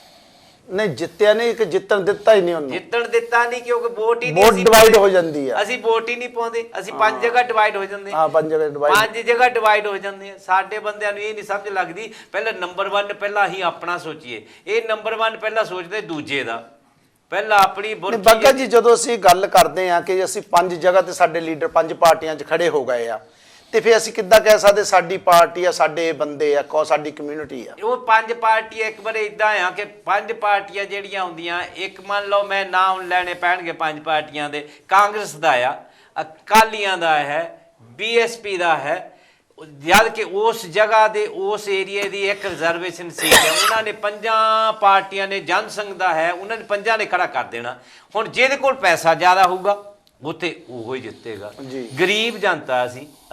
[SPEAKER 1] ਨਹੀਂ ਜਿੱਤਿਆ ਨਹੀਂ, ਕਿ ਜਿੱਤਣ ਦਿੱਤਾ ਹੀ ਨਹੀਂ ਉਹਨੂੰ।
[SPEAKER 3] ਜਿੱਤਣ ਦਿੱਤਾ ਨਹੀਂ ਕਿਉਂਕਿ ਵੋਟ ਹੀ ਨਹੀਂ
[SPEAKER 1] ਵੋਟ ਡਿਵਾਈਡ ਹੋ ਜਾਂਦੀ ਆ।
[SPEAKER 3] ਅਸੀਂ ਵੋਟ ਹੀ ਨਹੀਂ ਪਾਉਂਦੇ, ਅਸੀਂ 5 ਜਗ੍ਹਾ ਡਿਵਾਈਡ ਹੋ ਜਾਂਦੇ
[SPEAKER 1] ਹਾਂ 5 ਜਗ੍ਹਾ ਡਿਵਾਈਡ
[SPEAKER 3] 5 ਜਗ੍ਹਾ ਡਿਵਾਈਡ ਹੋ ਜਾਂਦੇ ਆ। ਸਾਡੇ ਬੰਦਿਆਂ ਨੂੰ ਇਹ ਨਹੀਂ ਸਮਝ ਲੱਗਦੀ, ਪਹਿਲਾਂ ਨੰਬਰ 1 ਪਹਿਲਾਂ ਅਸੀਂ ਆਪਣਾ ਸੋਚੀਏ, ਇਹ ਨੰਬਰ 1 ਪਹਿਲਾਂ ਸੋਚਦੇ ਦੂਜੇ ਦਾ, ਪਹਿਲਾਂ ਆਪਣੀ
[SPEAKER 1] ਨਹੀਂ ਬਾਗਾ ਜੀ, ਜਦੋਂ ਅਸੀਂ ਗੱਲ ਕਰਦੇ ਆ ਕਿ ਅਸੀਂ 5 ਜਗ੍ਹਾ ਤੇ ਸਾਡੇ ਲੀਡਰ 5 ਪਾਰਟੀਆਂ 'ਚ ਖੜੇ ਹੋ ਗਏ ਆ, ਤੇ ਫਿਰ ਅਸੀਂ ਕਿੱਦਾਂ ਕਹਿ ਸਕਦੇ ਸਾਡੀ ਪਾਰਟੀ ਆ, ਸਾਡੇ ਬੰਦੇ ਆ, ਕੋ ਸਾਡੀ ਕਮਿਊਨਿਟੀ ਆ।
[SPEAKER 3] ਉਹ 5 ਪਾਰਟੀਆਂ ਇੱਕ ਵਾਰ ਇਦਾਂ ਆ ਕਿ 5 ਪਾਰਟੀਆਂ ਜਿਹੜੀਆਂ ਹੁੰਦੀਆਂ, ਇੱਕ ਮੰਨ ਲਓ ਮੈਂ ਨਾਮ ਲੈਣੇ ਪੈਣਗੇ 5 ਪਾਰਟੀਆਂ ਦੇ, ਕਾਂਗਰਸ ਦਾ ਆ, ਅਕਾਲੀਆਂ ਦਾ ਹੈ, ਬੀਐਸਪੀ ਦਾ ਹੈ, ਜਦ ਕਿ ਉਸ ਜਗ੍ਹਾ ਦੇ ਉਸ ਏਰੀਏ ਦੀ ਇੱਕ ਰਿਜ਼ਰਵੇਸ਼ਨ ਸੀਟ ਹੈ, ਉਹਨਾਂ ਨੇ 5 ਪਾਰਟੀਆਂ ਨੇ, ਜਨ ਸੰਘ ਦਾ ਹੈ, ਉਹਨਾਂ ਨੇ 5 ਨੇ ਖੜਾ ਕਰ ਦੇਣਾ। ਹੁਣ ਜਿਹਦੇ ਕੋਲ ਪੈਸਾ ਜ਼ਿਆਦਾ ਹੋਊਗਾ ਉੱਥੇ ਉਹੋ ਹੀ ਜਿੱਤੇਗਾ। ਗਰੀਬ ਜਨਤਾ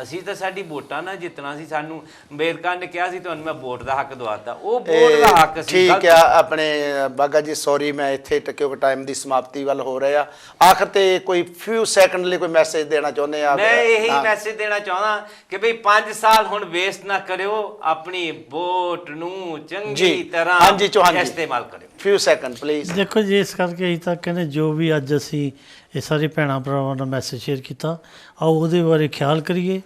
[SPEAKER 3] ਅਸੀਂ ਤਾਂ ਸਾਡੀ ਵੋਟਾਂ ਨਾਲ ਜਿੱਤਣਾ ਸੀ। ਸਾਨੂੰ ਅੰਬੇਦਕਰ ਨੇ ਕਿਹਾ ਸੀ ਤੁਹਾਨੂੰ ਮੈਂ ਵੋਟ ਦਾ ਹੱਕ ਦਵਾਤਾ, ਉਹ ਵੋਟ ਦਾ ਹੱਕ ਸੀ।
[SPEAKER 1] ਠੀਕ ਆ ਆਪਣੇ ਬਾਗਾ ਜੀ, ਸੌਰੀ ਮੈਂ ਇੱਥੇ ਕਿਉਂਕਿ ਟਾਈਮ ਦੀ ਸਮਾਪਤੀ ਵੱਲ ਹੋ ਰਹੇ ਆ, ਆਖਰ ਤੇ ਕੋਈ ਫਿਊ ਸੈਕਿੰਡ ਲਈ ਕੋਈ ਮੈਸੇਜ ਦੇਣਾ ਚਾਹੁੰਦੇ ਆ?
[SPEAKER 3] ਮੈਂ ਇਹੀ ਮੈਸੇਜ ਦੇਣਾ ਚਾਹੁੰਦਾ ਕਿ ਬਈ 5 ਸਾਲ ਹੁਣ ਵੇਸਟ ਨਾ ਕਰਿਓ, ਆਪਣੀ ਵੋਟ ਨੂੰ ਚੰਗੀ ਤਰ੍ਹਾਂ ਇਸਤੇਮਾਲ ਕਰਿਓ।
[SPEAKER 1] ਫਿਊ ਸੈਕਿੰਡ ਪਲੀਜ਼।
[SPEAKER 2] ਦੇਖੋ ਜੀ, ਇਸ ਕਰਕੇ ਅਸੀਂ ਤਾਂ ਕਹਿੰਦੇ ਜੋ ਵੀ ਅੱਜ ਅਸੀਂ ਇਹ ਸਾਰੇ ਭੈਣਾਂ ਭਰਾਵਾਂ ਨਾਲ ਮੈਸੇਜ ਸ਼ੇਅਰ ਕੀਤਾ, ਆਓ ਉਹਦੇ ਬਾਰੇ ਖਿਆਲ ਕਰੀਏ,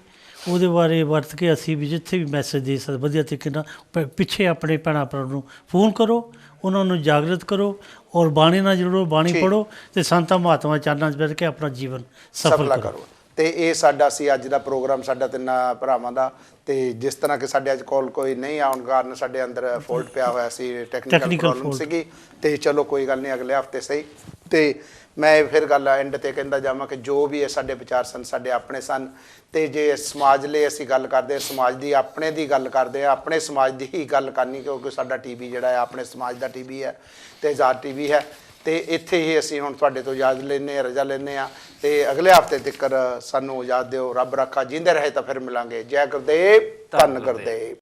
[SPEAKER 2] ਉਹਦੇ ਬਾਰੇ ਵਰਤ ਕੇ ਅਸੀਂ ਵੀ ਜਿੱਥੇ ਵੀ ਮੈਸੇਜ ਦੇ ਸਕਦੇ ਵਧੀਆ ਤਰੀਕੇ ਨਾਲ ਪਿੱਛੇ ਆਪਣੇ ਭੈਣਾਂ ਭਰਾਵਾਂ ਨੂੰ ਫੋਨ ਕਰੋ, ਉਹਨਾਂ ਨੂੰ ਜਾਗਰਤ ਕਰੋ, ਔਰ ਬਾਣੀ ਨਾਲ ਜੁੜੋ, ਬਾਣੀ ਪੜ੍ਹੋ ਤੇ ਸੰਤਾਂ ਮਹਾਤਮਾ ਚਰਨਾਂ 'ਚ ਬੈਠ ਕੇ ਆਪਣਾ ਜੀਵਨ ਸਫਲ ਕਰੋ।
[SPEAKER 1] ਤੇ ਇਹ ਸਾਡਾ ਸੀ ਅੱਜ ਦਾ ਪ੍ਰੋਗਰਾਮ, ਸਾਡਾ 3 ਭਰਾਵਾਂ ਦਾ। ਤੇ ਜਿਸ ਤਰ੍ਹਾਂ ਕਿ ਸਾਡੇ ਅੱਜ ਕੋਲ ਕੋਈ ਨਹੀਂ ਆਉਣ ਕਾਰਨ ਸਾਡੇ ਅੰਦਰ ਫੋਲਟ ਪਿਆ ਹੋਇਆ ਸੀ, ਟੈਕਨੀਕਲ ਪ੍ਰੋਬਲਮ ਸੀਗੀ, ਤੇ ਚਲੋ ਕੋਈ ਗੱਲ ਨਹੀਂ, ਅਗਲੇ ਹਫਤੇ ਸਹੀ। ਤੇ ਮੈਂ ਫਿਰ ਗੱਲ ਐਂਡ ਤੇ ਕਹਿੰਦਾ ਜਾਵਾਂ ਕਿ ਜੋ ਵੀ ਇਹ ਸਾਡੇ ਵਿਚਾਰ ਸਨ ਸਾਡੇ ਆਪਣੇ ਸਨ, ਤੇ ਜੇ ਸਮਾਜ ਲਈ ਅਸੀਂ ਗੱਲ ਕਰਦੇ ਹਾਂ, ਸਮਾਜ ਦੀ ਆਪਣੇ ਦੀ ਗੱਲ ਕਰਦੇ ਹਾਂ, ਆਪਣੇ ਸਮਾਜ ਦੀ ਹੀ ਗੱਲ ਕਰਨੀ, ਕਿਉਂਕਿ ਸਾਡਾ ਟੀਵੀ ਜਿਹੜਾ ਹੈ ਆਪਣੇ ਸਮਾਜ ਦਾ ਟੀਵੀ ਹੈ ਤੇ ਆਜ਼ਾਦ ਟੀਵੀ ਹੈ। ਤੇ ਇੱਥੇ ਹੀ ਅਸੀਂ ਹੁਣ ਤੁਹਾਡੇ ਤੋਂ ਇਜਾਜ਼ਤ ਲੈਂਦੇ ਹਾਂ, ਰਜਾ ਲੈਂਦੇ ਹਾਂ, ਤੇ ਅਗਲੇ ਹਫਤੇ ਤੱਕ ਸਾਨੂੰ ਇਜਾਜ਼ਤ ਦਿਓ। ਰੱਬ ਰੱਖਾ, ਜਿੰਦੇ ਰਹੇ ਤਾਂ ਫਿਰ ਮਿਲਾਂਗੇ। ਜੈ ਗੁਰਦੇਵ, ਧੰਨ ਗੁਰਦੇਵ।